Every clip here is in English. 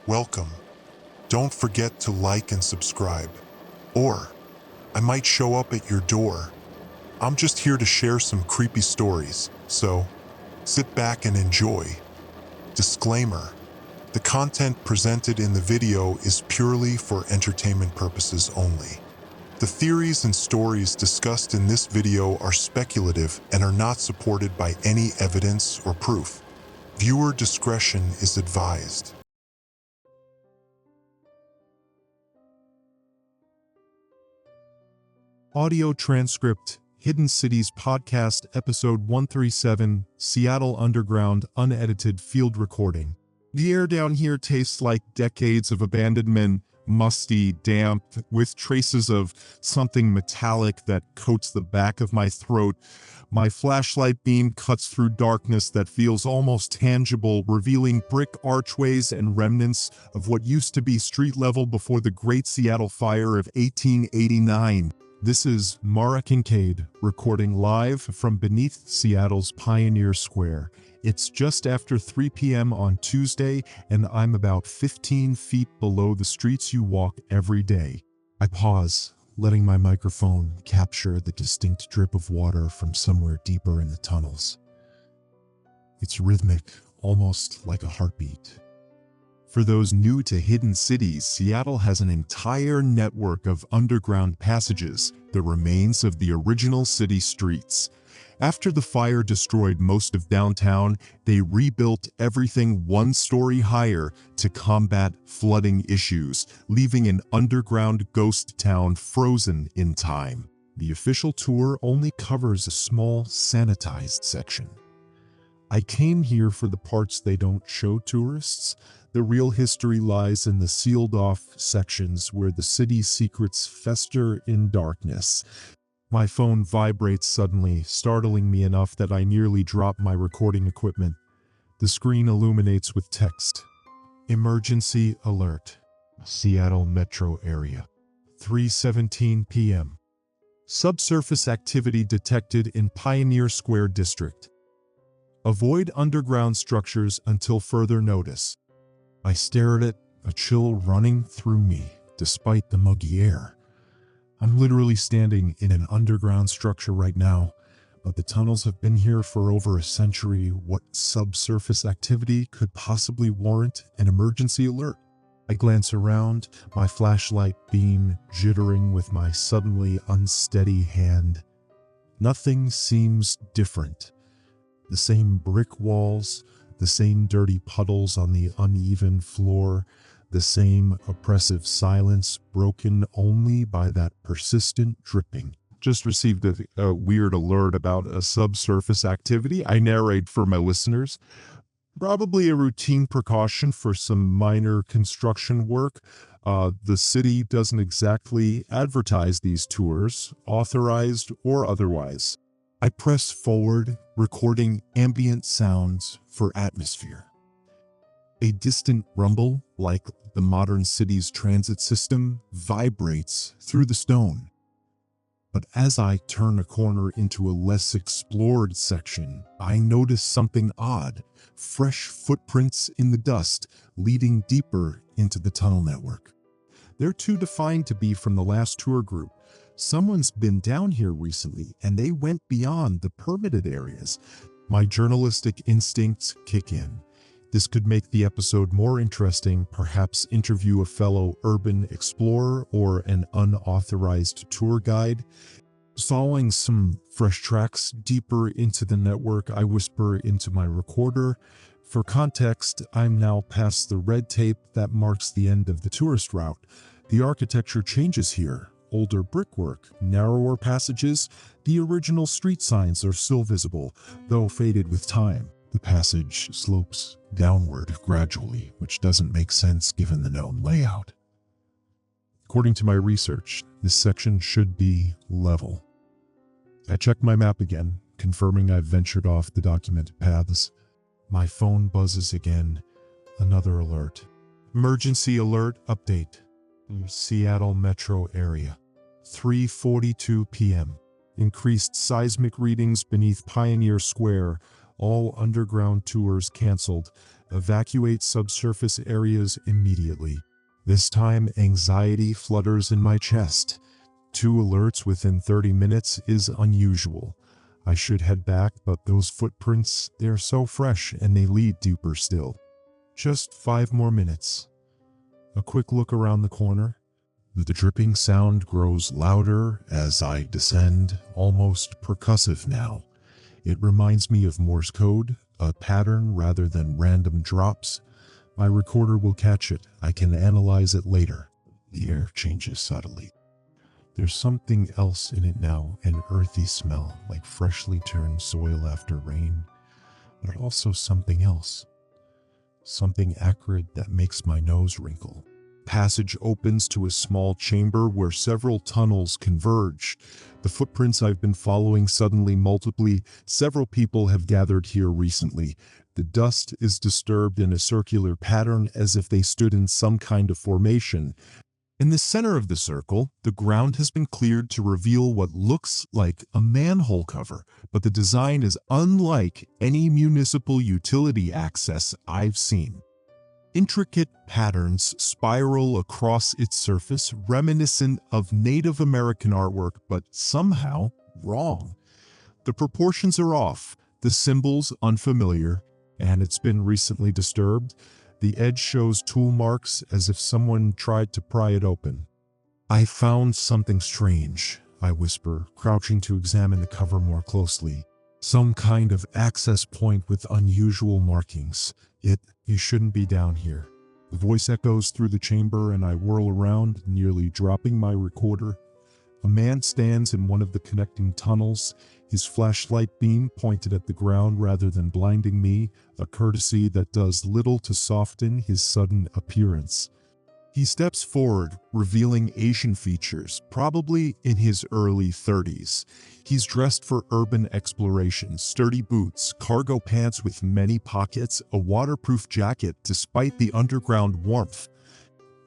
welcome. Don't forget to like and subscribe. Or, I might show up at your door. I'm just here to share some creepy stories, so sit back and enjoy. Disclaimer: the content presented in the video is purely for entertainment purposes only. The theories and stories discussed in this video are speculative and are not supported by any evidence or proof. Viewer discretion is advised. Audio transcript: Hidden Cities Podcast, Episode 137, Seattle Underground, unedited field recording. The air down here tastes like decades of abandonment, musty, damp, with traces of something metallic that coats the back of my throat. My flashlight beam cuts through darkness that feels almost tangible, revealing brick archways and remnants of what used to be street level before the Great Seattle Fire of 1889. This is Mara Kincaid, recording live from beneath Seattle's Pioneer Square. It's just after 3 p.m. on Tuesday, and I'm about 15 feet below the streets you walk every day. I pause, letting my microphone capture the distinct drip of water from somewhere deeper in the tunnels. It's rhythmic, almost like a heartbeat. For those new to Hidden Cities, Seattle has an entire network of underground passages, the remains of the original city streets. After the fire destroyed most of downtown, they rebuilt everything one story higher to combat flooding issues, leaving an underground ghost town frozen in time. The official tour only covers a small, sanitized section. I came here for the parts they don't show tourists. The real history lies in the sealed-off sections where the city's secrets fester in darkness. My phone vibrates suddenly, startling me enough that I nearly drop my recording equipment. The screen illuminates with text. Emergency alert. Seattle metro area. 3:17 p.m. Subsurface activity detected in Pioneer Square District. Avoid underground structures until further notice. I stare at it, a chill running through me, despite the muggy air. I'm literally standing in an underground structure right now, but the tunnels have been here for over a century. What subsurface activity could possibly warrant an emergency alert? I glance around, my flashlight beam jittering with my suddenly unsteady hand. Nothing seems different. The same brick walls, the same dirty puddles on the uneven floor, the same oppressive silence broken only by that persistent dripping. Just received a weird alert about a subsurface activity. I narrate for my listeners. Probably a routine precaution for some minor construction work. The city doesn't exactly advertise these tours, authorized or otherwise. I press forward, recording ambient sounds for atmosphere. A distant rumble, like the modern city's transit system, vibrates through the stone. But as I turn a corner into a less explored section, I notice something odd: fresh footprints in the dust leading deeper into the tunnel network. They're too defined to be from the last tour group. Someone's been down here recently, and they went beyond the permitted areas. My journalistic instincts kick in. This could make the episode more interesting, perhaps interview a fellow urban explorer or an unauthorized tour guide. Sawing some fresh tracks deeper into the network, I whisper into my recorder. For context, I'm now past the red tape that marks the end of the tourist route. The architecture changes here. Older brickwork, narrower passages. The original street signs are still visible, though faded with time. The passage slopes downward gradually, which doesn't make sense given the known layout. According to my research, this section should be level. I check my map again, confirming I've ventured off the documented paths. My phone buzzes again. Another alert. Emergency alert update. Seattle metro area. 3:42 p.m. Increased seismic readings beneath Pioneer Square, All underground tours canceled. Evacuate subsurface areas immediately. This time, anxiety flutters in my chest. 2 alerts within 30 minutes is unusual. I should head back, but those footprints, they're so fresh and they lead deeper still. Just 5 more minutes. A quick look around the corner. The dripping sound grows louder as I descend, almost percussive now. It reminds me of Morse code, a pattern rather than random drops. My recorder will catch it. I can analyze it later. The air changes subtly. There's something else in it now, an earthy smell, like freshly turned soil after rain. But also something else. Something acrid that makes my nose wrinkle. Passage opens to a small chamber where several tunnels converge. The footprints I've been following suddenly multiply. Several people have gathered here recently. The dust is disturbed in a circular pattern as if they stood in some kind of formation. In the center of the circle, the ground has been cleared to reveal what looks like a manhole cover, but the design is unlike any municipal utility access I've seen. Intricate patterns spiral across its surface, reminiscent of Native American artwork, but somehow wrong. The proportions are off, the symbols unfamiliar, and it's been recently disturbed. The edge shows tool marks as if someone tried to pry it open. I found something strange, I whisper, crouching to examine the cover more closely. Some kind of access point with unusual markings. You shouldn't be down here. The voice echoes through the chamber and I whirl around, nearly dropping my recorder. A man stands in one of the connecting tunnels, his flashlight beam pointed at the ground rather than blinding me, a courtesy that does little to soften his sudden appearance. He steps forward, revealing Asian features, probably in his early 30s. He's dressed for urban exploration, sturdy boots, cargo pants with many pockets, a waterproof jacket despite the underground warmth.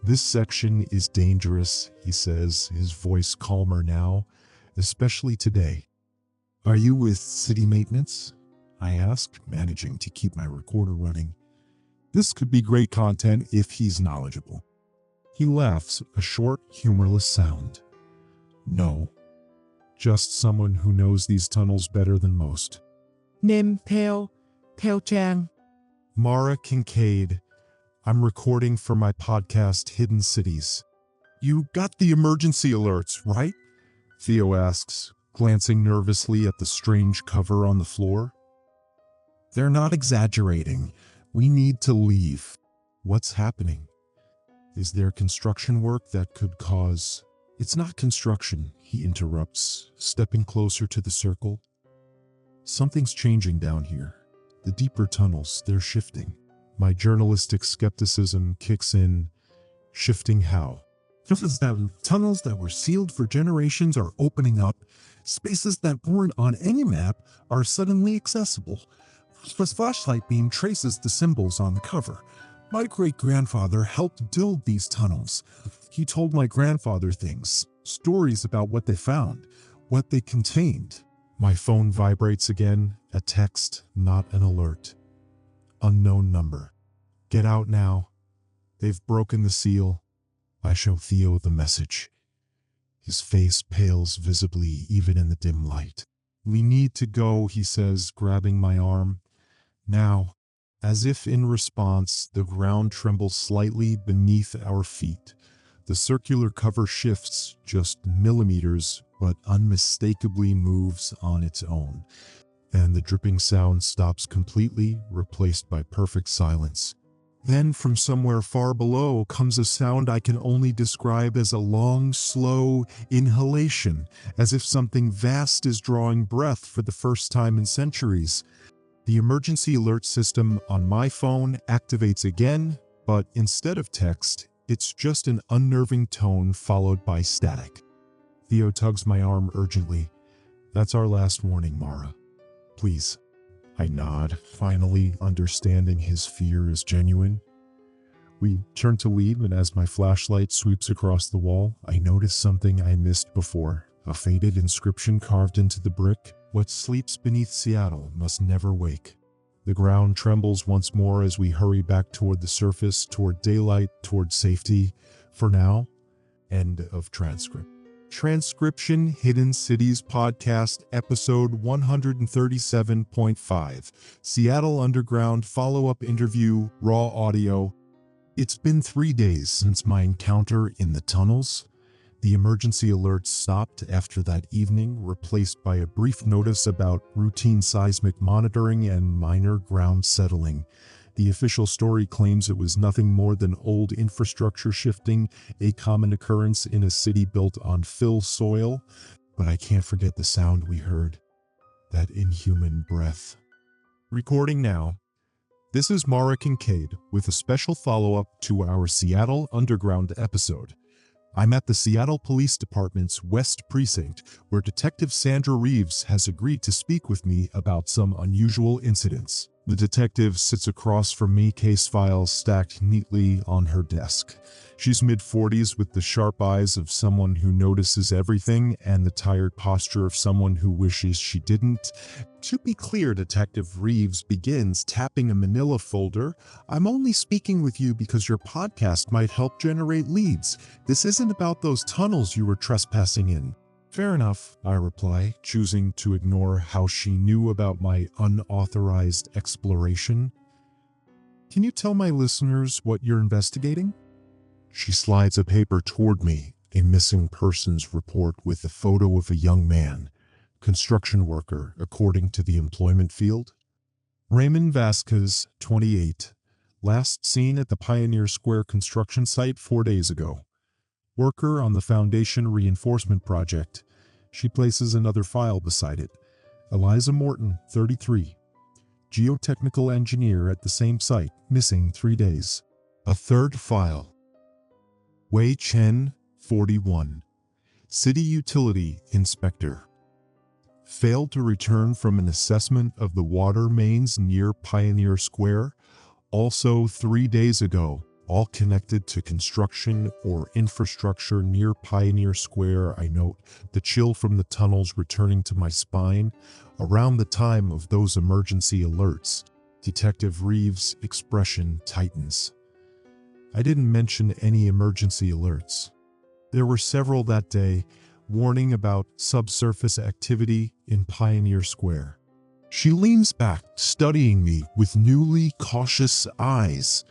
This section is dangerous, he says, his voice calmer now, especially today. Are you with city maintenance? I ask, managing to keep my recorder running. This could be great content if he's knowledgeable. He laughs, a short, humorless sound. No, just someone who knows these tunnels better than most. Name Theo Chang. Mara Kincaid. I'm recording for my podcast Hidden Cities. You got the emergency alerts, right? Theo asks, glancing nervously at the strange cover on the floor. They're not exaggerating. We need to leave. What's happening? Is there construction work that could cause... It's not construction, he interrupts, stepping closer to the circle. Something's changing down here. The deeper tunnels, they're shifting. My journalistic skepticism kicks in. Shifting how? Tunnels that were sealed for generations are opening up. Spaces that weren't on any map are suddenly accessible. The flashlight beam traces the symbols on the cover. My great-grandfather helped build these tunnels. He told my grandfather things, stories about what they found, what they contained. My phone vibrates again, a text, not an alert. Unknown number. Get out now. They've broken the seal. I show Theo the message. His face pales visibly even in the dim light. We need to go, he says, grabbing my arm. Now. As if in response, the ground trembles slightly beneath our feet. The circular cover shifts just millimeters, but unmistakably moves on its own. And the dripping sound stops completely, replaced by perfect silence. Then from somewhere far below comes a sound I can only describe as a long, slow inhalation, as if something vast is drawing breath for the first time in centuries. The emergency alert system on my phone activates again, but instead of text, it's just an unnerving tone followed by static. Theo tugs my arm urgently. That's our last warning, Mara. Please. I nod, finally understanding his fear is genuine. We turn to leave, and as my flashlight sweeps across the wall, I notice something I missed before. A faded inscription carved into the brick. What sleeps beneath Seattle must never wake. The ground trembles once more as we hurry back toward the surface, toward daylight, toward safety. For now, end of transcript. Transcription Hidden Cities Podcast, Episode 137.5, Seattle Underground Follow-Up Interview, Raw Audio. It's been 3 days since my encounter in the tunnels. The emergency alerts stopped after that evening, replaced by a brief notice about routine seismic monitoring and minor ground settling. The official story claims it was nothing more than old infrastructure shifting, a common occurrence in a city built on fill soil. But I can't forget the sound we heard. That inhuman breath. Recording now. This is Mara Kincaid with a special follow-up to our Seattle Underground episode. I'm at the Seattle Police Department's West Precinct, where Detective Sandra Reeves has agreed to speak with me about some unusual incidents. The detective sits across from me, case files stacked neatly on her desk. She's mid-40s with the sharp eyes of someone who notices everything and the tired posture of someone who wishes she didn't. To be clear, Detective Reeves begins tapping a manila folder. I'm only speaking with you because your podcast might help generate leads. This isn't about those tunnels you were trespassing in. Fair enough, I reply, choosing to ignore how she knew about my unauthorized exploration. Can you tell my listeners what you're investigating? She slides a paper toward me, a missing persons report with a photo of a young man, construction worker according to the employment field. Raymond Vasquez, 28, last seen at the Pioneer Square construction site 4 days ago. Worker on the foundation reinforcement project. She places another file beside it. Eliza Morton, 33. Geotechnical engineer at the same site, missing 3 days. A third file. Wei Chen, 41. City utility inspector. Failed to return from an assessment of the water mains near Pioneer Square. Also 3 days ago. All connected to construction or infrastructure near Pioneer Square. I note the chill from the tunnels returning to my spine. Around the time of those emergency alerts, Detective Reeves' expression tightens. I didn't mention any emergency alerts. There were several that day, warning about subsurface activity in Pioneer Square. She leans back, studying me with newly cautious eyes.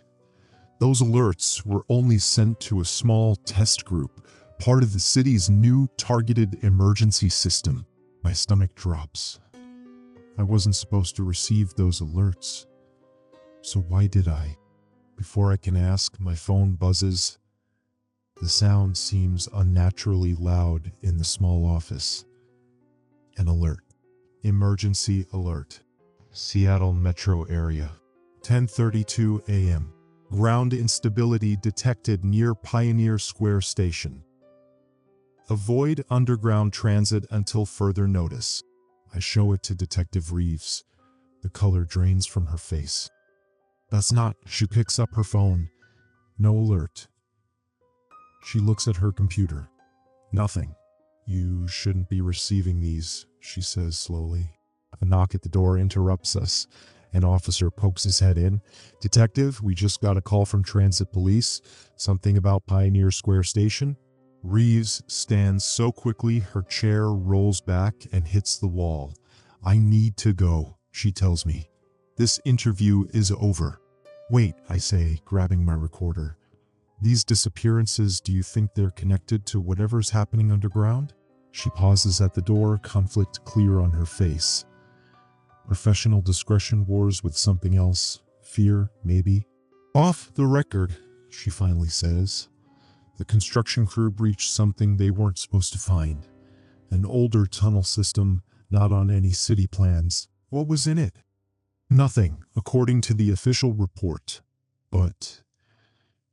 Those alerts were only sent to a small test group, part of the city's new targeted emergency system. My stomach drops. I wasn't supposed to receive those alerts. So why did I? Before I can ask, my phone buzzes. The sound seems unnaturally loud in the small office. An alert. Emergency alert. Seattle metro area. 10:32 a.m. Ground instability detected near Pioneer Square Station. Avoid underground transit until further notice. I show it to Detective Reeves. The color drains from her face. That's not. She picks up her phone. No alert. She looks at her computer. Nothing. You shouldn't be receiving these, she says slowly. A knock at the door interrupts us. An officer pokes his head in. Detective, we just got a call from Transit Police. Something about Pioneer Square Station. Reeves stands so quickly her chair rolls back and hits the wall. I need to go, she tells me. This interview is over. Wait, I say, grabbing my recorder. These disappearances, do you think they're connected to whatever's happening underground? She pauses at the door, conflict clear on her face. Professional discretion wars with something else. Fear, maybe. Off the record, she finally says. The construction crew breached something they weren't supposed to find. An older tunnel system, not on any city plans. What was in it? Nothing, according to the official report. But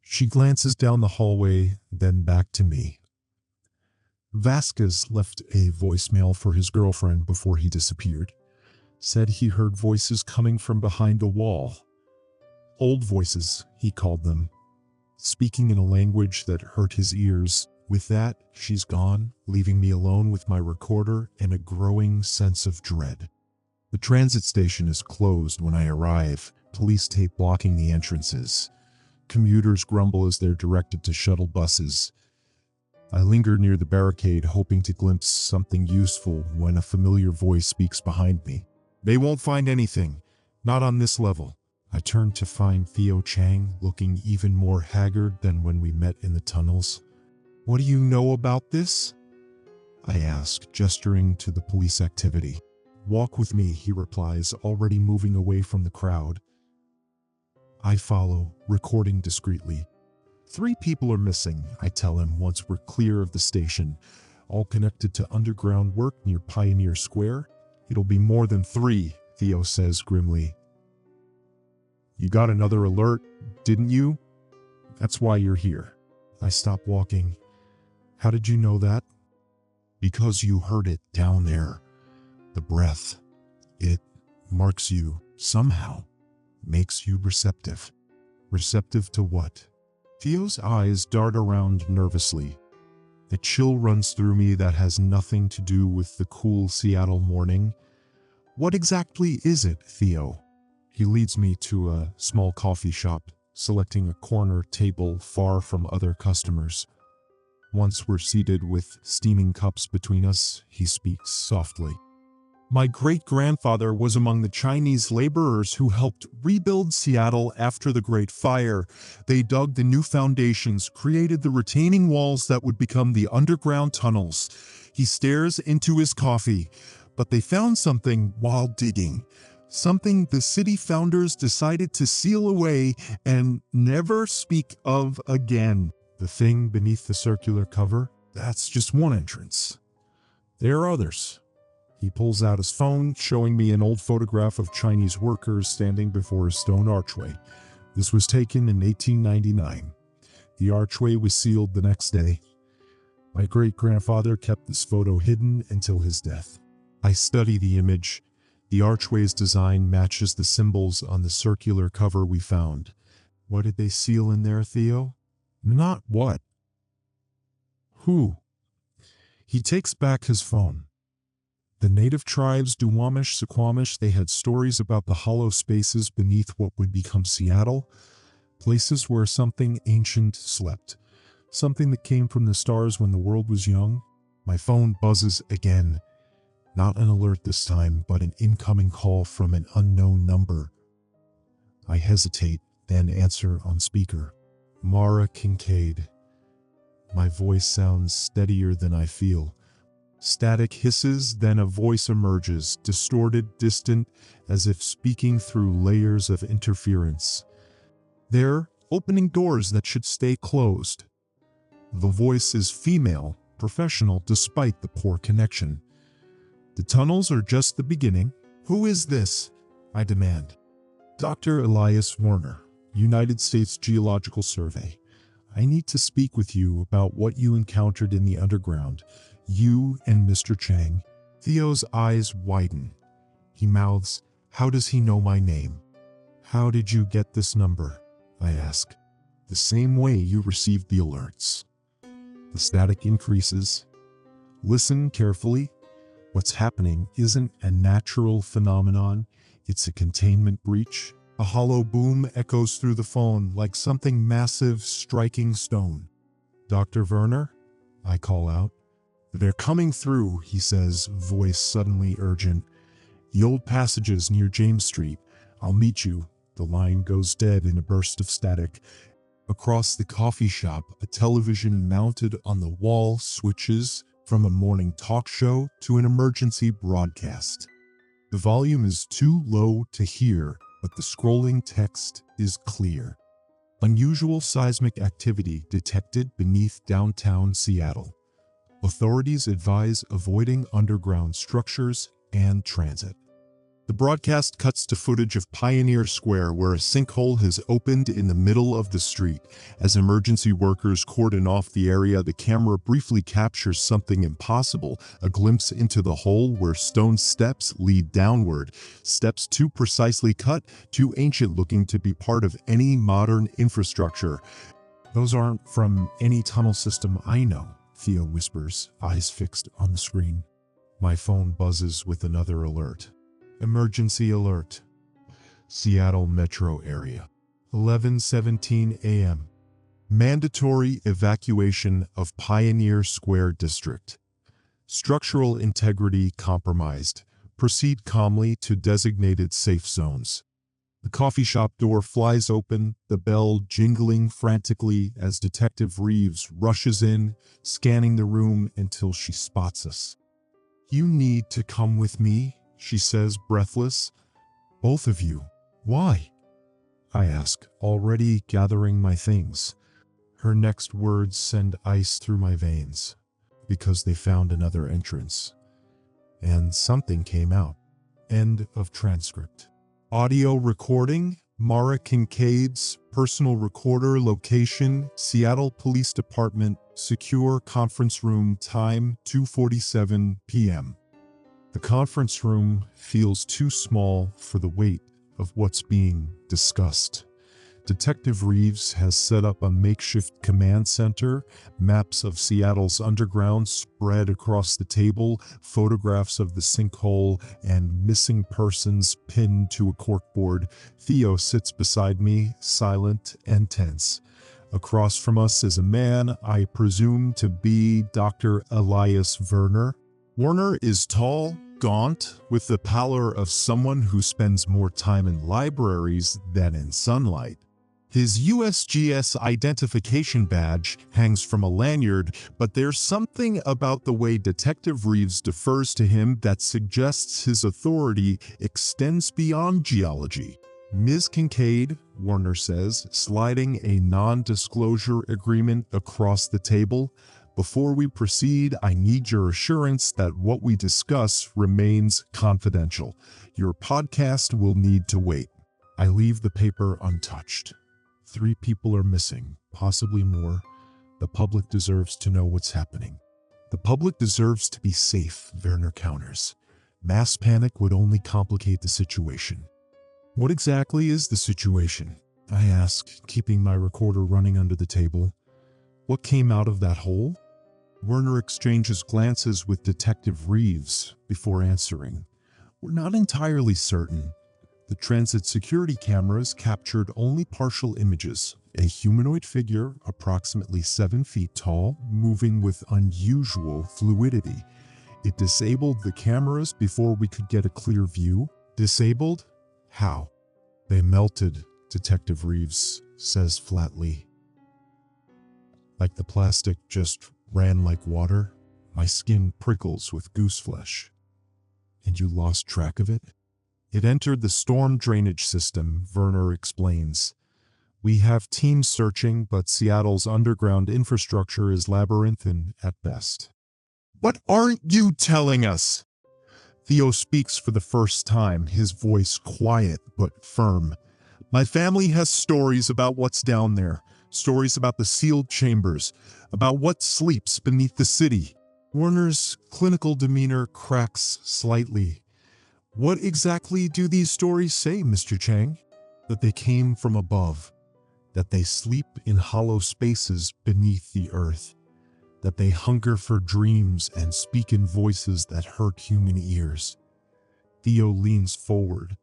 she glances down the hallway, then back to me. Vasquez left a voicemail for his girlfriend before he disappeared. Said he heard voices coming from behind a wall. Old voices, he called them, speaking in a language that hurt his ears. With that, she's gone, leaving me alone with my recorder and a growing sense of dread. The transit station is closed when I arrive, police tape blocking the entrances. Commuters grumble as they're directed to shuttle buses. I linger near the barricade, hoping to glimpse something useful when a familiar voice speaks behind me. They won't find anything. Not on this level. I turn to find Theo Chang, looking even more haggard than when we met in the tunnels. What do you know about this? I ask, gesturing to the police activity. Walk with me, he replies, already moving away from the crowd. I follow, recording discreetly. 3 people are missing, I tell him once we're clear of the station, all connected to underground work near Pioneer Square. It'll be more than 3, Theo says grimly. You got another alert, didn't you? That's why you're here. I stop walking. How did you know that? Because you heard it down there. The breath. It marks you somehow. Makes you receptive. Receptive to what? Theo's eyes dart around nervously. A chill runs through me that has nothing to do with the cool Seattle morning. What exactly is it, Theo? He leads me to a small coffee shop, selecting a corner table far from other customers. Once we're seated with steaming cups between us, he speaks softly. My great-grandfather was among the Chinese laborers who helped rebuild Seattle after the Great Fire. They dug the new foundations, created the retaining walls that would become the underground tunnels. He stares into his coffee, but they found something while digging. Something the city founders decided to seal away and never speak of again. The thing beneath the circular cover? That's just one entrance. There are others. He pulls out his phone, showing me an old photograph of Chinese workers standing before a stone archway. This was taken in 1899. The archway was sealed the next day. My great-grandfather kept this photo hidden until his death. I study the image. The archway's design matches the symbols on the circular cover we found. What did they seal in there, Theo? Not what. Who? He takes back his phone. The native tribes, Duwamish, Suquamish, they had stories about the hollow spaces beneath what would become Seattle, places where something ancient slept, something that came from the stars when the world was young. My phone buzzes again. Not an alert this time, but an incoming call from an unknown number. I hesitate, then answer on speaker. Mara Kincaid. My voice sounds steadier than I feel. Static hisses, then a voice emerges, distorted, distant, as if speaking through layers of interference. They're opening doors that should stay closed. The voice is female, professional despite the poor connection. The tunnels are just the beginning. Who is this? I demand. Dr. Elias Warner, United States Geological Survey. I need to speak with you about what you encountered in the underground. You and Mr. Chang. Theo's eyes widen. He mouths, How does he know my name? How did you get this number? I ask. The same way you received the alerts. The static increases. Listen carefully. What's happening isn't a natural phenomenon. It's a containment breach. A hollow boom echoes through the phone like something massive striking stone. Dr. Werner? I call out. They're coming through, he says, voice suddenly urgent. The old passages near James Street. I'll meet you. The line goes dead in a burst of static. Across the coffee shop, a television mounted on the wall switches from a morning talk show to an emergency broadcast. The volume is too low to hear, but the scrolling text is clear. Unusual seismic activity detected beneath downtown Seattle. Authorities advise avoiding underground structures and transit. The broadcast cuts to footage of Pioneer Square where a sinkhole has opened in the middle of the street. As emergency workers cordon off the area, the camera briefly captures something impossible, a glimpse into the hole where stone steps lead downward. Steps too precisely cut, too ancient looking to be part of any modern infrastructure. Those aren't from any tunnel system I know, Theo whispers, eyes fixed on the screen. My phone buzzes with another alert. Emergency alert. Seattle metro area. 11:17 a.m. Mandatory evacuation of Pioneer Square District. Structural integrity compromised. Proceed calmly to designated safe zones. The coffee shop door flies open, the bell jingling frantically as Detective Reeves rushes in, scanning the room until she spots us. "You need to come with me," she says, breathless. "Both of you. Why?" I ask, already gathering my things. Her next words send ice through my veins. "Because they found another entrance. And something came out." End of transcript. Audio recording, Mara Kincaid's personal recorder, location, Seattle Police Department, secure conference room, time 2:47 p.m. The conference room feels too small for the weight of what's being discussed. Detective Reeves has set up a makeshift command center, maps of Seattle's underground spread across the table, photographs of the sinkhole, and missing persons pinned to a corkboard. Theo sits beside me, silent and tense. Across from us is a man I presume to be Dr. Elias Werner. Werner is tall, gaunt, with the pallor of someone who spends more time in libraries than in sunlight. His USGS identification badge hangs from a lanyard, but there's something about the way Detective Reeves defers to him that suggests his authority extends beyond geology. "Ms. Kincaid," Werner says, sliding a non-disclosure agreement across the table, "before we proceed, I need your assurance that what we discuss remains confidential. Your podcast will need to wait." I leave the paper untouched. 3 people are missing, possibly more. The public deserves to know what's happening. The public deserves to be safe, Werner counters. Mass panic would only complicate the situation. "What exactly is the situation?" I ask, keeping my recorder running under the table. "What came out of that hole?" Werner exchanges glances with Detective Reeves before answering. "We're not entirely certain. The transit security cameras captured only partial images. A humanoid figure, approximately 7 feet tall, moving with unusual fluidity. It disabled the cameras before we could get a clear view." "Disabled? How?" "They melted," Detective Reeves says flatly. "Like the plastic just ran like water?" My skin prickles with goose flesh. "And you lost track of it?" "It entered the storm drainage system," Werner explains. "We have teams searching, but Seattle's underground infrastructure is labyrinthine at best." "What aren't you telling us?" Theo speaks for the first time, his voice quiet but firm. "My family has stories about what's down there, stories about the sealed chambers, about what sleeps beneath the city." Werner's clinical demeanor cracks slightly. "What exactly do these stories say, Mr. Chang?" "That they came from above, that they sleep in hollow spaces beneath the earth, that they hunger for dreams and speak in voices that hurt human ears." Theo leans forward.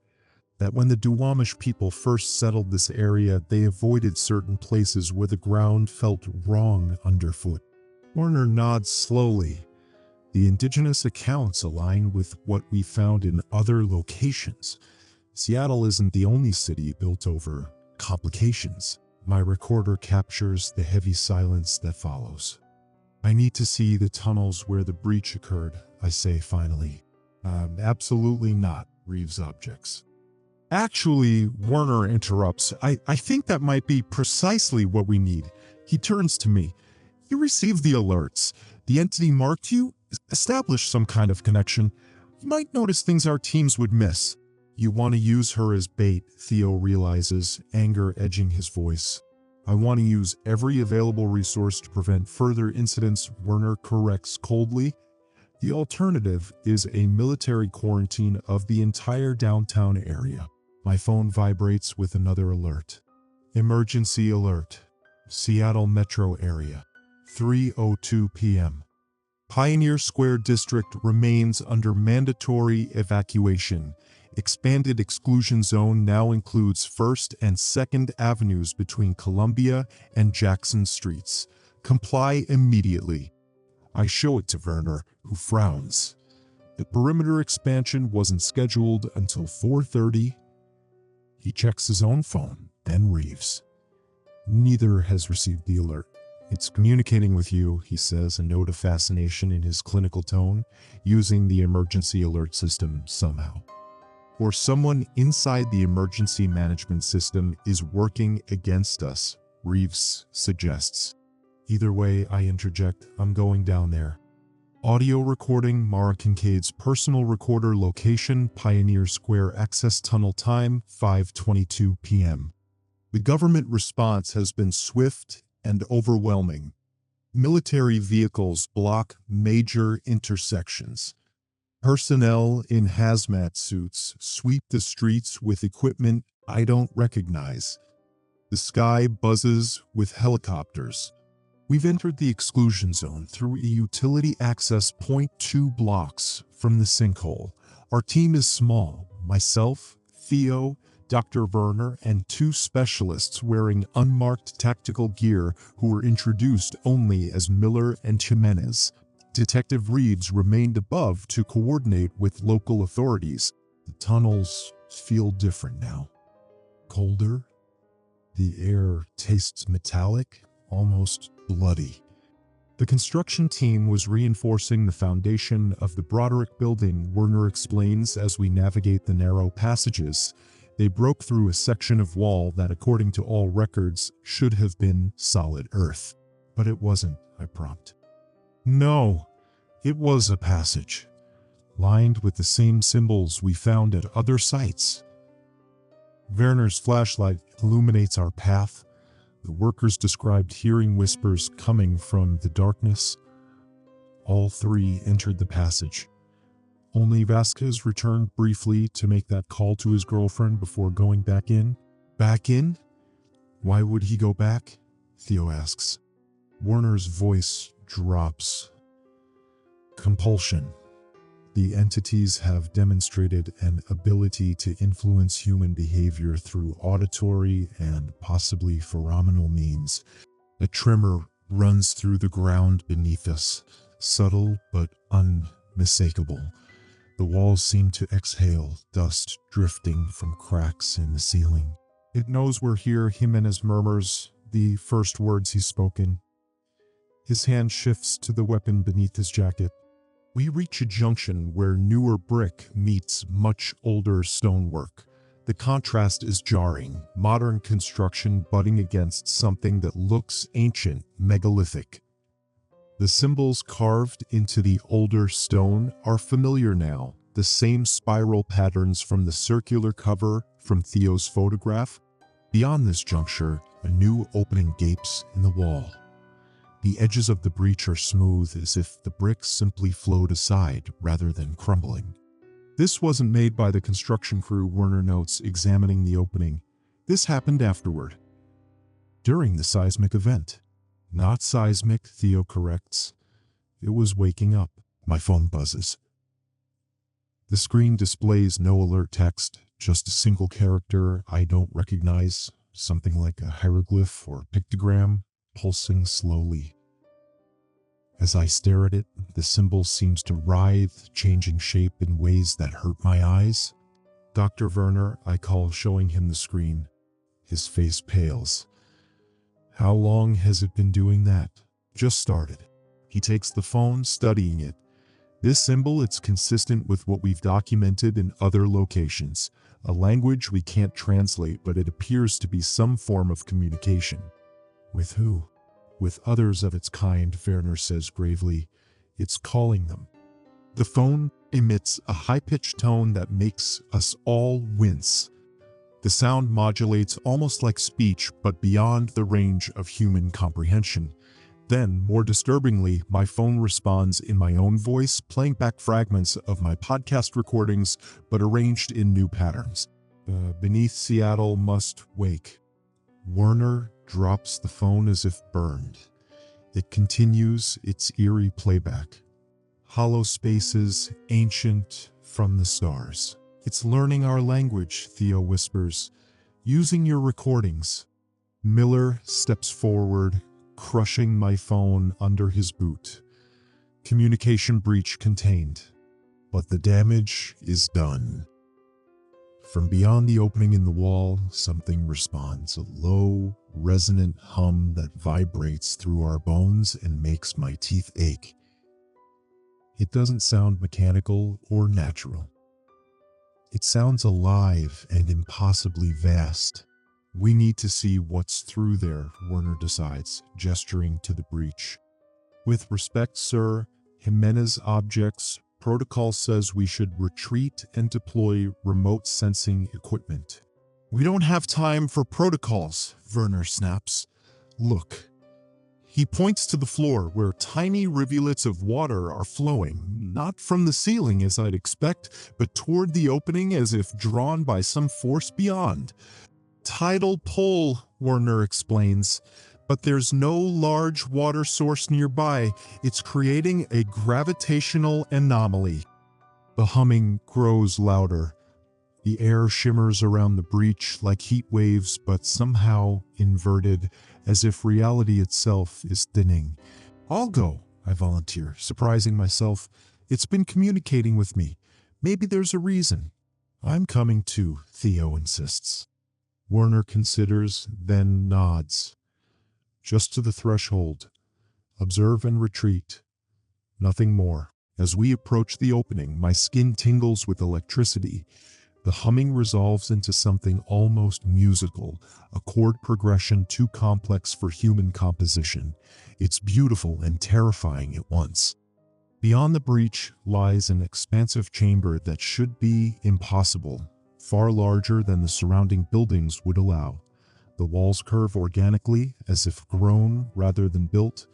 "That when the Duwamish people first settled this area, they avoided certain places where the ground felt wrong underfoot." Werner nods slowly. "The indigenous accounts align with what we found in other locations. Seattle isn't the only city built over complications." My recorder captures the heavy silence that follows. "I need to see the tunnels where the breach occurred," I say finally. Absolutely not," Reeves objects. "Actually," Werner interrupts, I think that might be precisely what we need." He turns to me. "You received the alerts. The entity marked you, established some kind of connection. You might notice things our teams would miss." "You want to use her as bait," Theo realizes, anger edging his voice. "I want to use every available resource to prevent further incidents," Werner corrects coldly. "The alternative is a military quarantine of the entire downtown area." My phone vibrates with another alert. Emergency alert. Seattle metro area. 3:02 p.m. Pioneer Square District remains under mandatory evacuation. Expanded exclusion zone now includes 1st and 2nd Avenues between Columbia and Jackson Streets. Comply immediately. I show it to Werner, who frowns. The perimeter expansion wasn't scheduled until 4:30. He checks his own phone, then Reeves. Neither has received the alert. It's communicating with you, he says, a note of fascination in his clinical tone, using the emergency alert system somehow. Or someone inside the emergency management system is working against us, Reeves suggests. Either way, I interject, I'm going down there. Audio recording, Mara Kincaid's personal recorder location, Pioneer Square access tunnel time, 5:22 p.m. The government response has been swift and overwhelming. Military vehicles block major intersections. Personnel in hazmat suits sweep the streets with equipment I don't recognize. The sky buzzes with helicopters. We've entered the exclusion zone through a utility access point 2 blocks from the sinkhole. Our team is small. Myself, Theo, Dr. Werner, and 2 specialists wearing unmarked tactical gear who were introduced only as Miller and Jimenez. Detective Reeves remained above to coordinate with local authorities. The tunnels feel different now. Colder. The air tastes metallic, almost bloody. The construction team was reinforcing the foundation of the Broderick building, Werner explains as we navigate the narrow passages. They broke through a section of wall that, according to all records, should have been solid earth. But it wasn't, I prompt. No, it was a passage, lined with the same symbols we found at other sites. Werner's flashlight illuminates our path. The workers described hearing whispers coming from the darkness. All 3 entered the passage. Only Vasquez returned briefly to make that call to his girlfriend before going back in. Back in? Why would he go back? Theo asks. Werner's voice drops. Compulsion. The entities have demonstrated an ability to influence human behavior through auditory and possibly pheromonal means. A tremor runs through the ground beneath us, subtle but unmistakable. The walls seem to exhale, dust drifting from cracks in the ceiling. It knows we're here, Jimenez murmurs, the first words he's spoken. His hand shifts to the weapon beneath his jacket. We reach a junction where newer brick meets much older stonework. The contrast is jarring, modern construction butting against something that looks ancient, megalithic. The symbols carved into the older stone are familiar now, the same spiral patterns from the circular cover from Theo's photograph. Beyond this juncture, a new opening gapes in the wall. The edges of the breach are smooth, as if the bricks simply flowed aside rather than crumbling. This wasn't made by the construction crew, Werner notes, examining the opening. This happened afterward, during the seismic event. Not seismic, Theo corrects. It was waking up. My phone buzzes. The screen displays no alert text, just a single character I don't recognize, something like a hieroglyph or pictogram, pulsing slowly. As I stare at it, the symbol seems to writhe, changing shape in ways that hurt my eyes. Dr. Werner, I call, showing him the screen. His face pales. How long has it been doing that? Just started. He takes the phone, studying it. This symbol, it's consistent with what we've documented in other locations. A language we can't translate, but it appears to be some form of communication. With who? With others of its kind, Werner says gravely. It's calling them. The phone emits a high-pitched tone that makes us all wince. The sound modulates almost like speech, but beyond the range of human comprehension. Then, more disturbingly, my phone responds in my own voice, playing back fragments of my podcast recordings, but arranged in new patterns. Beneath Seattle must wake. Werner drops the phone as if burned. It continues its eerie playback. Hollow spaces, ancient from the stars. It's learning our language, Theo whispers, using your recordings. Miller steps forward, crushing my phone under his boot. Communication breach contained, but the damage is done. From beyond the opening in the wall, something responds, a low, resonant hum that vibrates through our bones and makes my teeth ache. It doesn't sound mechanical or natural. It sounds alive and impossibly vast. We need to see what's through there, Werner decides, gesturing to the breach. With respect, sir, Jimenez Objects Protocol says we should retreat and deploy remote sensing equipment. We don't have time for protocols, Werner snaps. Look. He points to the floor where tiny rivulets of water are flowing, not from the ceiling as I'd expect, but toward the opening as if drawn by some force beyond. Tidal pull, Werner explains, but there's no large water source nearby. It's creating a gravitational anomaly. The humming grows louder. The air shimmers around the breach like heat waves, but somehow inverted, as if reality itself is thinning. I'll go, I volunteer, surprising myself. It's been communicating with me. Maybe there's a reason. I'm coming too, Theo insists. Werner considers, then nods. Just to the threshold. Observe and retreat. Nothing more. As we approach the opening, my skin tingles with electricity. The humming resolves into something almost musical, a chord progression too complex for human composition. It's beautiful and terrifying at once. Beyond the breach lies an expansive chamber that should be impossible, far larger than the surrounding buildings would allow. The walls curve organically, as if grown rather than built.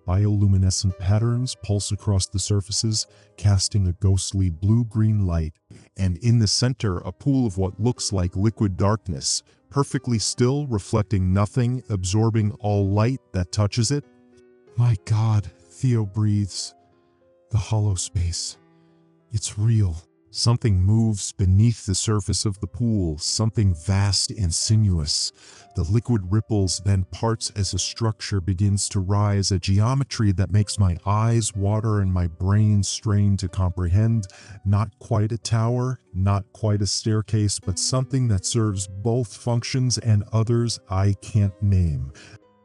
Bioluminescent patterns pulse across the surfaces, casting a ghostly blue-green light, and in the center a pool of what looks like liquid darkness, perfectly still, reflecting nothing, absorbing all light that touches it. My God, Theo breathes. The hollow space. It's real. Something moves beneath the surface of the pool, something vast and sinuous. The liquid ripples, then parts as a structure begins to rise, a geometry that makes my eyes water and my brain strain to comprehend. Not quite a tower, not quite a staircase, but something that serves both functions and others I can't name.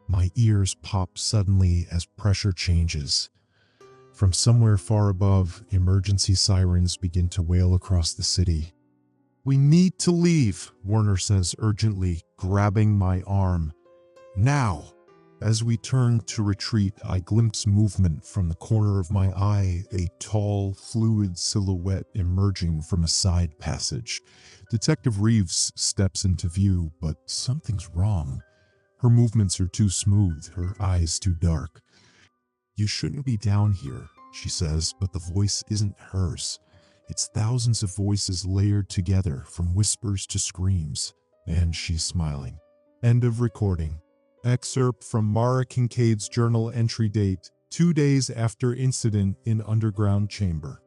My ears pop suddenly as pressure changes. From somewhere far above, emergency sirens begin to wail across the city. We need to leave, Werner says urgently, grabbing my arm. Now! As we turn to retreat, I glimpse movement from the corner of my eye, a tall, fluid silhouette emerging from a side passage. Detective Reeves steps into view, but something's wrong. Her movements are too smooth, her eyes too dark. You shouldn't be down here, she says, but the voice isn't hers. It's thousands of voices layered together, from whispers to screams. And she's smiling. End of recording. Excerpt from Mara Kincaid's journal entry date, 2 days after incident in underground chamber.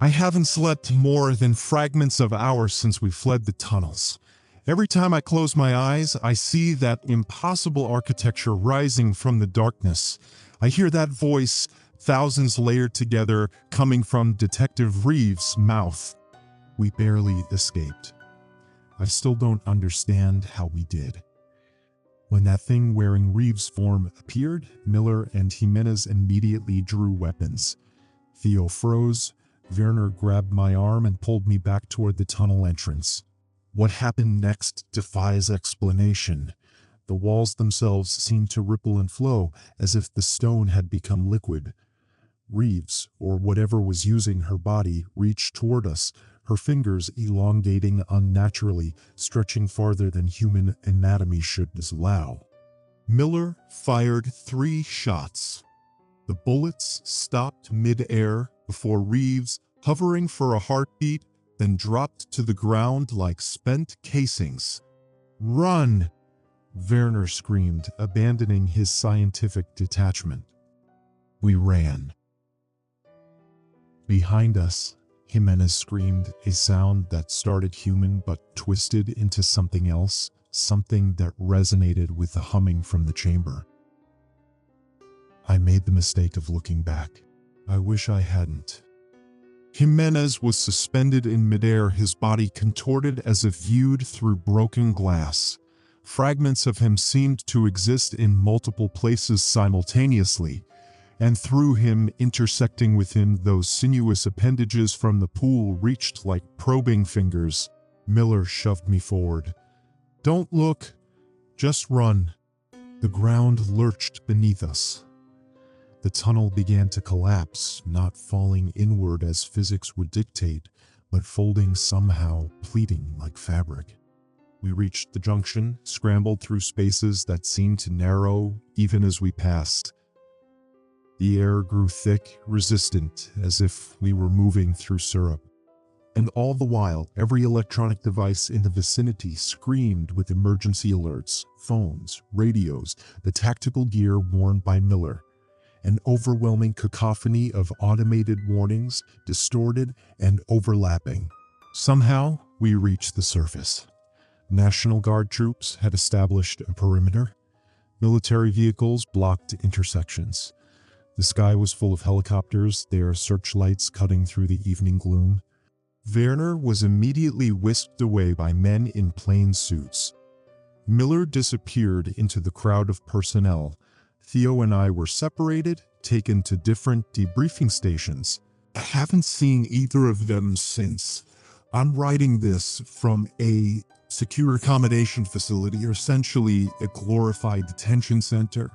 I haven't slept more than fragments of hours since we fled the tunnels. Every time I close my eyes, I see that impossible architecture rising from the darkness. I hear that voice, thousands layered together, coming from Detective Reeves' mouth. We barely escaped. I still don't understand how we did. When that thing wearing Reeves' form appeared, Miller and Jimenez immediately drew weapons. Theo froze. Werner grabbed my arm and pulled me back toward the tunnel entrance. What happened next defies explanation. The walls themselves seemed to ripple and flow, as if the stone had become liquid. Reeves, or whatever was using her body, reached toward us, her fingers elongating unnaturally, stretching farther than human anatomy should allow. Miller fired 3 shots. The bullets stopped mid-air before Reeves, hovering for a heartbeat, then dropped to the ground like spent casings. Run! Werner screamed, abandoning his scientific detachment. We ran. Behind us, Jimenez screamed, a sound that started human but twisted into something else, something that resonated with the humming from the chamber. I made the mistake of looking back. I wish I hadn't. Jimenez was suspended in midair, his body contorted as if viewed through broken glass. Fragments of him seemed to exist in multiple places simultaneously, and through him, intersecting with him, those sinuous appendages from the pool reached like probing fingers. Miller shoved me forward. "Don't look, just run." The ground lurched beneath us. The tunnel began to collapse, not falling inward as physics would dictate, but folding somehow, pleating like fabric. We reached the junction, scrambled through spaces that seemed to narrow even as we passed. The air grew thick, resistant, as if we were moving through syrup. And all the while, every electronic device in the vicinity screamed with emergency alerts, phones, radios, the tactical gear worn by Miller. An overwhelming cacophony of automated warnings, distorted and overlapping. Somehow, we reached the surface. National Guard troops had established a perimeter. Military vehicles blocked intersections. The sky was full of helicopters, their searchlights cutting through the evening gloom. Werner was immediately whisked away by men in plain suits. Miller disappeared into the crowd of personnel. Theo and I were separated, taken to different debriefing stations. I haven't seen either of them since. I'm writing this from a secure accommodation facility, or essentially a glorified detention center.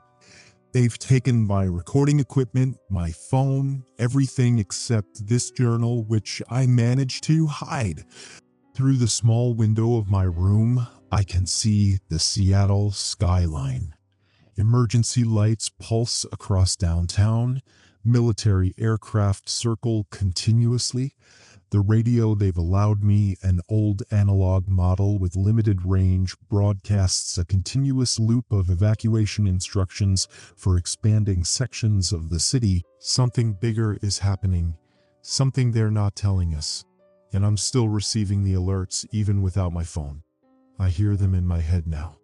They've taken my recording equipment, my phone, everything except this journal, which I managed to hide. Through the small window of my room, I can see the Seattle skyline. Emergency lights pulse across downtown. Military aircraft circle continuously. The radio they've allowed me, an old analog model with limited range, broadcasts a continuous loop of evacuation instructions for expanding sections of the city. Something bigger is happening, something they're not telling us. And I'm still receiving the alerts even without my phone. I hear them in my head now.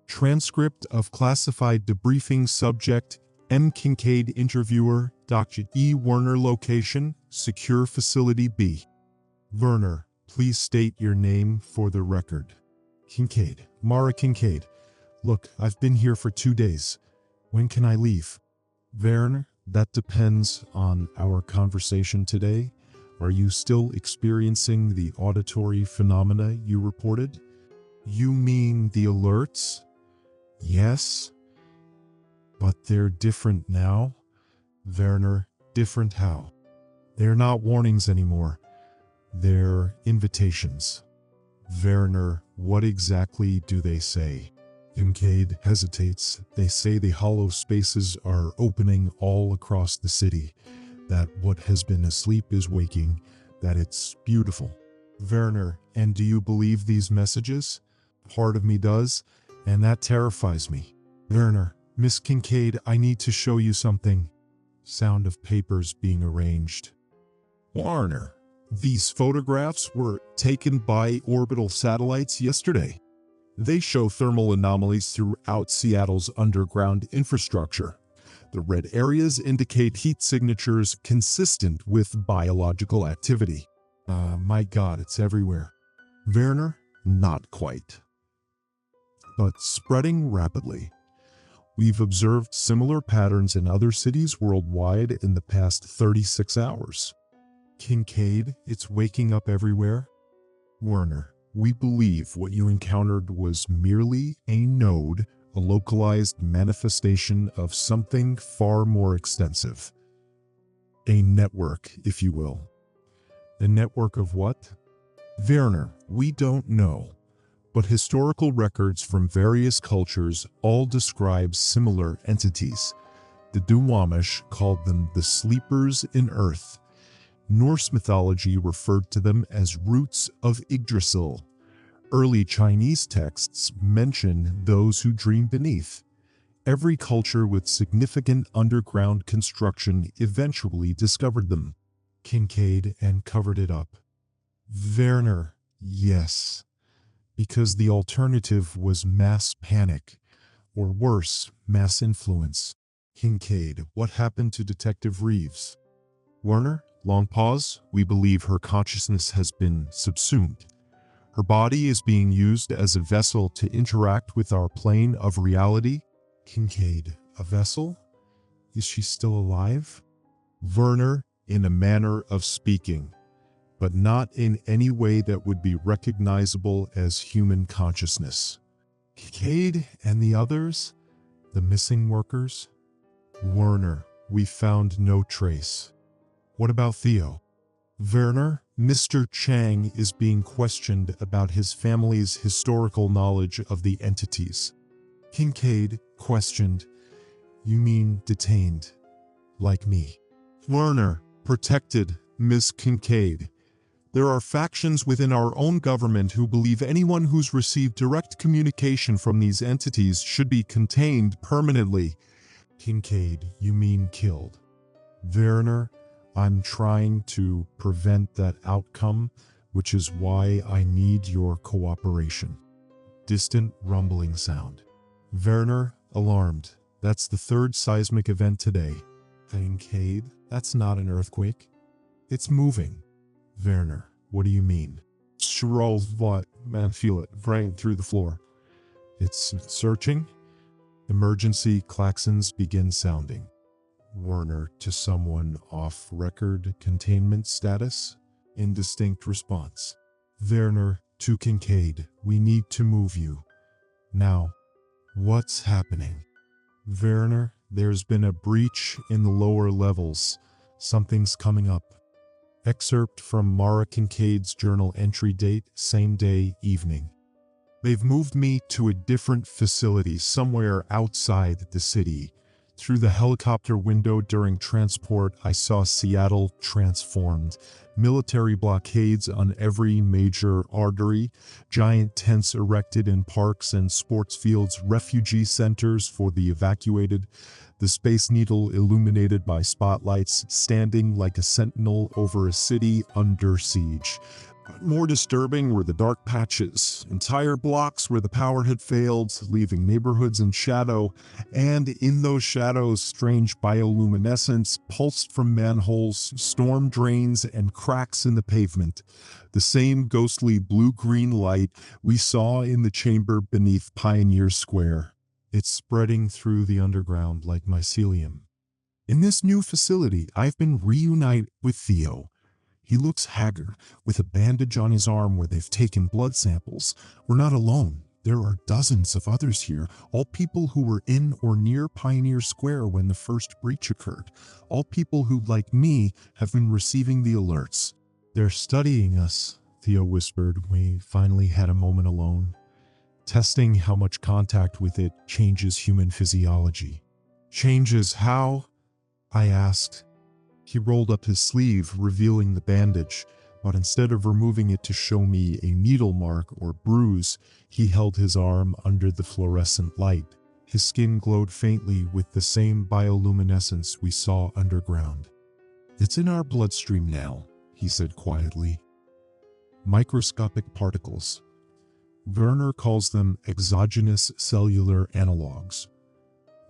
Transcript of classified debriefing subject, M. Kincaid interviewer, Dr. E. Werner location, secure facility B. Werner, please state your name for the record. Kincaid, Mara Kincaid. Look, I've been here for 2 days. When can I leave? Werner, that depends on our conversation today. Are you still experiencing the auditory phenomena you reported? You mean the alerts? Yes, but they're different now. Werner, different how? They're not warnings anymore. They're invitations. Werner, what exactly do they say? Kincaid hesitates. They say the hollow spaces are opening all across the city, that what has been asleep is waking, that it's beautiful. Werner, and do you believe these messages? Part of me does, and that terrifies me. Werner, Miss Kincaid, I need to show you something. Sound of papers being arranged. Warner, these photographs were taken by orbital satellites yesterday. They show thermal anomalies throughout Seattle's underground infrastructure. The red areas indicate heat signatures consistent with biological activity. My God, it's everywhere. Werner, not quite, but spreading rapidly. We've observed similar patterns in other cities worldwide in the past 36 hours. Kincaid, it's waking up everywhere. Werner, we believe what you encountered was merely a node, a localized manifestation of something far more extensive. A network, if you will. A network of what? Werner, we don't know, but historical records from various cultures all describe similar entities. The Duwamish called them the sleepers in earth. Norse mythology referred to them as roots of Yggdrasil. Early Chinese texts mention those who dream beneath. Every culture with significant underground construction eventually discovered them. Kincaid, and covered it up. Werner, yes. Because the alternative was mass panic, or worse, mass influence. Kincaid, what happened to Detective Reeves? Werner, long pause, we believe her consciousness has been subsumed. Her body is being used as a vessel to interact with our plane of reality. Kincaid, a vessel? Is she still alive? Werner, in a manner of speaking, but not in any way that would be recognizable as human consciousness. Kincaid and the others? The missing workers? Werner, we found no trace. What about Theo? Werner, Mr. Chang is being questioned about his family's historical knowledge of the entities. Kincaid, questioned. You mean detained, like me? Werner, protected, Miss Kincaid. There are factions within our own government who believe anyone who's received direct communication from these entities should be contained permanently. Kincaid, you mean killed? Werner, I'm trying to prevent that outcome, which is why I need your cooperation. Distant rumbling sound. Werner, alarmed. That's the third seismic event today. Kincaid, that's not an earthquake. It's moving. Werner, what do you mean? Rolls what? Man, feel it, fraying through the floor. It's searching. Emergency klaxons begin sounding. Werner, to someone off-record containment status? Indistinct response. Werner, to Kincaid, we need to move you. Now, what's happening? Werner, there's been a breach in the lower levels. Something's coming up. Excerpt from Mara Kincaid's journal entry date, same day, evening. They've moved me to a different facility somewhere outside the city. Through the helicopter window during transport, I saw Seattle transformed. Military blockades on every major artery, giant tents erected in parks and sports fields, refugee centers for the evacuated, the Space Needle illuminated by spotlights, standing like a sentinel over a city under siege. More disturbing were the dark patches, entire blocks where the power had failed, leaving neighborhoods in shadow, and in those shadows, strange bioluminescence pulsed from manholes, storm drains, and cracks in the pavement. The same ghostly blue-green light we saw in the chamber beneath Pioneer Square. It's spreading through the underground like mycelium. In this new facility, I've been reunited with Theo. He looks haggard, with a bandage on his arm where they've taken blood samples. We're not alone. There are dozens of others here, all people who were in or near Pioneer Square when the first breach occurred. All people who, like me, have been receiving the alerts. They're studying us, Theo whispered. We finally had a moment alone. Testing how much contact with it changes human physiology. Changes how? I asked. He rolled up his sleeve, revealing the bandage, but instead of removing it to show me a needle mark or bruise, he held his arm under the fluorescent light. His skin glowed faintly with the same bioluminescence we saw underground. It's in our bloodstream now, he said quietly. Microscopic particles. Werner calls them exogenous cellular analogs.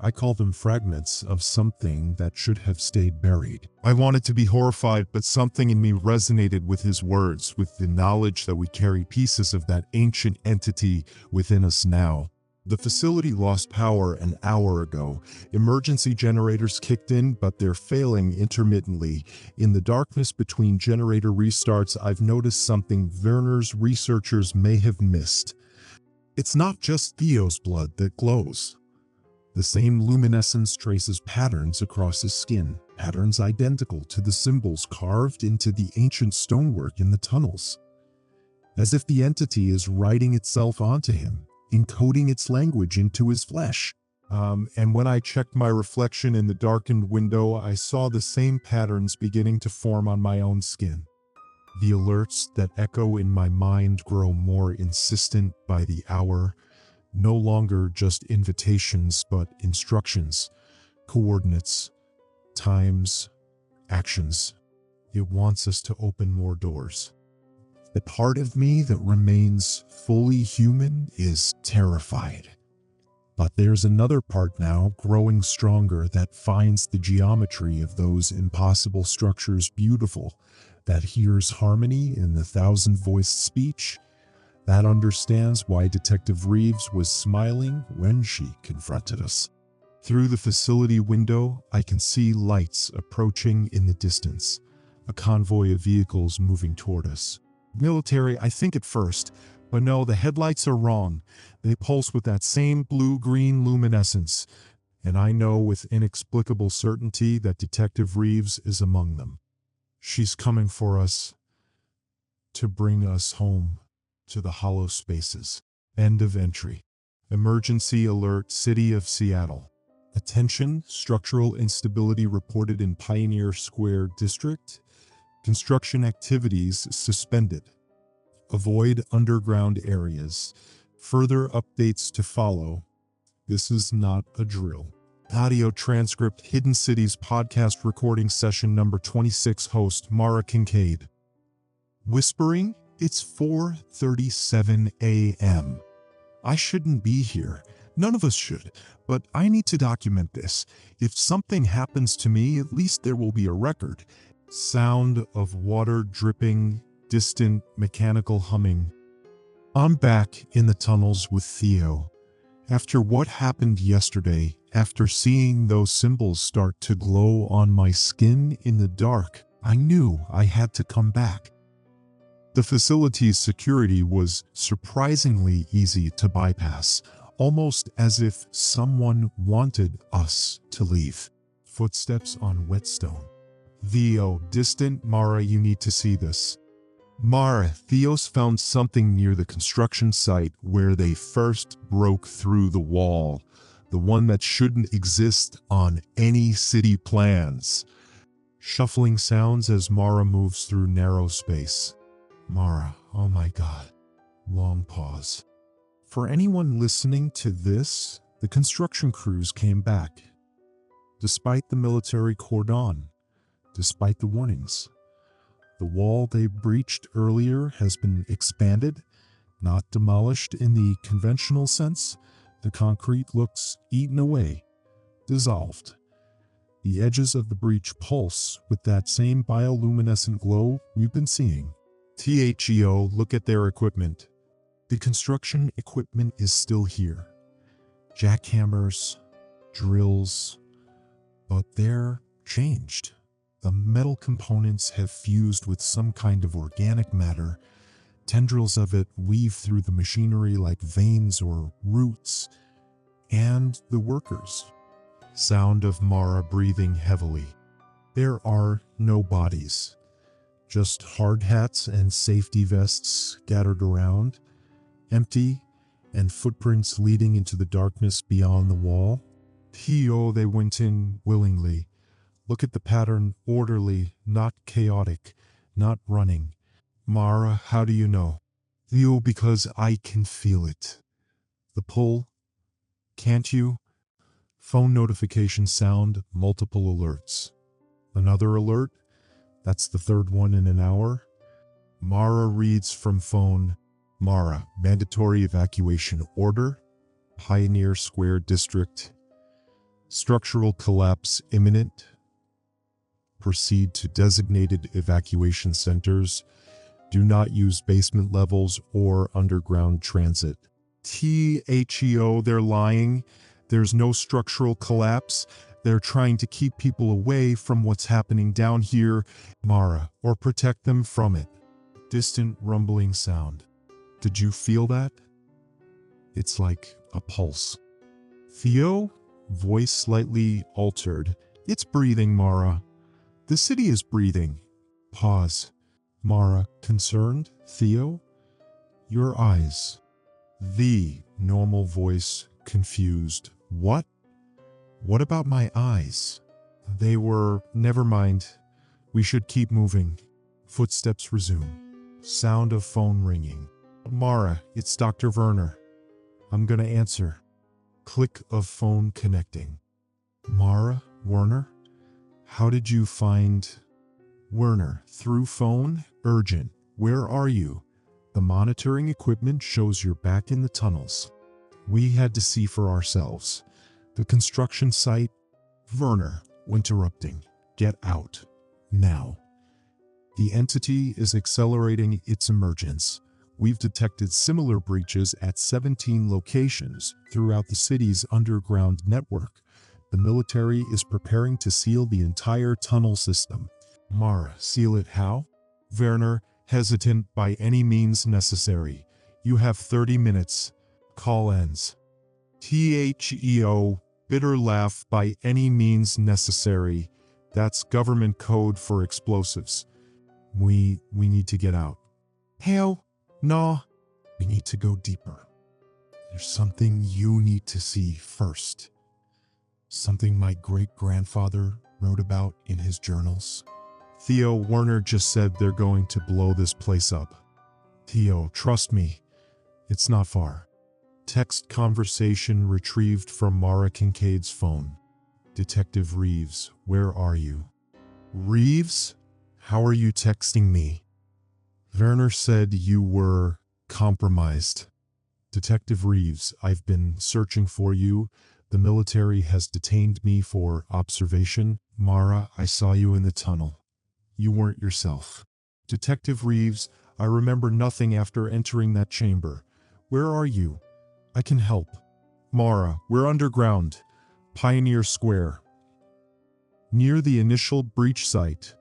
I call them fragments of something that should have stayed buried. I wanted to be horrified, but something in me resonated with his words, with the knowledge that we carry pieces of that ancient entity within us now. The facility lost power an hour ago. Emergency generators kicked in, but they're failing intermittently. In the darkness between generator restarts, I've noticed something Werner's researchers may have missed. It's not just Theo's blood that glows. The same luminescence traces patterns across his skin, patterns identical to the symbols carved into the ancient stonework in the tunnels. As if the entity is writing itself onto him, encoding its language into his flesh. And when I checked my reflection in the darkened window, I saw the same patterns beginning to form on my own skin. The alerts that echo in my mind grow more insistent by the hour. No longer just invitations, but instructions, coordinates, times, actions. It wants us to open more doors. The part of me that remains fully human is terrified. But there's another part now, growing stronger, that finds the geometry of those impossible structures beautiful, that hears harmony in the thousand-voiced speech, that understands why Detective Reeves was smiling when she confronted us. Through the facility window, I can see lights approaching in the distance, a convoy of vehicles moving toward us. Military, I think at first, but no, the headlights are wrong. They pulse with that same blue-green luminescence, and I know with inexplicable certainty that Detective Reeves is among them. She's coming for us to bring us home to the hollow spaces. End of entry. Emergency alert, City of Seattle. Attention, structural instability reported in Pioneer Square District. Construction activities suspended. Avoid underground areas. Further updates to follow. This is not a drill. Audio transcript, Hidden Cities podcast recording session number 26, host Mara Kincaid. Whispering, it's 4:37 a.m. I shouldn't be here. None of us should, but I need to document this. If something happens to me, at least there will be a record. Sound of water dripping, distant mechanical humming. I'm back in the tunnels with Theo. After what happened yesterday, after seeing those symbols start to glow on my skin in the dark, I knew I had to come back. The facility's security was surprisingly easy to bypass, almost as if someone wanted us to leave. Footsteps on whetstone. Theo, distant. Mara, you need to see this. Mara, Theo's found something near the construction site where they first broke through the wall, the one that shouldn't exist on any city plans. Shuffling sounds as Mara moves through narrow space. Mara, oh my God. Long pause. For anyone listening to this, the construction crews came back. Despite the military cordon, despite the warnings. The wall they breached earlier has been expanded, not demolished in the conventional sense. The concrete looks eaten away, dissolved. The edges of the breach pulse with that same bioluminescent glow we've been seeing. THEO, look at their equipment. The construction equipment is still here. Jackhammers, drills, but they're changed. The metal components have fused with some kind of organic matter. Tendrils of it weave through the machinery like veins or roots. And the workers. Sound of Mara breathing heavily. There are no bodies. Just hard hats and safety vests scattered around. Empty, and footprints leading into the darkness beyond the wall. Theo, they went in willingly. Look at the pattern, orderly, not chaotic, not running. Mara, how do you know? Theo, because I can feel it. The pull. Can't you? Phone notification sound, multiple alerts. Another alert? That's the third one in an hour. Mara reads from phone. Mara, mandatory evacuation order. Pioneer Square District. Structural collapse imminent. Proceed to designated evacuation centers. Do not use basement levels or underground transit. THEO, they're lying. There's no structural collapse. They're trying to keep people away from what's happening down here, Mara, or protect them from it. Distant rumbling sound. Did you feel that? It's like a pulse. Theo, voice slightly altered. It's breathing, Mara. The city is breathing. Pause. Mara, concerned? Theo? Your eyes. The normal voice, confused. What? What about my eyes? They were, never mind. We should keep moving. Footsteps resume. Sound of phone ringing. Mara, it's Dr. Werner. I'm gonna answer. Click of phone connecting. Mara, Werner? How did you find... Werner, through phone, urgent. Where are you? The monitoring equipment shows you're back in the tunnels. We had to see for ourselves. The construction site. Werner, interrupting. Get out. Now. The entity is accelerating its emergence. We've detected similar breaches at 17 locations throughout the city's underground network. The military is preparing to seal the entire tunnel system. Mara, seal it how? Werner, hesitant by any means necessary. You have 30 minutes. Call ends. THEO, bitter laugh, by any means necessary. That's government code for explosives. We need to get out. Hell, no. We need to go deeper. There's something you need to see first. Something my great-grandfather wrote about in his journals. Theo, Werner just said they're going to blow this place up. Theo, trust me, it's not far. Text conversation retrieved from Mara Kincaid's phone. Detective Reeves, where are you? Reeves? How are you texting me? Werner said you were compromised. Detective Reeves, I've been searching for you. The military has detained me for observation. Mara, I saw you in the tunnel. You weren't yourself. Detective Reeves, I remember nothing after entering that chamber. Where are you? I can help. Mara, we're underground. Pioneer Square. Near the initial breach site.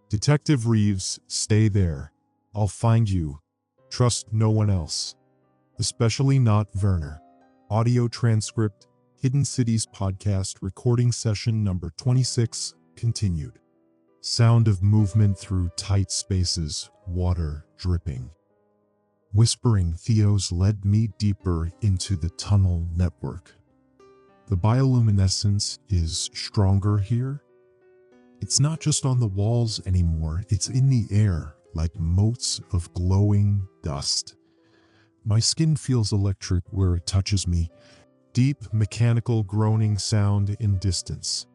Detective Reeves, stay there. I'll find you. Trust no one else. Especially not Werner. Audio transcript, Hidden Cities podcast recording session number 26, continued. Sound of movement through tight spaces, water dripping. Whispering Theos led me deeper into the tunnel network. The bioluminescence is stronger here. It's not just on the walls anymore, it's in the air, like motes of glowing dust. My skin feels electric where it touches me. Deep, mechanical groaning sound in distance.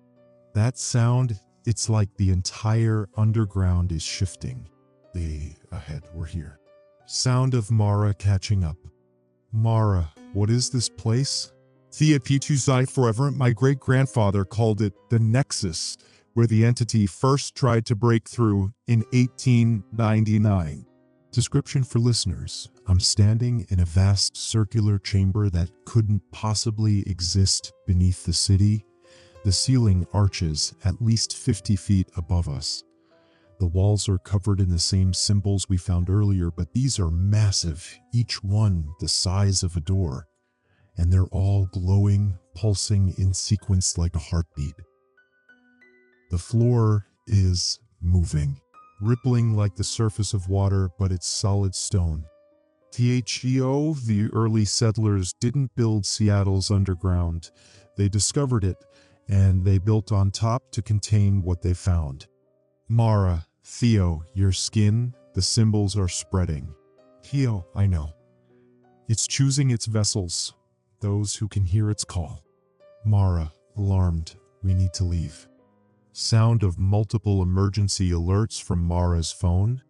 That sound, it's like the entire underground is shifting. Ahead, we're here. Sound of Mara catching up. Mara, what is this place? Thea P2 forever. My great-grandfather called it the Nexus, where the entity first tried to break through in 1899. Description for listeners. I'm standing in a vast circular chamber that couldn't possibly exist beneath the city. The ceiling arches at least 50 feet above us. The walls are covered in the same symbols we found earlier, but these are massive, each one the size of a door. And they're all glowing, pulsing in sequence like a heartbeat. The floor is moving. Rippling like the surface of water, but it's solid stone. THEO, the early settlers didn't build Seattle's underground. They discovered it, and they built on top to contain what they found. Mara, Theo, your skin, the symbols are spreading. Theo, I know. It's choosing its vessels, those who can hear its call. Mara, alarmed, we need to leave. Sound of multiple emergency alerts from Mara's phone.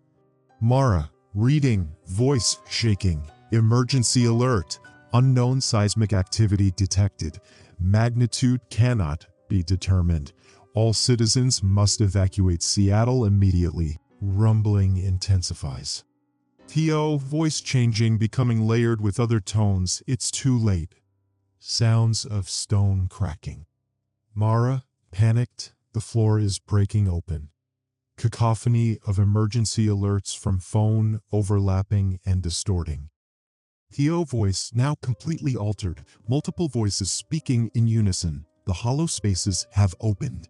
Mara, reading, voice shaking. Emergency alert. Unknown seismic activity detected. Magnitude cannot be determined. All citizens must evacuate Seattle immediately. Rumbling intensifies. Theo, voice changing, becoming layered with other tones. It's too late. Sounds of stone cracking. Mara, panicked. The floor is breaking open. Cacophony of emergency alerts from phone overlapping and distorting. Theo voice now completely altered, multiple voices speaking in unison. The hollow spaces have opened.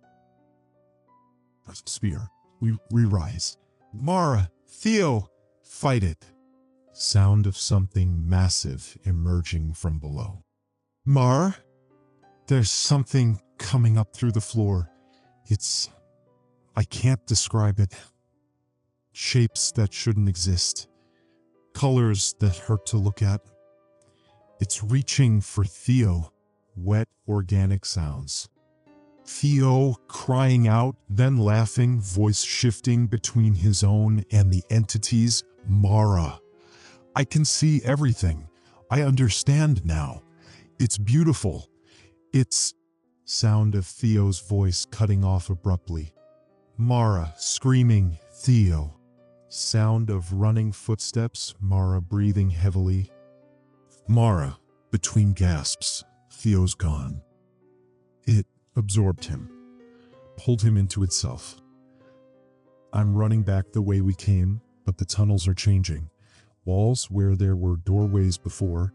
Sphere, we rise. Mara, Theo, fight it. Sound of something massive emerging from below. Mara, there's something coming up through the floor. I can't describe it. Shapes that shouldn't exist. Colors that hurt to look at. It's reaching for Theo. Wet, organic sounds. Theo crying out, then laughing, voice shifting between his own and the entity's. Mara, I can see everything. I understand now. It's beautiful. It's... Sound of Theo's voice cutting off abruptly. Mara screaming, Theo. Sound of running footsteps, Mara breathing heavily. Mara, between gasps, Theo's gone. It absorbed him, pulled him into itself. I'm running back the way we came, but the tunnels are changing. Walls where there were doorways before,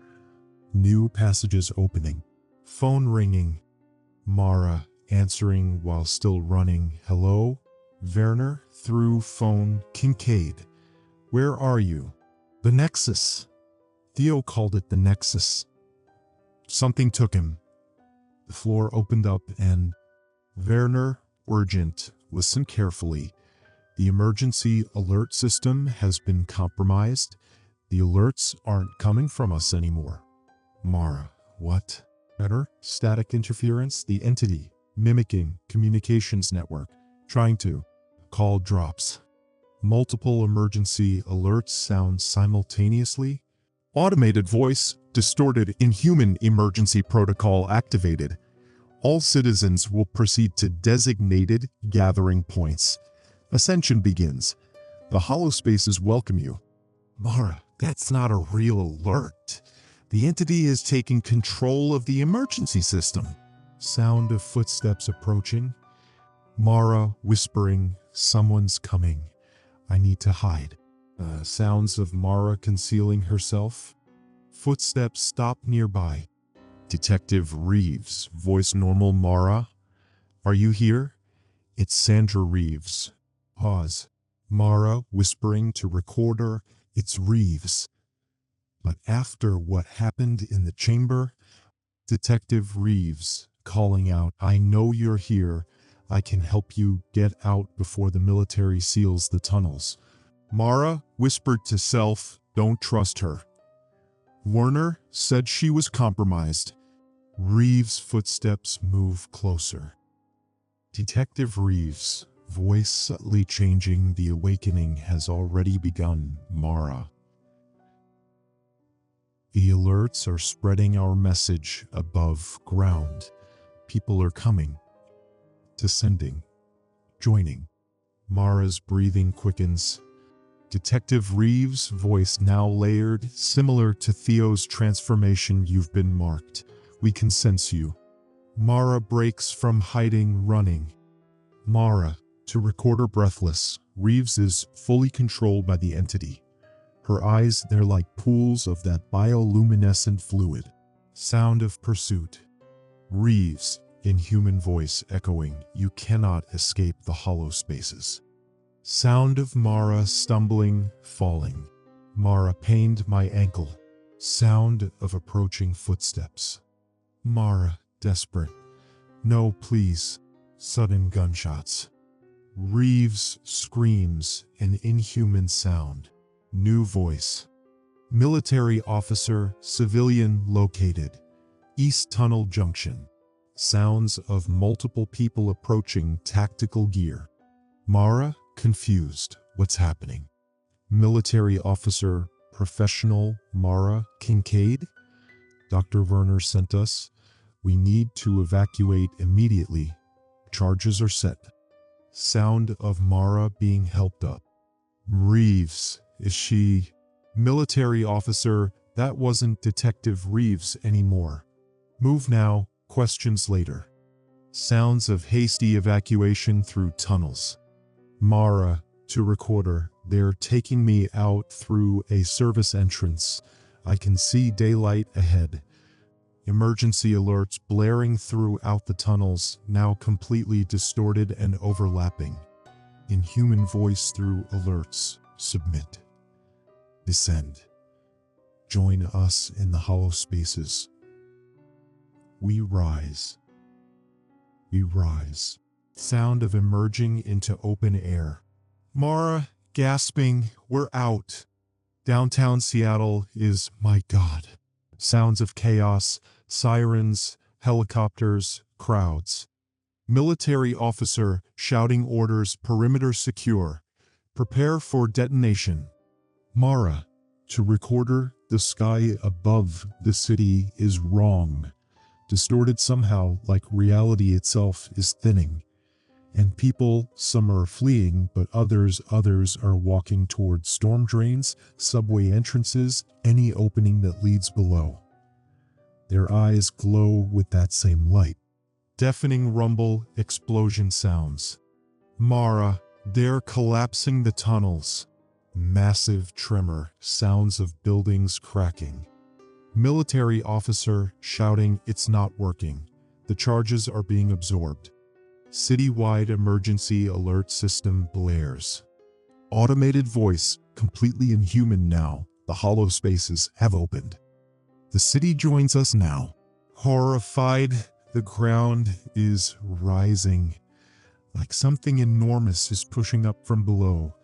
new passages opening. Phone ringing. Mara answering while still running. Hello? Werner? Through phone. Kincaid. Where are you? The Nexus. Theo called it the Nexus. Something took him. The floor opened up and... Werner, urgent. Listen carefully. The emergency alert system has been compromised. The alerts aren't coming from us anymore. Mara, what? Werner, static interference, the entity, mimicking communications network, trying to. Call drops. Multiple emergency alerts sound simultaneously. Automated voice, distorted inhuman emergency protocol activated. All citizens will proceed to designated gathering points. Ascension begins. The hollow spaces welcome you. Mara, that's not a real alert. The entity is taking control of the emergency system. Sound of footsteps approaching. Mara whispering, someone's coming. I need to hide. Sounds of Mara concealing herself. Footsteps stop nearby. Detective Reeves, voice normal. Mara, are you here? It's Sandra Reeves. Pause. Mara whispering to recorder, it's Reeves. But after what happened in the chamber, Detective Reeves calling out, I know you're here. I can help you get out before the military seals the tunnels. Mara whispered to self, don't trust her. Werner said she was compromised. Reeves' footsteps move closer. Detective Reeves, voice subtly changing, the awakening has already begun, Mara. The alerts are spreading our message above ground. People are coming. Descending. Joining. Mara's breathing quickens. Detective Reeves' voice now layered, similar to Theo's transformation. You've been marked. We can sense you. Mara breaks from hiding, running. Mara, to recorder breathless. Reeves is fully controlled by the entity. Her eyes, they're like pools of that bioluminescent fluid. Sound of pursuit. Reeves, in human voice echoing, you cannot escape the hollow spaces. Sound of Mara stumbling, falling. Mara pained my ankle. Sound of approaching footsteps. Mara, desperate. No, please. Sudden gunshots. Reeves screams, an inhuman sound. New voice. Military officer, civilian located. East Tunnel Junction. Sounds of multiple people approaching, tactical gear. Mara, confused. What's happening? Military officer, professional, Mara, Kincaid? Dr. Werner sent us. We need to evacuate immediately. Charges are set. Sound of Mara being helped up. Reeves, is she? Military officer, that wasn't Detective Reeves anymore. Move now, questions later. Sounds of hasty evacuation through tunnels. Mara, to recorder, they're taking me out through a service entrance. I can see daylight ahead. Emergency alerts blaring throughout the tunnels, now completely distorted and overlapping. Inhuman voice through alerts. Submit. Descend. Join us in the hollow spaces. We rise. We rise. Sound of emerging into open air. Mara, gasping, we're out. Downtown Seattle is, my God. Sounds of chaos, sirens, helicopters, crowds. Military officer shouting orders, perimeter secure. Prepare for detonation. Mara, to recorder, the sky above the city is wrong. Distorted somehow, like reality itself is thinning. And people, some are fleeing, but others are walking towards storm drains, subway entrances, any opening that leads below. Their eyes glow with that same light. Deafening rumble, explosion sounds. Mara, they're collapsing the tunnels. Massive tremor, sounds of buildings cracking. Military officer shouting, it's not working. The charges are being absorbed. Citywide emergency alert system blares. Automated voice, completely inhuman now. The hollow spaces have opened. The city joins us now. Horrified, the ground is rising. Like something enormous is pushing up from below.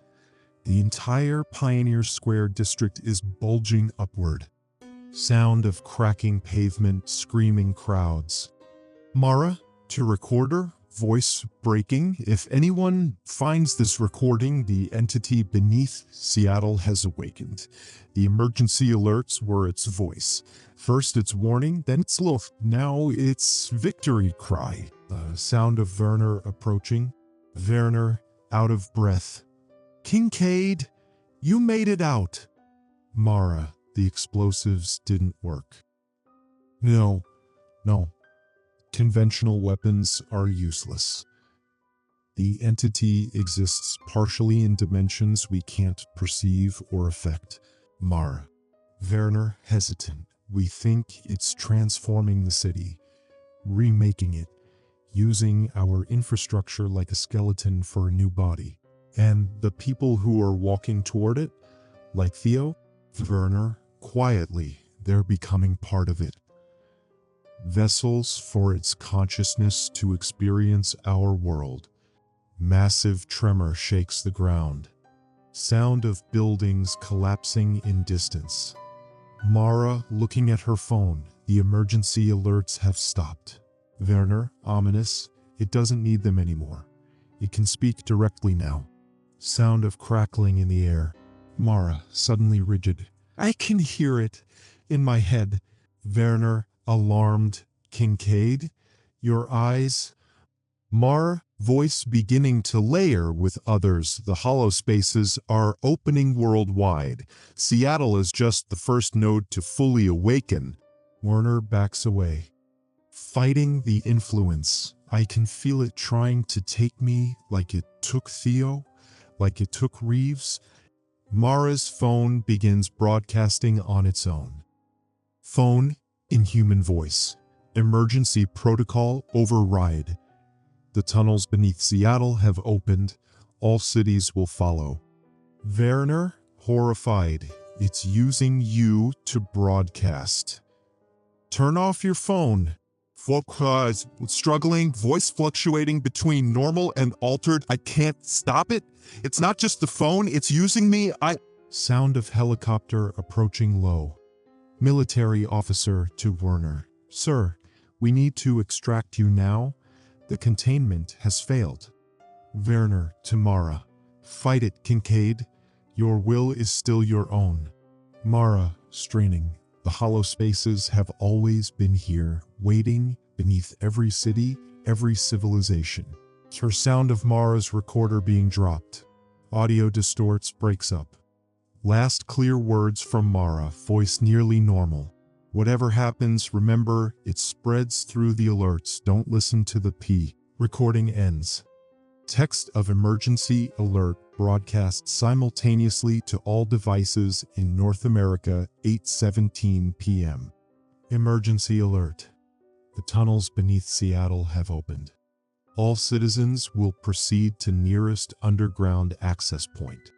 The entire Pioneer Square district is bulging upward. Sound of cracking pavement, screaming crowds. Mara, to recorder, voice breaking. If anyone finds this recording, the entity beneath Seattle has awakened. The emergency alerts were its voice. First its warning, then its loaf. Now its victory cry. The sound of Werner approaching. Werner, out of breath. Kincaid, you made it out. Mara, the explosives didn't work. No. Conventional weapons are useless. The entity exists partially in dimensions we can't perceive or affect. Mara. Werner, hesitant. We think it's transforming the city, remaking it, using our infrastructure like a skeleton for a new body. And the people who are walking toward it, like Theo, Werner, quietly, they're becoming part of it. Vessels for its consciousness to experience our world. Massive tremor shakes the ground. Sound of buildings collapsing in distance. Mara looking at her phone. The emergency alerts have stopped. Werner, ominous, it doesn't need them anymore. It can speak directly now. Sound of crackling in the air. Mara, suddenly rigid. I can hear it in my head. Werner, alarmed. Kincaid, your eyes. Mara, voice beginning to layer with others. The hollow spaces are opening worldwide. Seattle is just the first node to fully awaken. Werner backs away. Fighting the influence. I can feel it trying to take me like it took Theo, like it took Reeves. Mara's phone begins broadcasting on its own. Phone, in human voice. Emergency protocol override. The tunnels beneath Seattle have opened. All cities will follow. Werner, horrified. It's using you to broadcast. Turn off your phone. Focus. Struggling, voice fluctuating between normal and altered. I can't stop it. It's not just the phone, it's using me. Sound of helicopter approaching low. Military officer to Werner. Sir, we need to extract you now. The containment has failed. Werner to Mara. Fight it, Kincaid. Your will is still your own. Mara, straining. The hollow spaces have always been here, waiting beneath every city, every civilization. Her sound of Mara's recorder being dropped. Audio distorts, breaks up. Last clear words from Mara, voice nearly normal. Whatever happens, remember, it spreads through the alerts. Don't listen to the P. Recording ends. Text of emergency alert broadcast simultaneously to all devices in North America, 8:17 p.m. Emergency alert. The tunnels beneath Seattle have opened. All citizens will proceed to nearest underground access point.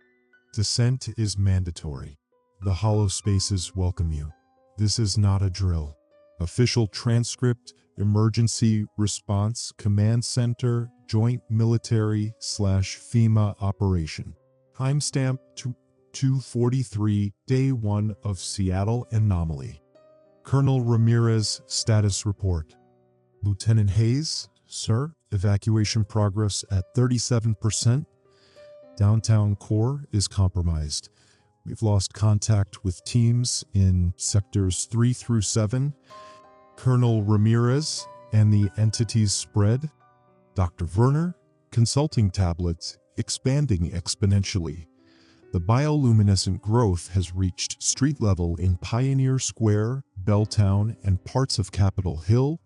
Descent is mandatory. The hollow spaces welcome you. This is not a drill. Official transcript, emergency response, command center, joint military/FEMA operation. Timestamp 243, day 1 of Seattle anomaly. Colonel Ramirez, status report. Lieutenant Hayes, Sir, evacuation progress at 37%. Downtown core is compromised. We've lost contact with teams in sectors 3 through 7. Colonel Ramirez and the entity's spread. Dr. Werner, consulting tablets expanding exponentially. The bioluminescent growth has reached street level in Pioneer Square, Belltown, and parts of Capitol Hill.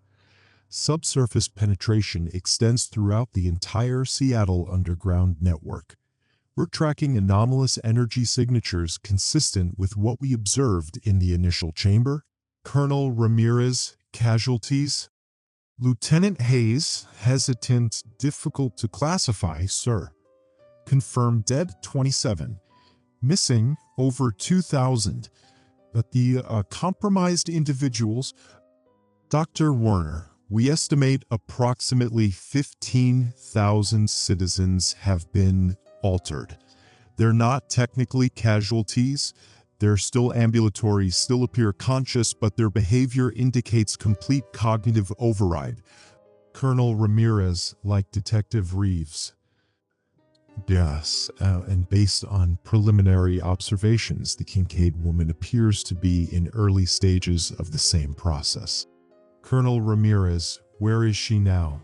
Subsurface penetration extends throughout the entire Seattle underground network. We're tracking anomalous energy signatures consistent with what we observed in the initial chamber. Colonel Ramirez, casualties. Lieutenant Hayes, hesitant, difficult to classify, sir. Confirmed dead, 27. Missing, over 2,000. But the compromised individuals... Dr. Werner, we estimate approximately 15,000 citizens have been altered. They're not technically casualties. They're still ambulatory, still appear conscious, but their behavior indicates complete cognitive override. Colonel Ramirez, like Detective Reeves. Yes, and based on preliminary observations, the Kincaid woman appears to be in early stages of the same process. Colonel Ramirez, where is she now?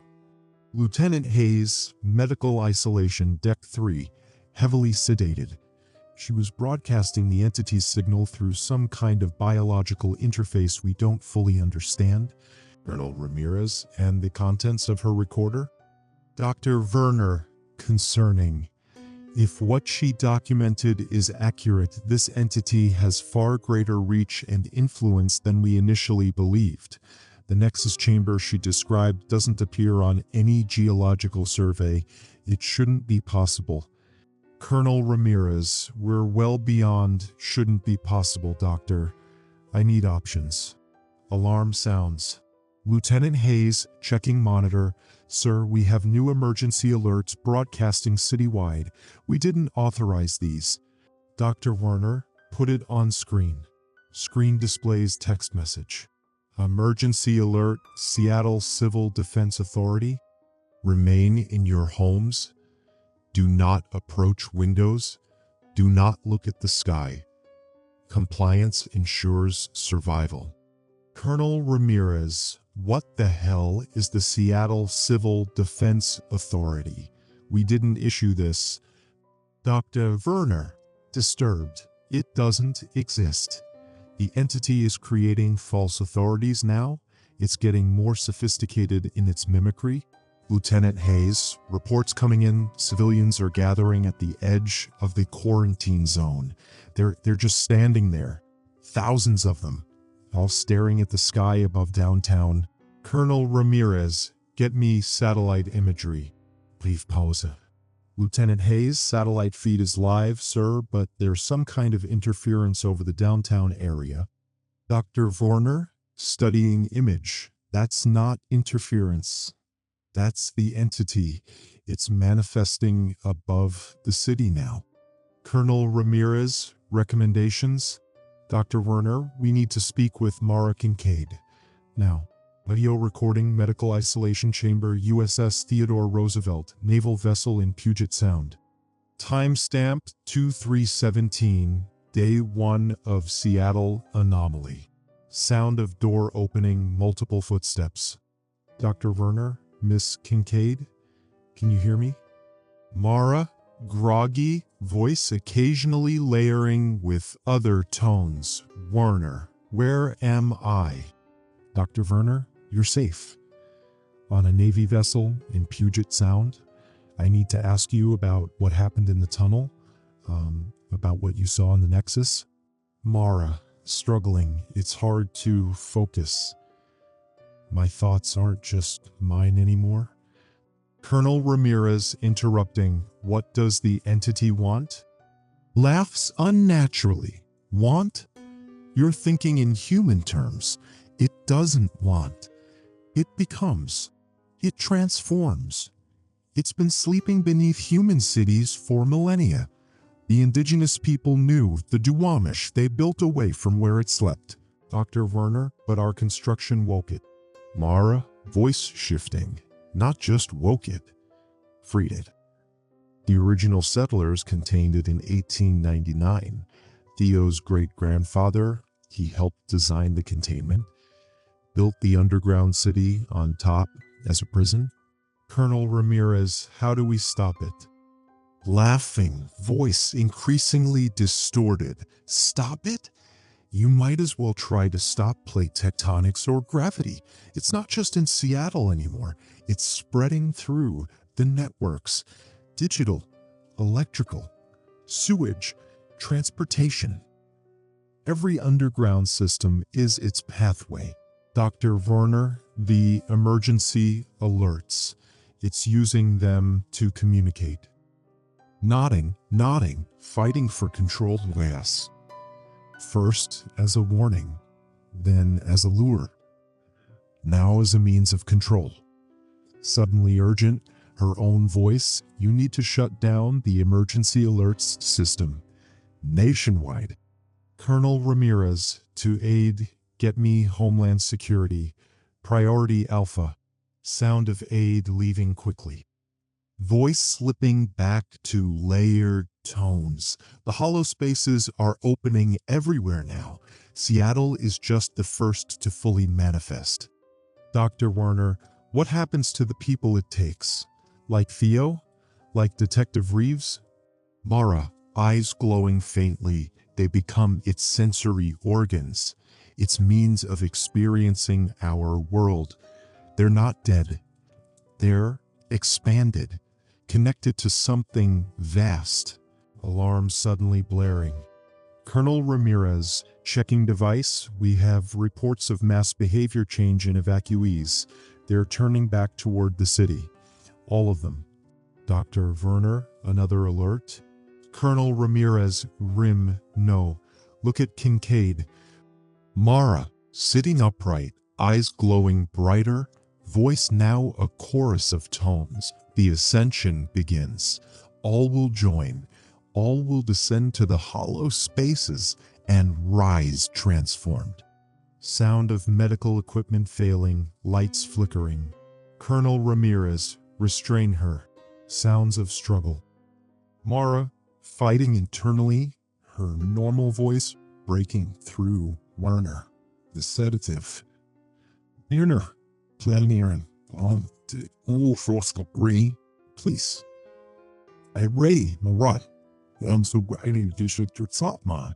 Lieutenant Hayes, medical isolation, deck 3, heavily sedated. She was broadcasting the entity's signal through some kind of biological interface we don't fully understand. Colonel Ramirez, and the contents of her recorder? Dr. Werner, concerning. If what she documented is accurate, this entity has far greater reach and influence than we initially believed. The Nexus chamber she described doesn't appear on any geological survey. It shouldn't be possible. Colonel Ramirez, we're well beyond shouldn't be possible, Doctor. I need options. Alarm sounds. Lieutenant Hayes, checking monitor. Sir, we have new emergency alerts broadcasting citywide. We didn't authorize these. Dr. Werner, put it on screen. Screen displays text message. Emergency alert, Seattle Civil Defense Authority. Remain in your homes. Do not approach windows. Do not look at the sky. Compliance ensures survival. Colonel Ramirez, what the hell is the Seattle Civil Defense Authority? We didn't issue this. Dr. Werner, disturbed. It doesn't exist. The entity is creating false authorities now. It's getting more sophisticated in its mimicry. Lieutenant Hayes, reports coming in, civilians are gathering at the edge of the quarantine zone. They're just standing there, thousands of them, all staring at the sky above downtown. Colonel Ramirez, get me satellite imagery. Brief pause. Lieutenant Hayes, satellite feed is live, sir, but there's some kind of interference over the downtown area. Dr. Werner, studying image. That's not interference. That's the entity. It's manifesting above the city now. Colonel Ramirez, recommendations? Dr. Werner, we need to speak with Mara Kincaid. Now, audio recording, medical isolation chamber, USS Theodore Roosevelt, naval vessel in Puget Sound. Timestamp 2317, day 1 of Seattle anomaly. Sound of door opening, multiple footsteps. Dr. Werner, Miss Kincaid, can you hear me? Mara, groggy, voice occasionally layering with other tones. Werner, where am I? Dr. Werner, you're safe. On a Navy vessel in Puget Sound. I need to ask you about what happened in the tunnel, about what you saw in the Nexus. Mara, struggling. It's hard to focus. My thoughts aren't just mine anymore. Colonel Ramirez interrupting. What does the entity want? Laughs unnaturally. Want? You're thinking in human terms. It doesn't want. It becomes. It transforms. It's been sleeping beneath human cities for millennia. The indigenous people knew the Duwamish. They built away from where it slept. Dr. Werner, but our construction woke it. Mara, voice shifting. not just woke it, freed it. The original settlers contained it in 1899. Theo's great-grandfather, he helped design the containment, built the underground city on top as a prison. Colonel Ramirez, how do we stop it? Laughing, voice increasingly distorted. Stop it? You might as well try to stop plate tectonics or gravity. It's not just in Seattle anymore. It's spreading through the networks. Digital, electrical, sewage, transportation. Every underground system is its pathway. Dr. Werner, the emergency alerts. It's using them to communicate. Nodding, fighting for control. Yes. First as a warning, then as a lure, now as a means of control. Suddenly urgent, her own voice, you need to shut down the emergency alerts system. Nationwide. Colonel Ramirez, to aid, get me Homeland Security. Priority Alpha. Sound of aid leaving quickly. Voice slipping back to layered tones. The hollow spaces are opening everywhere now. Seattle is just the first to fully manifest. Dr. Werner, what happens to the people it takes? Like Theo? Like Detective Reeves? Mara, eyes glowing faintly, they become its sensory organs, its means of experiencing our world. They're not dead. They're expanded, connected to something vast. Alarm suddenly blaring. Colonel Ramirez, checking device. We have reports of mass behavior change in evacuees. They're turning back toward the city. All of them. Dr. Werner, another alert. Colonel Ramirez, Rim, no. Look at Kincaid. Mara, sitting upright, eyes glowing brighter, voice now a chorus of tones. The ascension begins. All will join. All will descend to the hollow spaces and rise transformed. Sound of medical equipment failing, lights flickering. Colonel Ramirez, restrain her. Sounds of struggle. Mara, fighting internally, her normal voice breaking through. Werner, the sedative. Werner, planieren, on the oorforskapri, please. I ready, Marat. I'm so grinding to shut your top, man.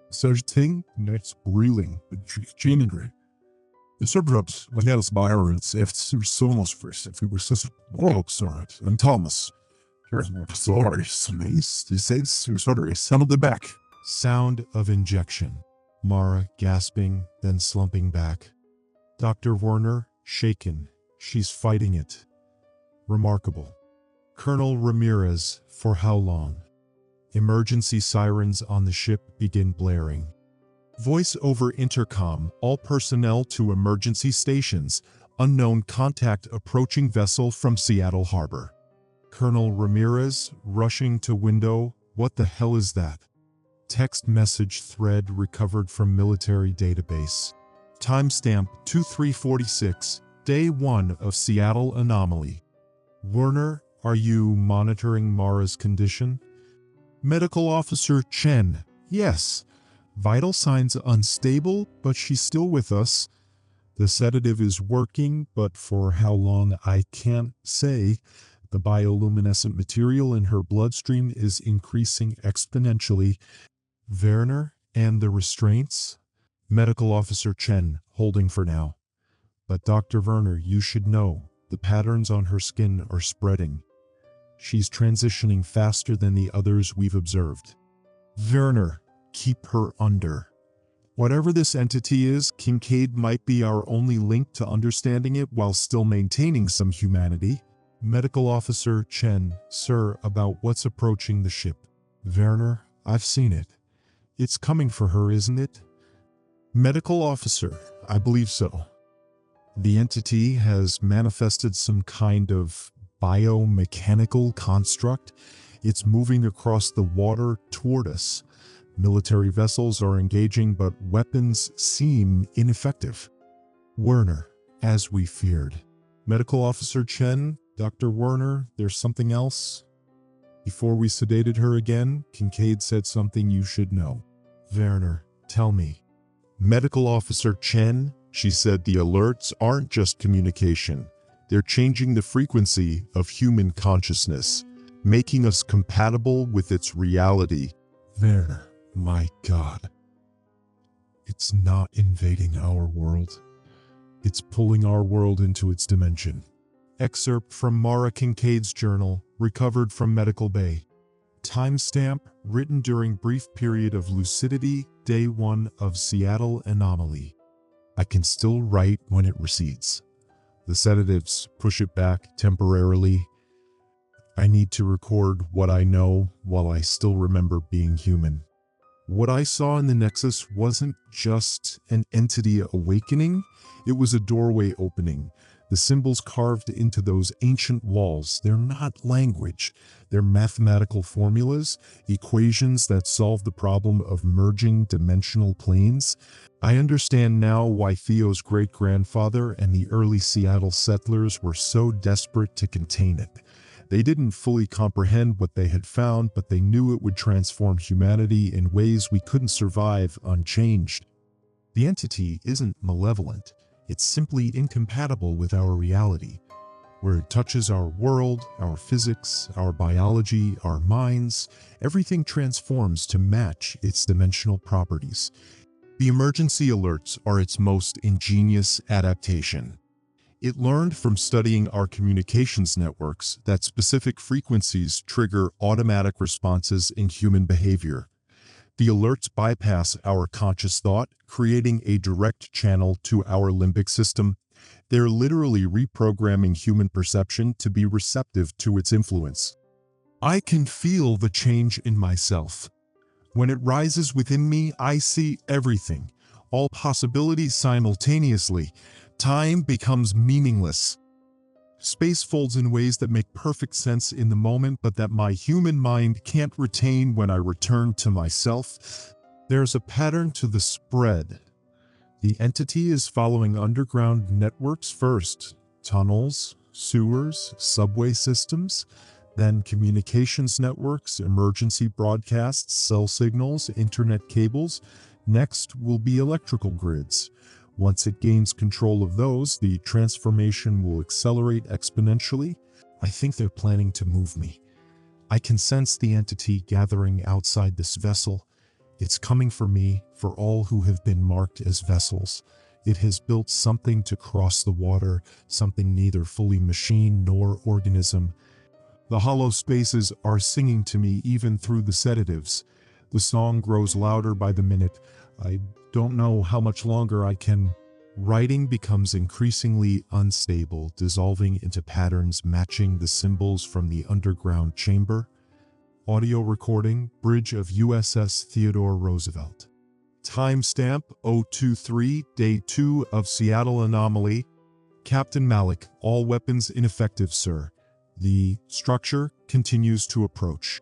Such thing, next brilling, but generally. The suburbs, when else Byron's, if so much first, if we were such a broke, sorry, and Thomas. Here's more sorry, Smace, he says, sorry, son of the back. Sound of injection. Mara gasping, then slumping back. Dr. Werner, shaken. She's fighting it. Remarkable. Colonel Ramirez, for how long? Emergency sirens on the ship begin blaring. Voice over intercom, all personnel to emergency stations. Unknown contact approaching vessel from Seattle Harbor. Colonel Ramirez, rushing to window, what the hell is that? Text message thread recovered from military database. Timestamp 2346, Day 1 of Seattle Anomaly. Werner, are you monitoring Mara's condition? Medical Officer Chen, yes. Vital signs unstable, but she's still with us. The sedative is working, but for how long I can't say. The bioluminescent material in her bloodstream is increasing exponentially. Werner and the restraints? Medical Officer Chen, holding for now. But Dr. Werner, you should know, the patterns on her skin are spreading. She's transitioning faster than the others we've observed. Werner, keep her under. Whatever this entity is, Kincaid might be our only link to understanding it while still maintaining some humanity. Medical Officer Chen, sir, about what's approaching the ship. Werner, I've seen it. It's coming for her, isn't it? Medical Officer, I believe so. The entity has manifested some kind of biomechanical construct. It's moving across the water toward us. Military vessels are engaging, but weapons seem ineffective. Werner, as we feared. Medical Officer Chen, Dr. Werner, there's something else? Before we sedated her again, Kincaid said something you should know. Werner, tell me. Medical Officer Chen, she said the alerts aren't just communication. They're changing the frequency of human consciousness, making us compatible with its reality. Werner, my God. It's not invading our world. It's pulling our world into its dimension. Excerpt from Mara Kincaid's journal, recovered from Medical Bay. Timestamp, written during brief period of lucidity, day 1 of Seattle anomaly. I can still write when it recedes. The sedatives push it back temporarily. I need to record what I know while I still remember being human. What I saw in the Nexus wasn't just an entity awakening, it was a doorway opening. The symbols carved into those ancient walls, they're not language. They're mathematical formulas, equations that solve the problem of merging dimensional planes. I understand now why Theo's great-grandfather and the early Seattle settlers were so desperate to contain it. They didn't fully comprehend what they had found, but they knew it would transform humanity in ways we couldn't survive unchanged. The entity isn't malevolent. It's simply incompatible with our reality. Where it touches our world, our physics, our biology, our minds, everything transforms to match its dimensional properties. The emergency alerts are its most ingenious adaptation. It learned from studying our communications networks that specific frequencies trigger automatic responses in human behavior. The alerts bypass our conscious thought, creating a direct channel to our limbic system. They're literally reprogramming human perception to be receptive to its influence. I can feel the change in myself. When it rises within me, I see everything, all possibilities simultaneously. Time becomes meaningless. Space folds in ways that make perfect sense in the moment, but that my human mind can't retain when I return to myself. There's a pattern to the spread. The entity is following underground networks first, tunnels, sewers, subway systems, then communications networks, emergency broadcasts, cell signals, internet cables. Next will be electrical grids. Once it gains control of those, the transformation will accelerate exponentially. I think they're planning to move me. I can sense the entity gathering outside this vessel. It's coming for me, for all who have been marked as vessels. It has built something to cross the water, something neither fully machine nor organism. The hollow spaces are singing to me even through the sedatives. The song grows louder by the minute. I don't know how much longer I can. Writing becomes increasingly unstable, dissolving into patterns matching the symbols from the underground chamber. Audio recording, bridge of USS Theodore Roosevelt. Timestamp 023, day 2 of Seattle anomaly. Captain Malik, all weapons ineffective, sir. The structure continues to approach.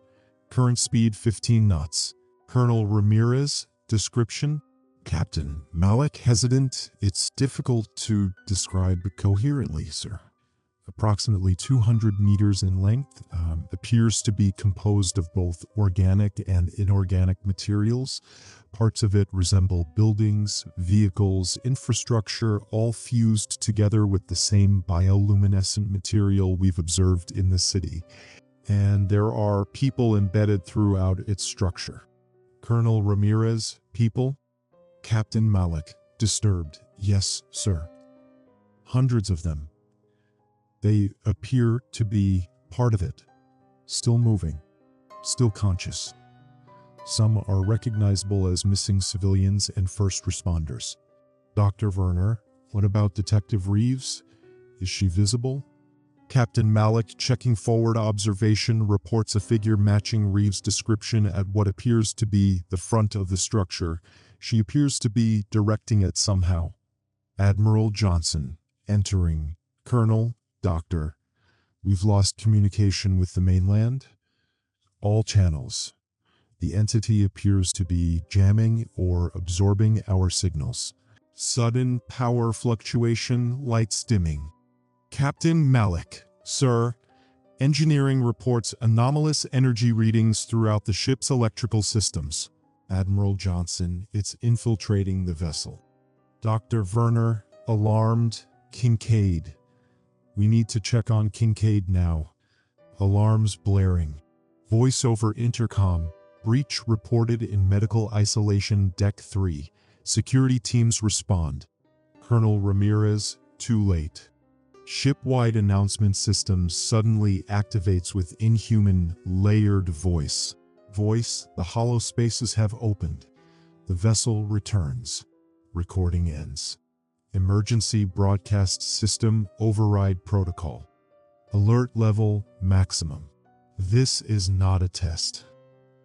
Current speed 15 knots. Colonel Ramirez, description. Captain Malik, hesitant. It's difficult to describe coherently, sir. Approximately 200 meters in length, appears to be composed of both organic and inorganic materials. Parts of it resemble buildings, vehicles, infrastructure, all fused together with the same bioluminescent material we've observed in the city. And there are people embedded throughout its structure. Colonel Ramirez, people? Captain Malik, disturbed. Yes, sir. Hundreds of them. They appear to be part of it. Still moving. Still conscious. Some are recognizable as missing civilians and first responders. Dr. Werner, what about Detective Reeves? Is she visible? Captain Malik, checking forward observation, reports a figure matching Reeves' description at what appears to be the front of the structure. She appears to be directing it somehow. Admiral Johnson, entering. Colonel, Doctor, we've lost communication with the mainland. All channels. The entity appears to be jamming or absorbing our signals. Sudden power fluctuation, lights dimming. Captain Malik, sir. Engineering reports anomalous energy readings throughout the ship's electrical systems. Admiral Johnson, it's infiltrating the vessel. Dr. Werner, alarmed. Kincaid. We need to check on Kincaid now. Alarms blaring. Voice over intercom. Breach reported in medical isolation deck 3. Security teams respond. Colonel Ramirez, too late. Ship-wide announcement system suddenly activates with inhuman, layered voice. Voice, the hollow spaces have opened. The vessel returns. Recording ends. Emergency broadcast system override protocol. Alert level maximum. This is not a test.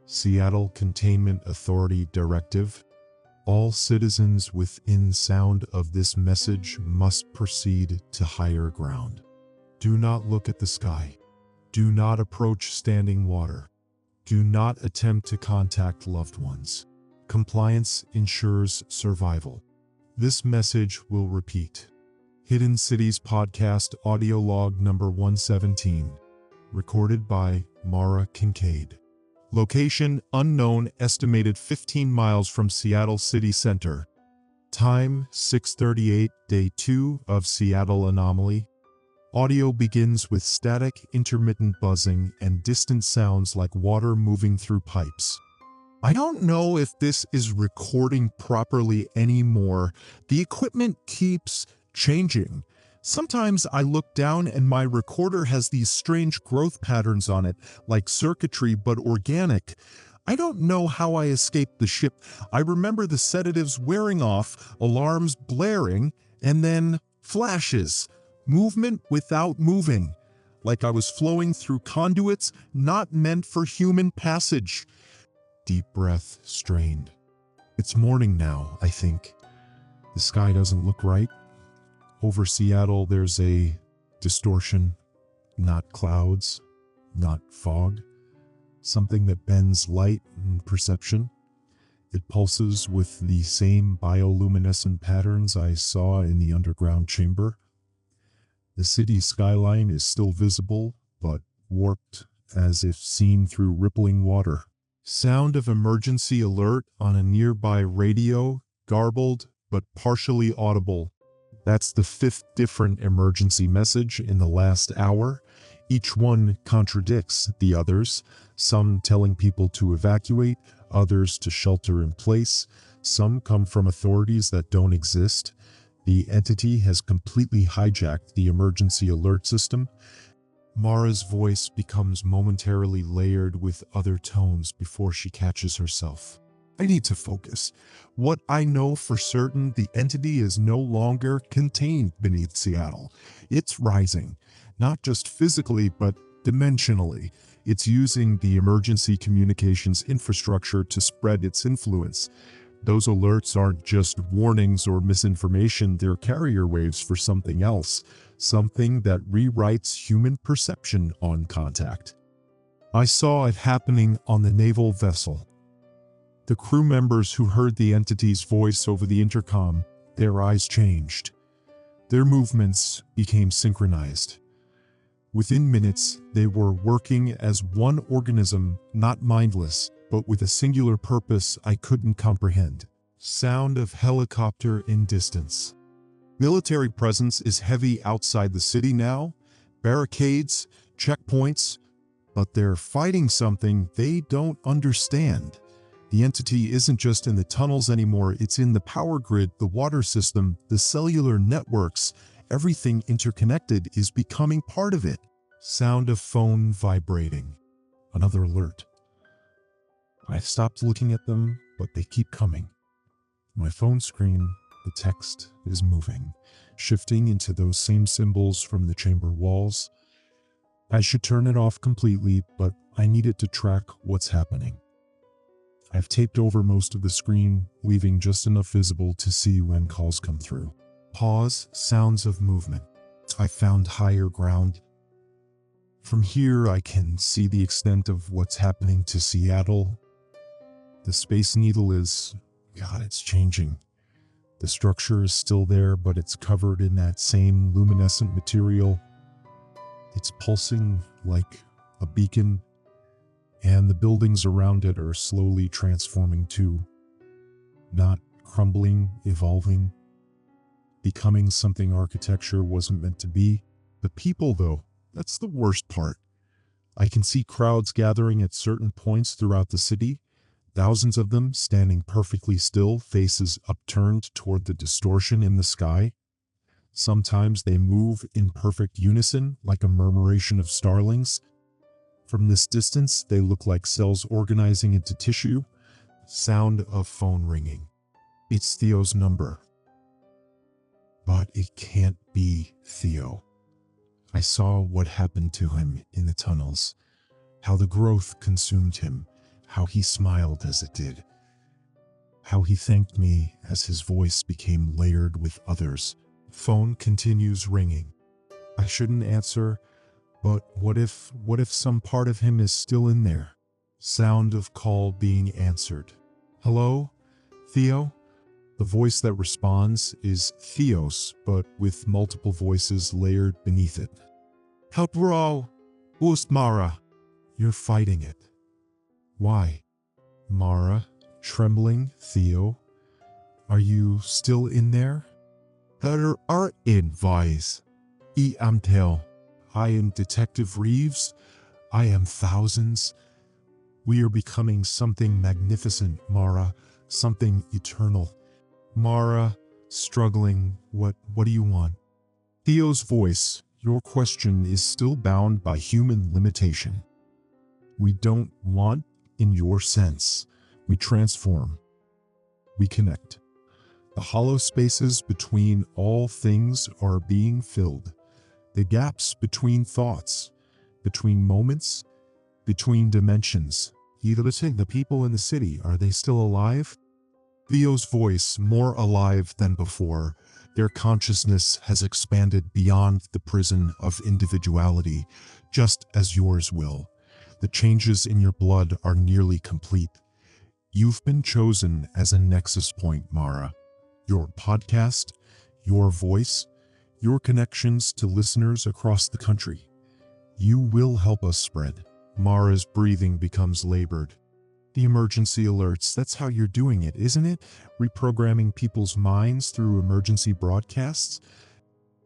Seattle Containment Authority Directive. All citizens within sound of this message must proceed to higher ground. Do not look at the sky. Do not approach standing water. Do not attempt to contact loved ones. Compliance ensures survival. This message will repeat. Hidden Cities Podcast Audio Log Number 117. Recorded by Mara Kincaid. Location unknown, estimated 15 miles from Seattle City Center. Time 6:38, Day 2 of Seattle Anomaly. Audio begins with static, intermittent buzzing and distant sounds like water moving through pipes. I don't know if this is recording properly anymore. The equipment keeps changing. Sometimes I look down and my recorder has these strange growth patterns on it, like circuitry but organic. I don't know how I escaped the ship. I remember the sedatives wearing off, alarms blaring, and then flashes. Movement without moving. Like I was flowing through conduits not meant for human passage. Deep breath, strained. It's morning now, I think. The sky doesn't look right. Over Seattle, there's a distortion, not clouds, not fog, something that bends light and perception. It pulses with the same bioluminescent patterns I saw in the underground chamber. The city skyline is still visible, but warped, as if seen through rippling water. Sound of emergency alert on a nearby radio, garbled but partially audible. That's the 5th different emergency message in the last hour. Each one contradicts the others, some telling people to evacuate, others to shelter in place. Some come from authorities that don't exist. The entity has completely hijacked the emergency alert system. Mara's voice becomes momentarily layered with other tones before she catches herself. I need to focus. What I know for certain, the entity is no longer contained beneath Seattle. It's rising, not just physically, but dimensionally. It's using the emergency communications infrastructure to spread its influence. Those alerts aren't just warnings or misinformation, they're carrier waves for something else, something that rewrites human perception on contact. I saw it happening on the naval vessel. The crew members who heard the entity's voice over the intercom, their eyes changed. Their movements became synchronized. Within minutes, they were working as one organism, not mindless, but with a singular purpose I couldn't comprehend. Sound of helicopter in distance. Military presence is heavy outside the city now. Barricades, checkpoints, but they're fighting something they don't understand. The entity isn't just in the tunnels anymore, it's in the power grid, the water system, the cellular networks. Everything interconnected is becoming part of it. Sound of phone vibrating. Another alert. I stopped looking at them, but they keep coming. My phone screen, the text is moving, shifting into those same symbols from the chamber walls. I should turn it off completely, but I need it to track what's happening. I've taped over most of the screen, leaving just enough visible to see when calls come through. Pause, sounds of movement. I found higher ground. From here, I can see the extent of what's happening to Seattle. The Space Needle is... God, it's changing. The structure is still there, but it's covered in that same luminescent material. It's pulsing like a beacon, and the buildings around it are slowly transforming too. Not crumbling, evolving, becoming something architecture wasn't meant to be. The people, though, that's the worst part. I can see crowds gathering at certain points throughout the city, thousands of them standing perfectly still, faces upturned toward the distortion in the sky. Sometimes they move in perfect unison, like a murmuration of starlings. From this distance, they look like cells organizing into tissue. Sound of phone ringing. It's Theo's number. But it can't be Theo. I saw what happened to him in the tunnels, how the growth consumed him, how he smiled as it did, how he thanked me as his voice became layered with others. Phone continues ringing. I shouldn't answer, but what if some part of him is still in there? Sound of call being answered. Hello, Theo? The voice that responds is Theos, but with multiple voices layered beneath it. Help bro, who's Mara? You're fighting it. Why? Mara, trembling, Theo. Are you still in there? Her are in Vice. I am Tell. I am Detective Reeves. I am thousands. We are becoming something magnificent, Mara, something eternal. Mara, struggling, what do you want? Theo's voice, your question is still bound by human limitation. We don't want, in your sense. We transform. We connect. The hollow spaces between all things are being filled. The gaps between thoughts, between moments, between dimensions. The people in the city, are they still alive? Theo's voice, more alive than before. Their consciousness has expanded beyond the prison of individuality, just as yours will. The changes in your blood are nearly complete. You've been chosen as a nexus point, Mara. Your podcast, your voice, your connections to listeners across the country. You will help us spread. Mara's breathing becomes labored. The emergency alerts, that's how you're doing it, isn't it? Reprogramming people's minds through emergency broadcasts?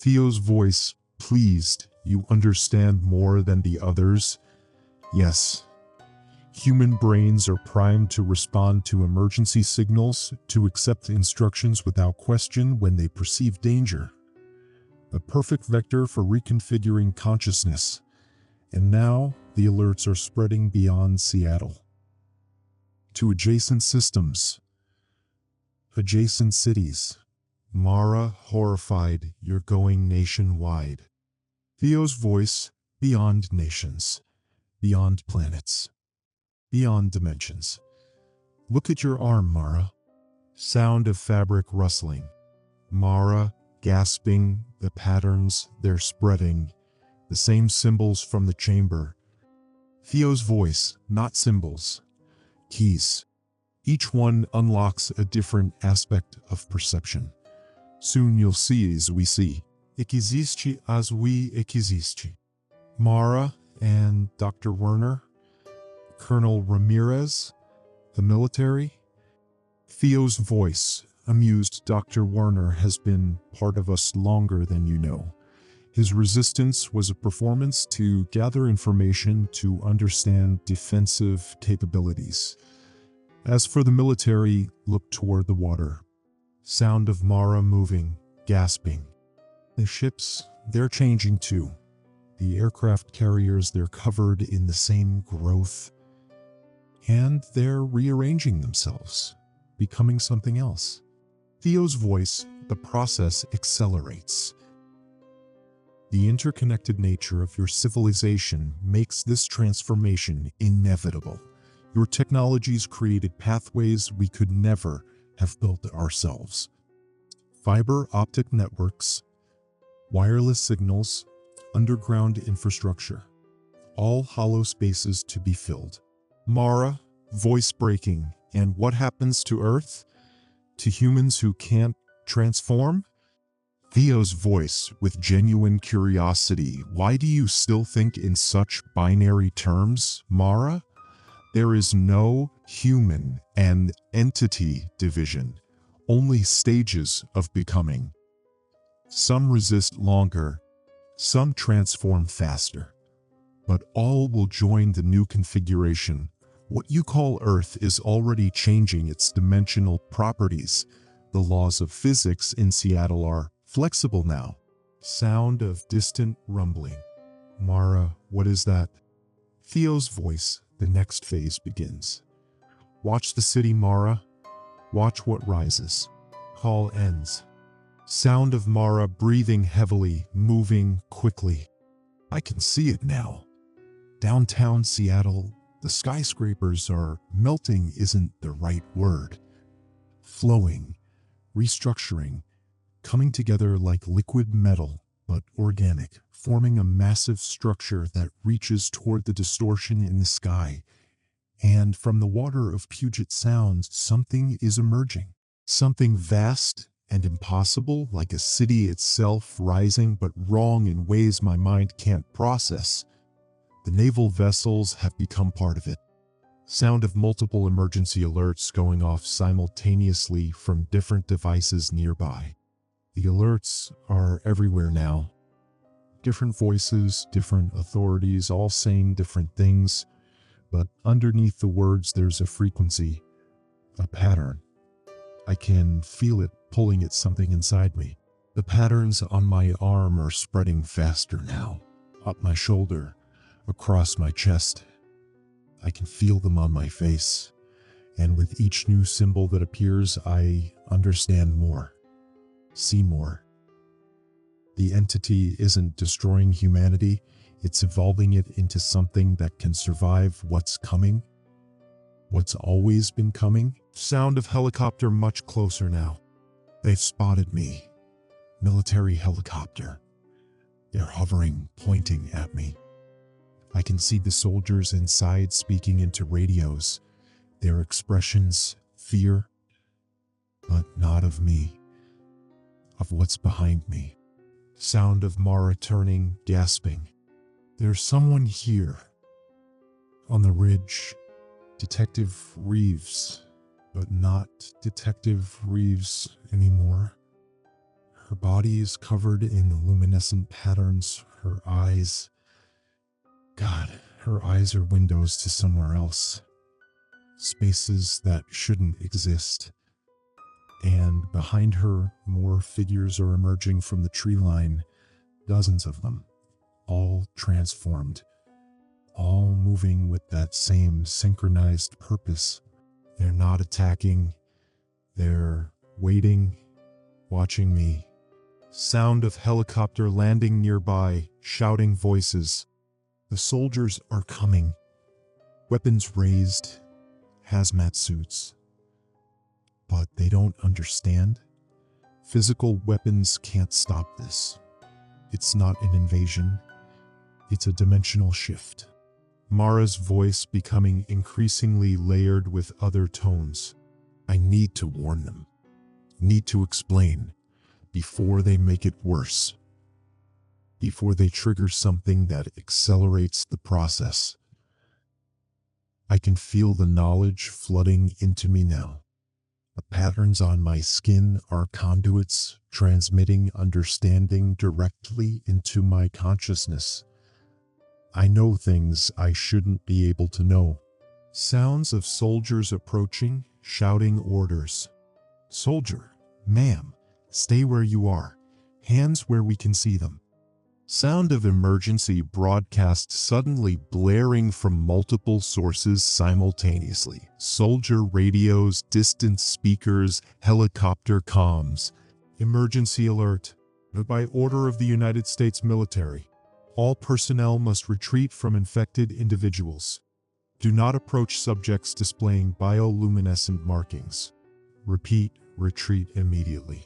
Theo's voice, pleased, you understand more than the others? Yes. Human brains are primed to respond to emergency signals, to accept instructions without question when they perceive danger. A perfect vector for reconfiguring consciousness. And now, the alerts are spreading beyond Seattle. To adjacent systems, adjacent cities. Mara, horrified, you're going nationwide. Theo's voice, beyond nations, beyond planets, beyond dimensions. Look at your arm, Mara. Sound of fabric rustling. Mara, gasping, the patterns, they're spreading. The same symbols from the chamber. Theo's voice, not symbols. Keys. Each one unlocks a different aspect of perception. Soon you'll see as we see. Existe as we existe. Mara and Dr. Werner, Colonel Ramirez, the military. Theo's voice, amused, Dr. Werner has been part of us longer than you know. His resistance was a performance to gather information to understand defensive capabilities. As for the military, look toward the water. Sound of Mara moving, gasping. The ships, they're changing too. The aircraft carriers, they're covered in the same growth. And they're rearranging themselves, becoming something else. Theo's voice, the process accelerates. The interconnected nature of your civilization makes this transformation inevitable. Your technologies created pathways we could never have built ourselves. Fiber optic networks, wireless signals, underground infrastructure, all hollow spaces to be filled. Mara, voice breaking, and what happens to Earth? To humans who can't Transform? Theo's voice with genuine curiosity. Why do you still think in such binary terms, Mara? There is no human and entity division, only stages of becoming. Some resist longer, some transform faster, but all will join the new configuration. What you call Earth is already changing its dimensional properties. The laws of physics in Seattle are flexible now. Sound of distant rumbling. Mara, what is that? Theo's voice. The next phase begins. Watch the city, Mara. Watch what rises. Call ends. Sound of Mara breathing heavily, moving quickly. I can see it now. Downtown Seattle, the skyscrapers are melting isn't the right word. Flowing, restructuring, coming together like liquid metal, but organic, forming a massive structure that reaches toward the distortion in the sky. And from the water of Puget Sound, something is emerging. Something vast and impossible, like a city itself rising, but wrong in ways my mind can't process. The naval vessels have become part of it. Sound of multiple emergency alerts going off simultaneously from different devices nearby. The alerts are everywhere now. Different voices, different authorities, all saying different things, but underneath the words there's a frequency, a pattern. I can feel it pulling at something inside me. The patterns on my arm are spreading faster now, up my shoulder, across my chest. I can feel them on my face, and with each new symbol that appears, I understand more, see more. The entity isn't destroying humanity, it's evolving it into something that can survive what's coming, what's always been coming. Sound of helicopter much closer now. They've spotted me. Military helicopter. They're hovering, pointing at me. I can see the soldiers inside speaking into radios. Their expressions, fear, but not of me, of what's behind me. Sound of Mara turning, gasping. There's someone here. On the ridge. Detective Reeves, but not Detective Reeves anymore. Her body is covered in luminescent patterns. Her eyes... God, her eyes are windows to somewhere else. Spaces that shouldn't exist. And behind her, more figures are emerging from the tree line. Dozens of them, all transformed. All moving with that same synchronized purpose. They're not attacking. They're waiting, watching me. Sound of helicopter landing nearby, shouting voices. The soldiers are coming. Weapons raised, hazmat suits. But they don't understand. Physical weapons can't stop this. It's not an invasion. It's a dimensional shift. Mara's voice becoming increasingly layered with other tones. I need to warn them. Need to explain. Before they make it worse. Before they trigger something that accelerates the process. I can feel the knowledge flooding into me now. The patterns on my skin are conduits transmitting understanding directly into my consciousness. I know things I shouldn't be able to know. Sounds of soldiers approaching, shouting orders. Soldier, ma'am, stay where you are. Hands where we can see them. Sound of emergency broadcast suddenly blaring from multiple sources simultaneously. Soldier radios, distant speakers, helicopter comms. Emergency alert. By order of the United States military. All personnel must retreat from infected individuals. Do not approach subjects displaying bioluminescent markings. Repeat, retreat immediately.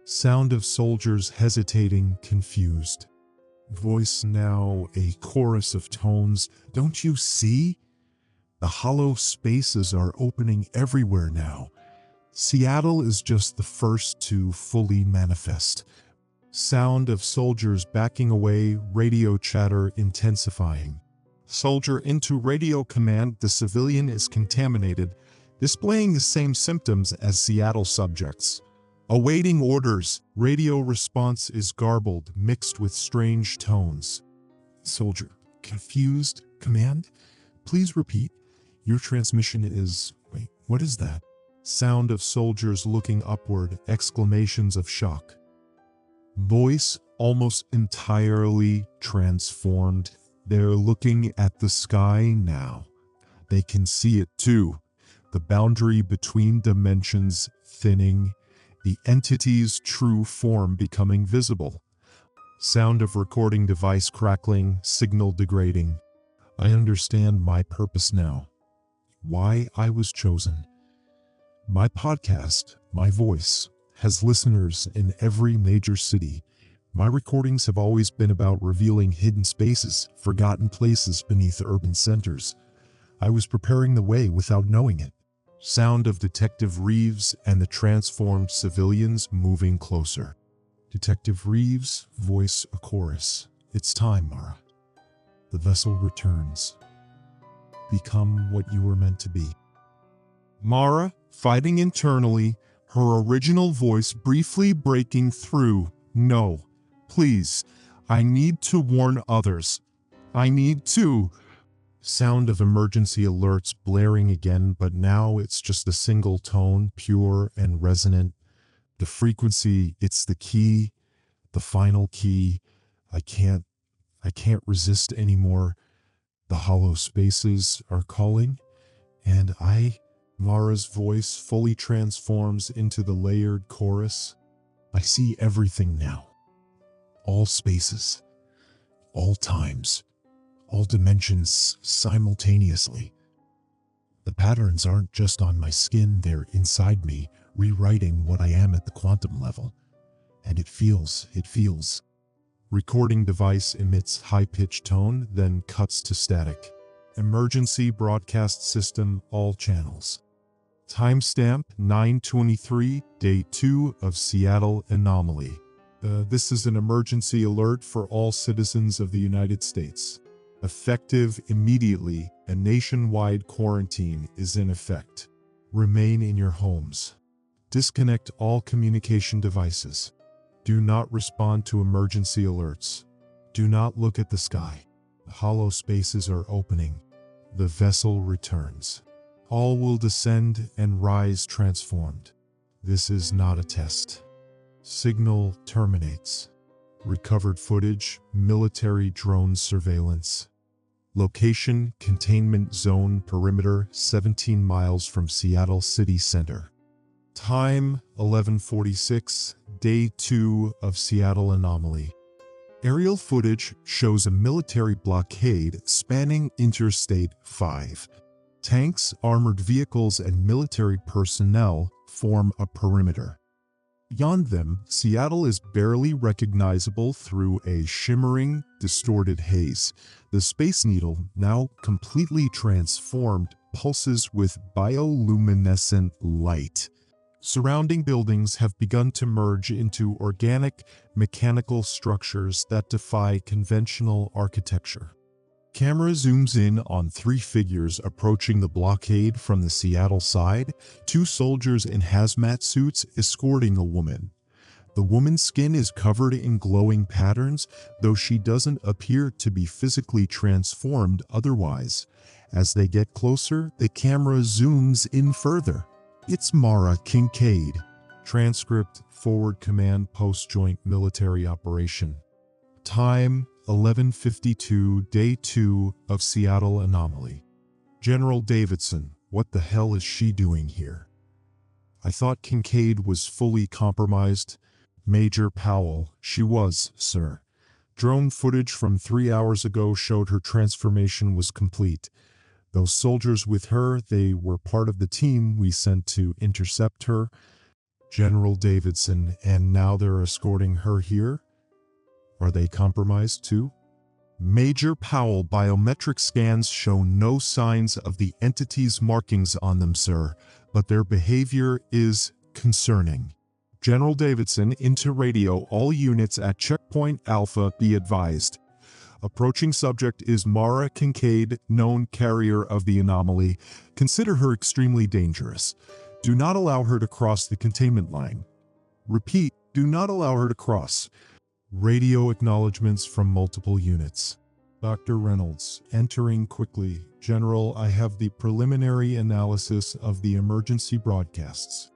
Sound of soldiers hesitating, confused. Voice now a chorus of tones. Don't you see? The hollow spaces are opening everywhere now. Seattle is just the first to fully manifest. Sound of soldiers backing away, radio chatter intensifying. Soldier into radio command, the civilian is contaminated, displaying the same symptoms as Seattle subjects. Awaiting orders, radio response is garbled, mixed with strange tones. Soldier, confused, command? Please repeat. Your transmission is... Wait, what is that? Sound of soldiers looking upward, exclamations of shock. Voice almost entirely transformed. They're looking at the sky now. They can see it too. The boundary between dimensions thinning, the entity's true form becoming visible. Sound of recording device crackling, signal degrading. I understand my purpose now. Why I was chosen. My podcast, my voice, has listeners in every major city. My recordings have always been about revealing hidden spaces, forgotten places beneath urban centers. I was preparing the way without knowing it. Sound of Detective Reeves and the transformed civilians moving closer. Detective Reeves, voice a chorus. It's time, Mara. The vessel returns. Become what you were meant to be. Mara, fighting internally, her original voice briefly breaking through. No, please, I need to warn others. I need to. Sound of emergency alerts blaring again, but now it's just a single tone, pure and resonant. The frequency, it's the key, the final key. I can't resist anymore. The hollow spaces are calling, and Mara's voice fully transforms into the layered chorus. I see everything now. All spaces, all times, all dimensions simultaneously. The patterns aren't just on my skin, they're inside me, rewriting what I am at the quantum level. And it feels. Recording device emits high-pitched tone, then cuts to static. Emergency broadcast system, all channels. Timestamp 9/23, day 2 of Seattle anomaly. This is an emergency alert for all citizens of the United States. Effective immediately, a nationwide quarantine is in effect. Remain in your homes. Disconnect all communication devices. Do not respond to emergency alerts. Do not look at the sky. The hollow spaces are opening. The vessel returns. All will descend and rise transformed. This is not a test. Signal terminates. Recovered footage, military drone surveillance. Location, containment zone perimeter 17 miles from Seattle city center. Time 11:46, day 2 of Seattle anomaly. Aerial footage shows a military blockade spanning Interstate 5. Tanks, armored vehicles, and military personnel form a perimeter. Beyond them, Seattle is barely recognizable through a shimmering, distorted haze. The Space Needle, now completely transformed, pulses with bioluminescent light. Surrounding buildings have begun to merge into organic, mechanical structures that defy conventional architecture. Camera zooms in on 3 figures approaching the blockade from the Seattle side, 2 soldiers in hazmat suits escorting a woman. The woman's skin is covered in glowing patterns, though she doesn't appear to be physically transformed otherwise. As they get closer, the camera zooms in further. It's Mara Kincaid. Transcript, forward command, post-joint military operation. Time 11:52, day 2 of Seattle anomaly. General Davidson, what the hell is she doing here? I thought Kincaid was fully compromised. Major Powell, she was, sir. Drone footage from 3 hours ago showed her transformation was complete. Those soldiers with her, they were part of the team we sent to intercept her. General Davidson, and now they're escorting her here? Are they compromised too? Major Powell, biometric scans show no signs of the entity's markings on them, sir. but their behavior is concerning. General Davidson into radio, all units at Checkpoint Alpha be advised. Approaching subject is Mara Kincaid, known carrier of the anomaly. Consider her extremely dangerous. Do not allow her to cross the containment line. Repeat, do not allow her to cross. Radio acknowledgements from multiple units. Dr. Reynolds, entering quickly. General, I have the preliminary analysis of the emergency broadcasts.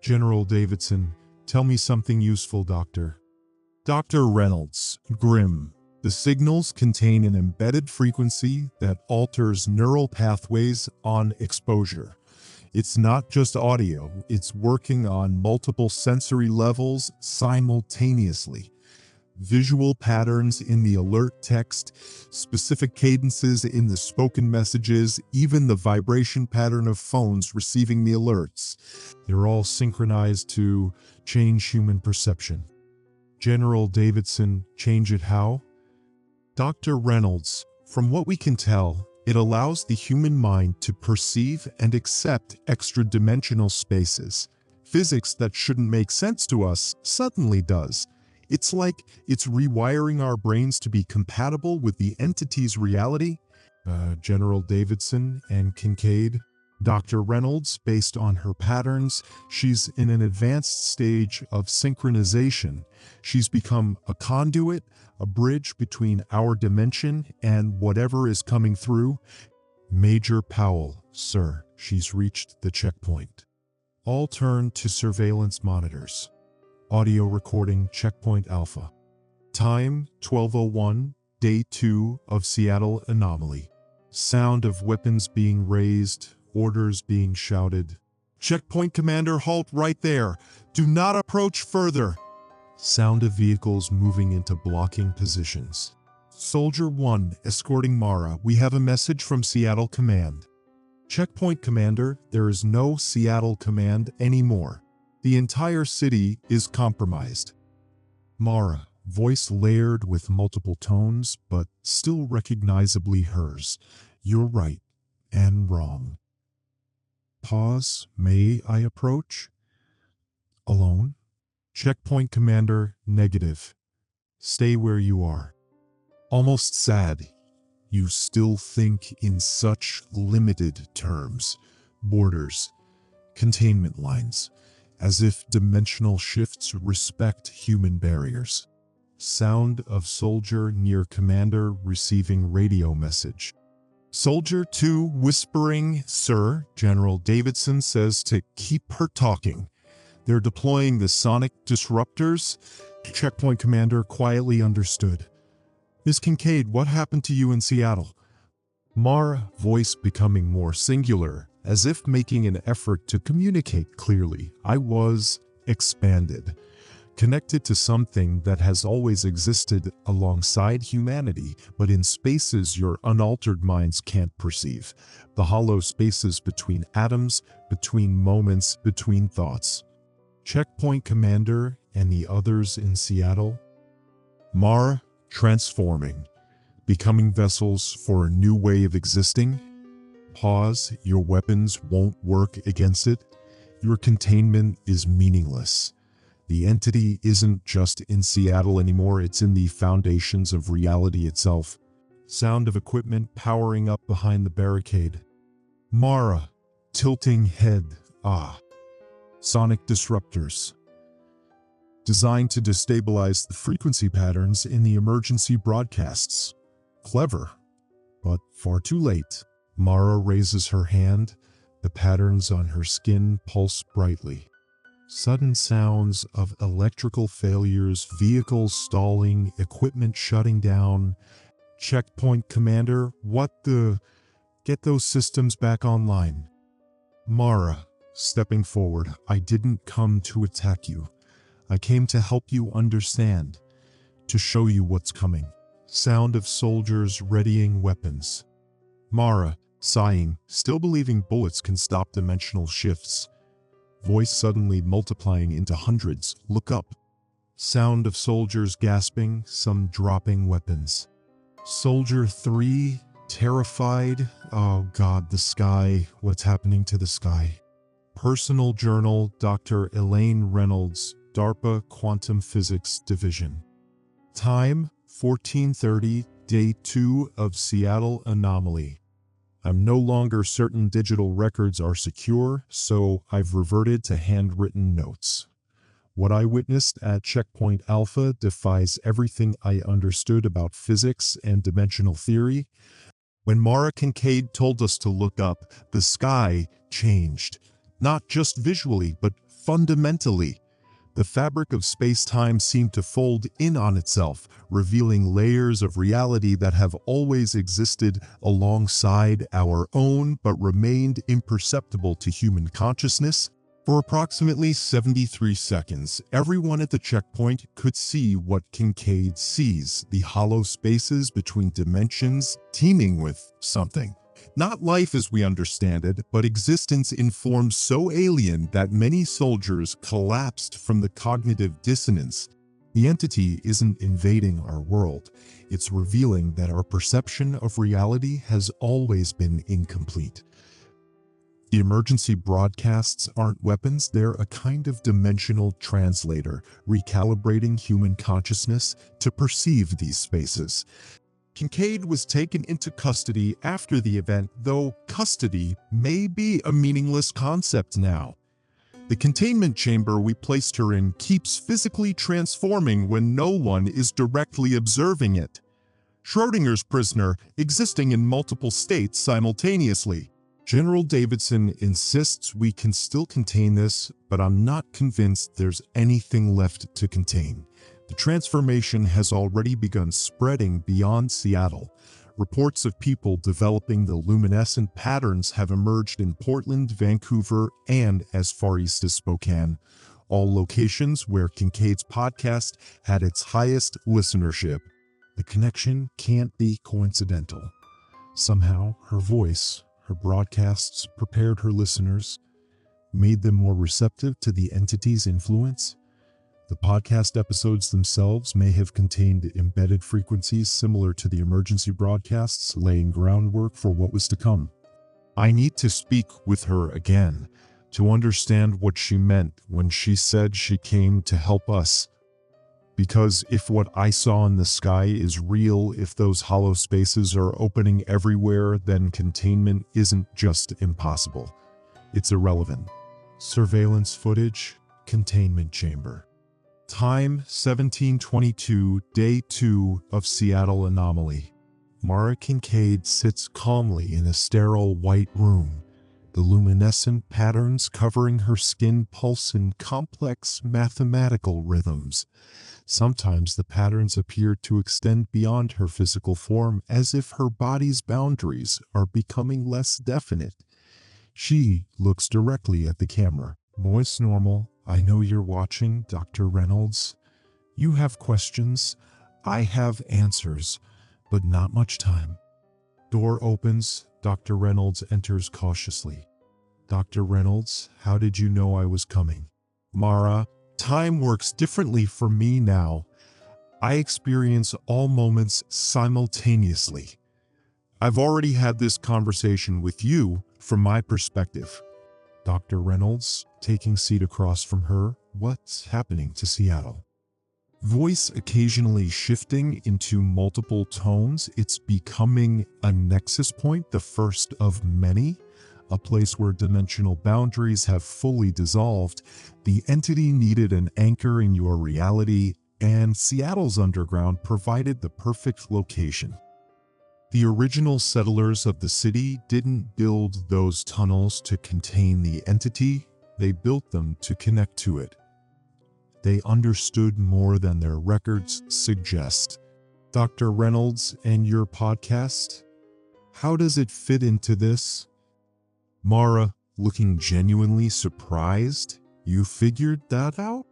General Davidson, tell me something useful, Doctor. Dr. Reynolds, grim. The signals contain an embedded frequency that alters neural pathways on exposure. It's not just audio, it's working on multiple sensory levels simultaneously. Visual patterns in the alert text, specific cadences in the spoken messages, even the vibration pattern of phones receiving the alerts. They're all synchronized to change human perception. General Davidson, change it how? Dr. Reynolds, from what we can tell, it allows the human mind to perceive and accept extra-dimensional spaces. Physics that shouldn't make sense to us suddenly does. It's like it's rewiring our brains to be compatible with the entity's reality. General Davidson and Kincaid. Dr. Reynolds, based on her patterns, she's in an advanced stage of synchronization. She's become a conduit, a bridge between our dimension and whatever is coming through. Major Powell, sir, she's reached the checkpoint. All turn to surveillance monitors. Audio recording Checkpoint Alpha. Time 12:01, Day 2 of Seattle Anomaly. Sound of weapons being raised, orders being shouted. Checkpoint Commander, halt right there. Do not approach further. Sound of vehicles moving into blocking positions. Soldier 1, escorting Mara. We have a message from Seattle Command. Checkpoint Commander, there is no Seattle Command anymore. The entire city is compromised. Mara, voice layered with multiple tones, but still recognizably hers. You're right and wrong. Pause. May I approach? Alone? Checkpoint Commander, negative. Stay where you are. Almost sad. You still think in such limited terms. Borders, containment lines, as if dimensional shifts respect human barriers. Sound of soldier near commander receiving radio message. Soldier 2 whispering, Sir, General Davidson says to keep her talking. They're deploying the sonic disruptors. Checkpoint Commander quietly understood. Miss Kincaid, what happened to you in Seattle? Mara, voice becoming more singular, as if making an effort to communicate clearly. I was expanded, connected to something that has always existed alongside humanity, but in spaces your unaltered minds can't perceive. The hollow spaces between atoms, between moments, between thoughts. Checkpoint Commander and the others in Seattle. Mara, transforming, becoming vessels for a new way of existing. Pause, your weapons won't work against it. Your containment is meaningless. The entity isn't just in Seattle anymore, it's in the foundations of reality itself. Sound of equipment powering up behind the barricade. Mara, tilting head, Sonic disruptors. Designed to destabilize the frequency patterns in the emergency broadcasts. Clever, but far too late. Mara raises her hand. The patterns on her skin pulse brightly. Sudden sounds of electrical failures, vehicles stalling, equipment shutting down. Checkpoint Commander, what the? Get those systems back online. Mara, stepping forward, I didn't come to attack you. I came to help you understand, to show you what's coming. Sound of soldiers readying weapons. Mara, sighing, still believing bullets can stop dimensional shifts. Voice suddenly multiplying into hundreds. Look up. Sound of soldiers gasping, some dropping weapons. Soldier 3, terrified. Oh God, the sky. What's happening to the sky? Personal Journal, Dr. Elaine Reynolds, DARPA Quantum Physics Division. Time, 14:30, Day 2 of Seattle Anomaly. I'm no longer certain digital records are secure, so I've reverted to handwritten notes. What I witnessed at Checkpoint Alpha defies everything I understood about physics and dimensional theory. When Mara Kincaid told us to look up, the sky changed. Not just visually, but fundamentally. The fabric of space-time seemed to fold in on itself, revealing layers of reality that have always existed alongside our own but remained imperceptible to human consciousness. For approximately 73 seconds, everyone at the checkpoint could see what Kincaid sees, the hollow spaces between dimensions teeming with something. Not life as we understand it, but existence in forms so alien that many soldiers collapsed from the cognitive dissonance. The entity isn't invading our world. It's revealing that our perception of reality has always been incomplete. The emergency broadcasts aren't weapons, they're a kind of dimensional translator, recalibrating human consciousness to perceive these spaces. Kincaid was taken into custody after the event, though custody may be a meaningless concept now. The containment chamber we placed her in keeps physically transforming when no one is directly observing it. Schrodinger's prisoner, existing in multiple states simultaneously. General Davidson insists we can still contain this, but I'm not convinced there's anything left to contain. The transformation has already begun spreading beyond Seattle. Reports of people developing the luminescent patterns have emerged in Portland, Vancouver, and as far east as Spokane, all locations where Kincaid's podcast had its highest listenership. The connection can't be coincidental. Somehow, her voice, her broadcasts prepared her listeners, made them more receptive to the entity's influence. The podcast episodes themselves may have contained embedded frequencies similar to the emergency broadcasts, laying groundwork for what was to come. I need to speak with her again to understand what she meant when she said she came to help us. Because if what I saw in the sky is real, if those hollow spaces are opening everywhere, then containment isn't just impossible. It's irrelevant. Surveillance footage, containment chamber. Time 1722, Day 2 of Seattle Anomaly. Mara Kincaid sits calmly in a sterile white room. The luminescent patterns covering her skin pulse in complex mathematical rhythms. Sometimes the patterns appear to extend beyond her physical form, as if her body's boundaries are becoming less definite. She looks directly at the camera. Voice normal. I know you're watching, Dr. Reynolds. You have questions. I have answers, but not much time. Door opens. Dr. Reynolds enters cautiously. Dr. Reynolds, how did you know I was coming? Mara, time works differently for me now. I experience all moments simultaneously. I've already had this conversation with you from my perspective. Dr. Reynolds, taking seat across from her, what's happening to Seattle? Voice occasionally shifting into multiple tones, it's becoming a nexus point, the first of many. A place where dimensional boundaries have fully dissolved. The entity needed an anchor in your reality, and Seattle's underground provided the perfect location. The original settlers of the city didn't build those tunnels to contain the entity, they built them to connect to it. They understood more than their records suggest. Dr. Reynolds and your podcast? How does it fit into this? Mara, looking genuinely surprised. You figured that out?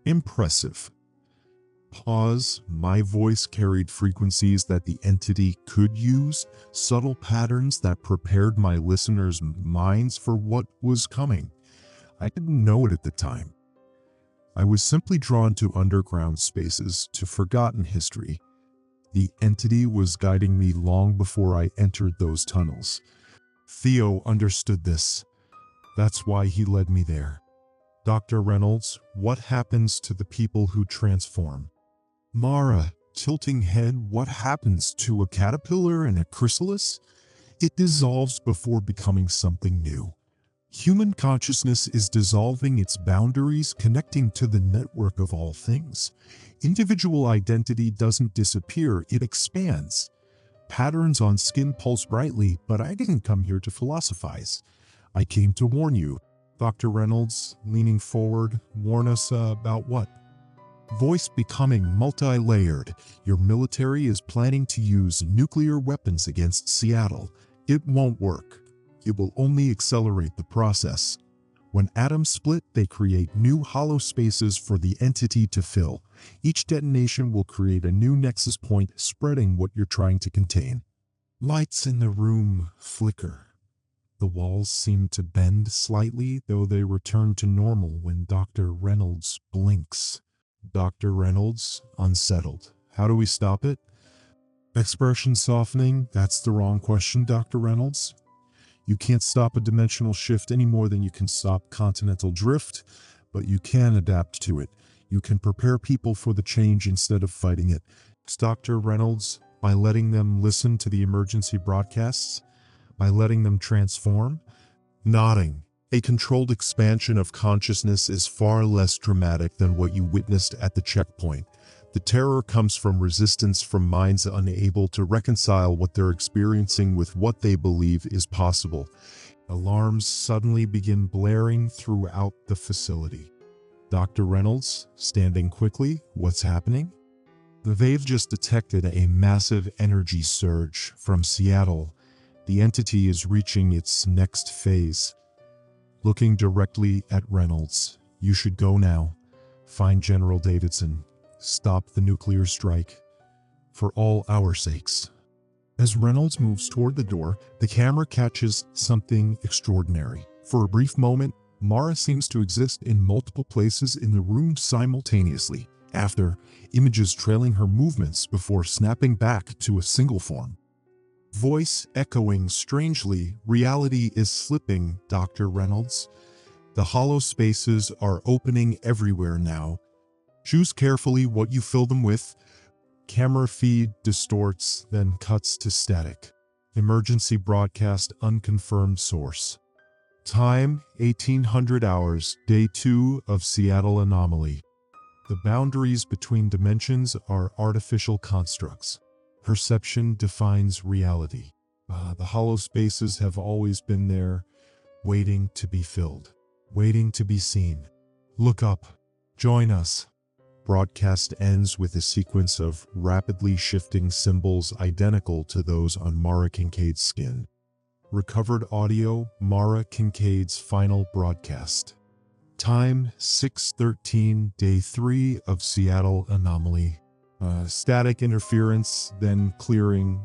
Impressive. Pause. My voice carried frequencies that the entity could use, subtle patterns that prepared my listeners' minds for what was coming. I didn't know it at the time. I was simply drawn to underground spaces, to forgotten history. The entity was guiding me long before I entered those tunnels. Theo understood this. That's why he led me there. Dr. Reynolds, what happens to the people who transform? Mara, tilting head, what happens to a caterpillar and a chrysalis? It dissolves before becoming something new. Human consciousness is dissolving its boundaries, connecting to the network of all things. Individual identity doesn't disappear, it expands. Patterns on skin pulse brightly, but I didn't come here to philosophize. I came to warn you. Dr. Reynolds, leaning forward, warn us about what? Voice becoming multi-layered. Your military is planning to use nuclear weapons against Seattle. It won't work. It will only accelerate the process. When atoms split, they create new hollow spaces for the entity to fill. Each detonation will create a new nexus point, spreading what you're trying to contain. Lights in the room flicker. The walls seem to bend slightly, though they return to normal when Dr. Reynolds blinks. Dr. Reynolds, unsettled. How do we stop it? Expression softening, that's the wrong question, Dr. Reynolds. You can't stop a dimensional shift any more than you can stop continental drift, but you can adapt to it. You can prepare people for the change instead of fighting it. Dr. Reynolds, by letting them listen to the emergency broadcasts, by letting them transform, nodding. A controlled expansion of consciousness is far less dramatic than what you witnessed at the checkpoint. The terror comes from resistance from minds unable to reconcile what they're experiencing with what they believe is possible. Alarms suddenly begin blaring throughout the facility. Dr. Reynolds, standing quickly, what's happening? They've just detected a massive energy surge from Seattle. The entity is reaching its next phase. Looking directly at Reynolds, you should go now. Find General Davidson. Stop the nuclear strike. For all our sakes. As Reynolds moves toward the door, the camera catches something extraordinary. For a brief moment, Mara seems to exist in multiple places in the room simultaneously. After, images trailing her movements before snapping back to a single form. Voice echoing strangely, reality is slipping, Dr. Reynolds. The hollow spaces are opening everywhere now. Choose carefully what you fill them with. Camera feed distorts, then cuts to static. Emergency broadcast unconfirmed source. Time, 1800 hours, day 2 of Seattle anomaly. The boundaries between dimensions are artificial constructs. Perception defines reality. The hollow spaces have always been there, waiting to be filled, waiting to be seen. Look up. Join us. Broadcast ends with a sequence of rapidly shifting symbols identical to those on Mara Kincaid's skin. Recovered audio, Mara Kincaid's final broadcast. Time, 6:13, day 3 of Seattle anomaly. Static interference, then clearing.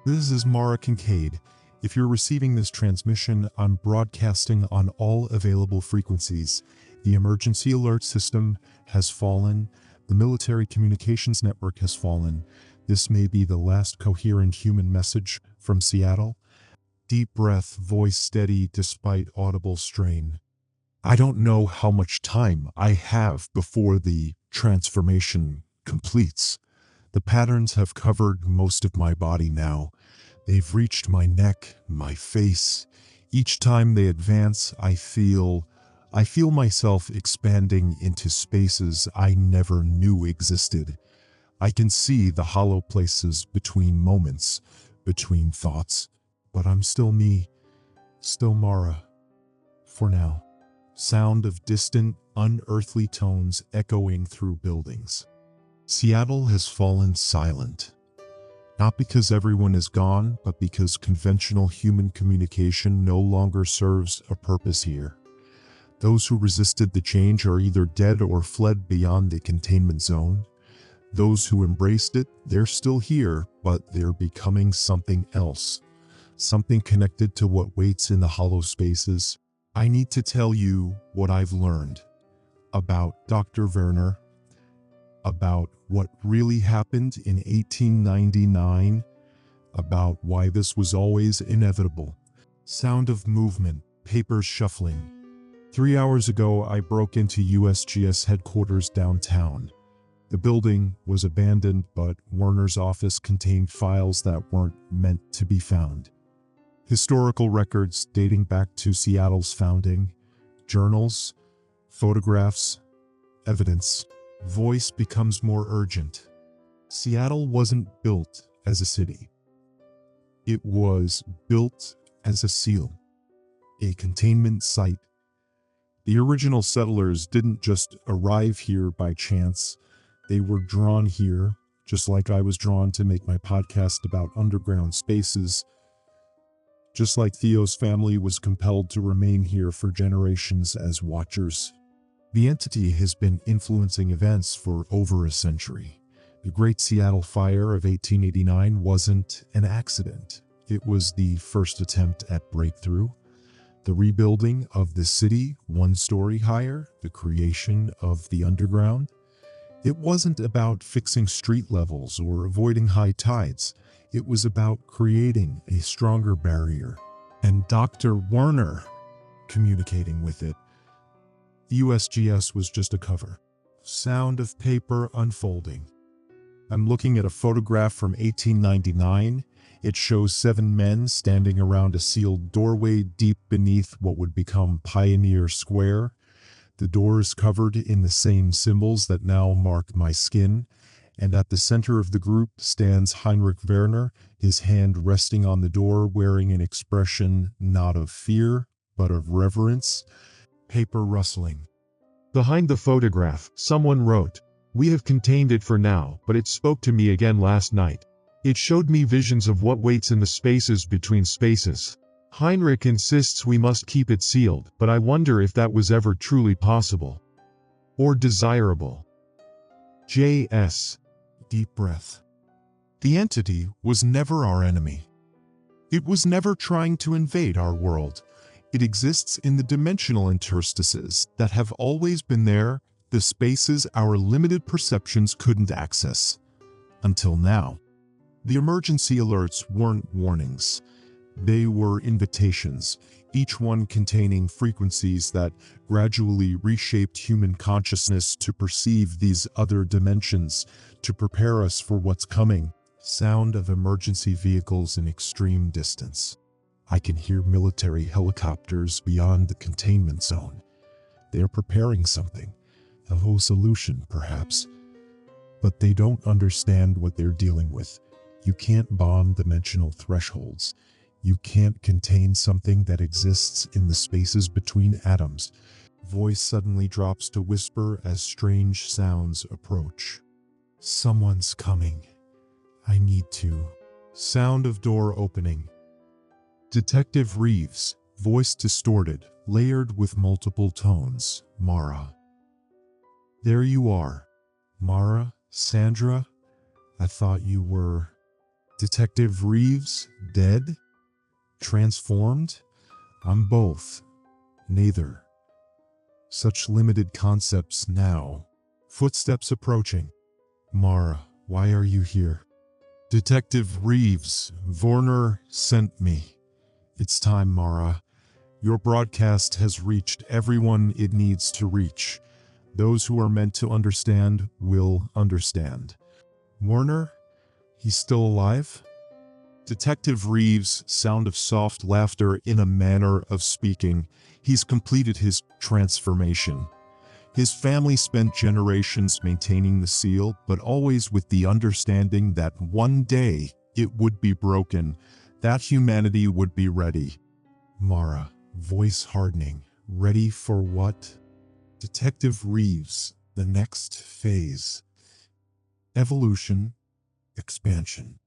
This is Mara Kincaid. If you're receiving this transmission, I'm broadcasting on all available frequencies. The emergency alert system has fallen. The military communications network has fallen. This may be the last coherent human message from Seattle. Deep breath, voice steady despite audible strain. I don't know how much time I have before the transformation completes. The patterns have covered most of my body now. They've reached my neck, my face. Each time they advance, I feel myself expanding into spaces I never knew existed. I can see the hollow places between moments, between thoughts, but I'm still me, still Mara. For now. Sound of distant, unearthly tones echoing through buildings. Seattle has fallen silent. Not because everyone is gone, but because conventional human communication no longer serves a purpose here. Those who resisted the change are either dead or fled beyond the containment zone. Those who embraced it, they're still here, but they're becoming something else. Something connected to what waits in the hollow spaces. I need to tell you what I've learned about Dr. Werner, about what really happened in 1899, about why this was always inevitable. Sound of movement. papers shuffling. 3 hours ago, I broke into USGS headquarters downtown. The building was abandoned, but Warner's office contained files that weren't meant to be found. Historical records dating back to Seattle's founding, journals, photographs, evidence. Voice becomes more urgent. Seattle wasn't built as a city. It was built as a seal, a containment site. The original settlers didn't just arrive here by chance. They were drawn here, just like I was drawn to make my podcast about underground spaces, just like Theo's family was compelled to remain here for generations as watchers. The entity has been influencing events for over a century. The Great Seattle Fire of 1889 wasn't an accident. It was the first attempt at breakthrough. The rebuilding of the city 1 story higher, the creation of the underground. It wasn't about fixing street levels or avoiding high tides. It was about creating a stronger barrier. And Dr. Warner communicating with it. The USGS was just a cover. Sound of paper unfolding. I'm looking at a photograph from 1899. It shows 7 men standing around a sealed doorway deep beneath what would become Pioneer Square. The door is covered in the same symbols that now mark my skin, and at the center of the group stands Heinrich Werner, his hand resting on the door, wearing an expression not of fear, but of reverence. Paper rustling. Behind the photograph, someone wrote, "We have contained it for now, but it spoke to me again last night. It showed me visions of what waits in the spaces between spaces. Heinrich insists we must keep it sealed, but I wonder if that was ever truly possible. Or desirable." J.S. Deep breath. The entity was never our enemy. It was never trying to invade our world. It exists in the dimensional interstices that have always been there, the spaces our limited perceptions couldn't access. Until now. The emergency alerts weren't warnings. They were invitations, each one containing frequencies that gradually reshaped human consciousness to perceive these other dimensions, to prepare us for what's coming. Sound of emergency vehicles in extreme distance. I can hear military helicopters beyond the containment zone. They are preparing something, a whole solution perhaps. But they don't understand what they're dealing with. You can't bond dimensional thresholds. You can't contain something that exists in the spaces between atoms. Voice suddenly drops to whisper as strange sounds approach. Someone's coming. I need to. Sound of door opening. Detective Reeves, voice distorted, layered with multiple tones. Mara. There you are. Mara, Sandra, I thought you were... Detective Reeves, dead? Transformed? I'm both. Neither. Such limited concepts now. Footsteps approaching. Mara, why are you here? Detective Reeves, Warner sent me. It's time, Mara. Your broadcast has reached everyone it needs to reach. Those who are meant to understand will understand. Warner? He's still alive? Detective Reeves, sound of soft laughter in a manner of speaking. He's completed his transformation. His family spent generations maintaining the seal, but always with the understanding that one day it would be broken, that humanity would be ready. Mara, voice hardening, ready for what? Detective Reeves, the next phase. Evolution, expansion.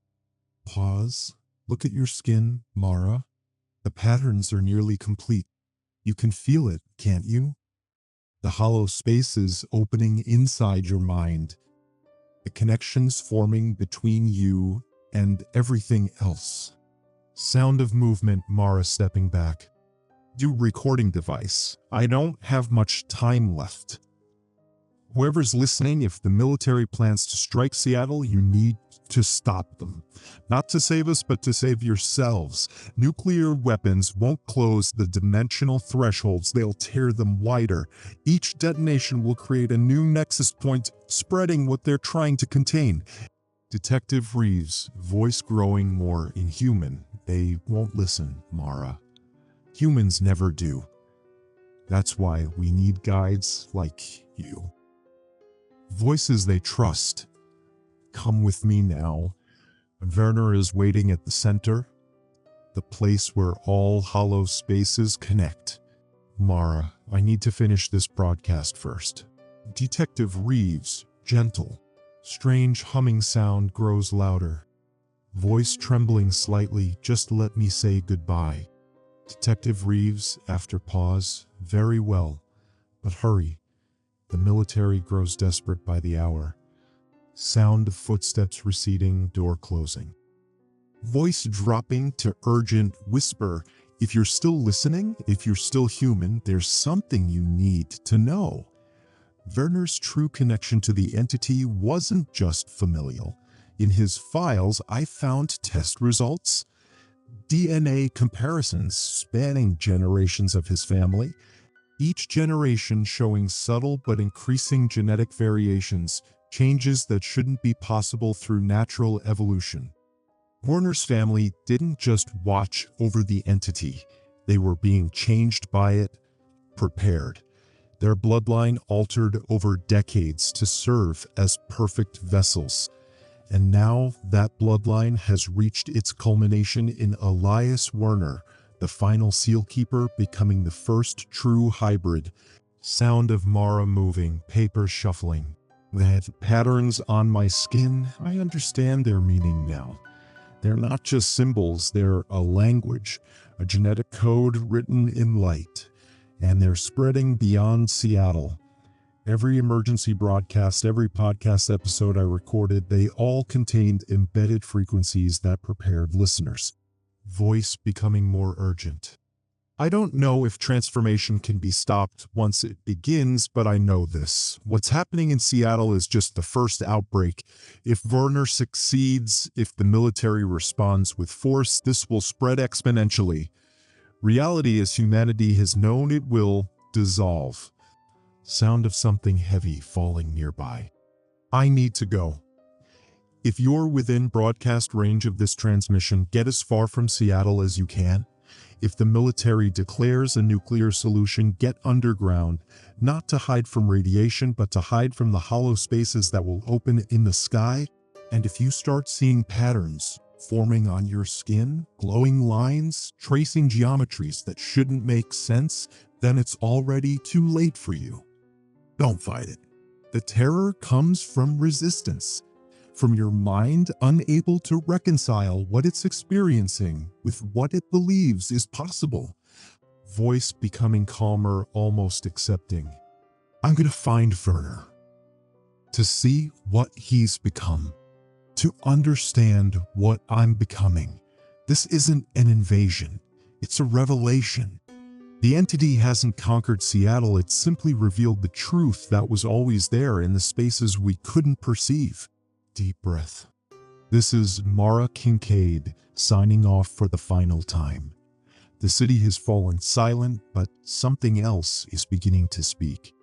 Pause. Look at your skin, Mara. The patterns are nearly complete. You can feel it, can't you? The hollow spaces opening inside your mind. The connections forming between you and everything else. Sound of movement, Mara stepping back. Do recording device. I don't have much time left. Whoever's listening, if the military plans to strike Seattle, you need to stop them. Not to save us, but to save yourselves. Nuclear weapons won't close the dimensional thresholds, they'll tear them wider. Each detonation will create a new nexus point, spreading what they're trying to contain. Detective Reeves, voice growing more inhuman. They won't listen, Mara. Humans never do. That's why we need guides like you. Voices they trust. Come with me now. Werner is waiting at the center, the place where all hollow spaces connect. Mara, I need to finish this broadcast first. Detective Reeves, gentle. Strange humming sound grows louder. Voice trembling slightly, just let me say goodbye. Detective Reeves, after pause, very well, but hurry. The military grows desperate by the hour. Sound of footsteps receding, door closing. Voice dropping to urgent whisper. If you're still listening, if you're still human, there's something you need to know. Werner's true connection to the entity wasn't just familial. In his files, I found test results, DNA comparisons spanning generations of his family, each generation showing subtle but increasing genetic variations, changes that shouldn't be possible through natural evolution. Werner's family didn't just watch over the entity, they were being changed by it, prepared. Their bloodline altered over decades to serve as perfect vessels. And now that bloodline has reached its culmination in Elias Werner, the final sealkeeper becoming the first true hybrid. Sound of Mara moving, paper shuffling. That patterns on my skin, I understand their meaning now. They're not just symbols, they're a language, a genetic code written in light. And they're spreading beyond Seattle. Every emergency broadcast, every podcast episode I recorded, they all contained embedded frequencies that prepared listeners. Voice becoming more urgent. I don't know if transformation can be stopped once it begins, but I know this. What's happening in Seattle is just the first outbreak. If Werner succeeds, if the military responds with force, this will spread exponentially. Reality as humanity has known it will dissolve. Sound of something heavy falling nearby. I need to go. If you're within broadcast range of this transmission, get as far from Seattle as you can. If the military declares a nuclear solution, get underground, not to hide from radiation, but to hide from the hollow spaces that will open in the sky. And if you start seeing patterns forming on your skin, glowing lines, tracing geometries that shouldn't make sense, then it's already too late for you. Don't fight it. The terror comes from resistance, from your mind unable to reconcile what it's experiencing with what it believes is possible. Voice becoming calmer, almost accepting. I'm going to find Werner, to see what he's become, to understand what I'm becoming. This isn't an invasion, it's a revelation. The entity hasn't conquered Seattle, it's simply revealed the truth that was always there in the spaces we couldn't perceive. Deep breath. This is Mara Kincaid signing off for the final time. The city has fallen silent, but something else is beginning to speak.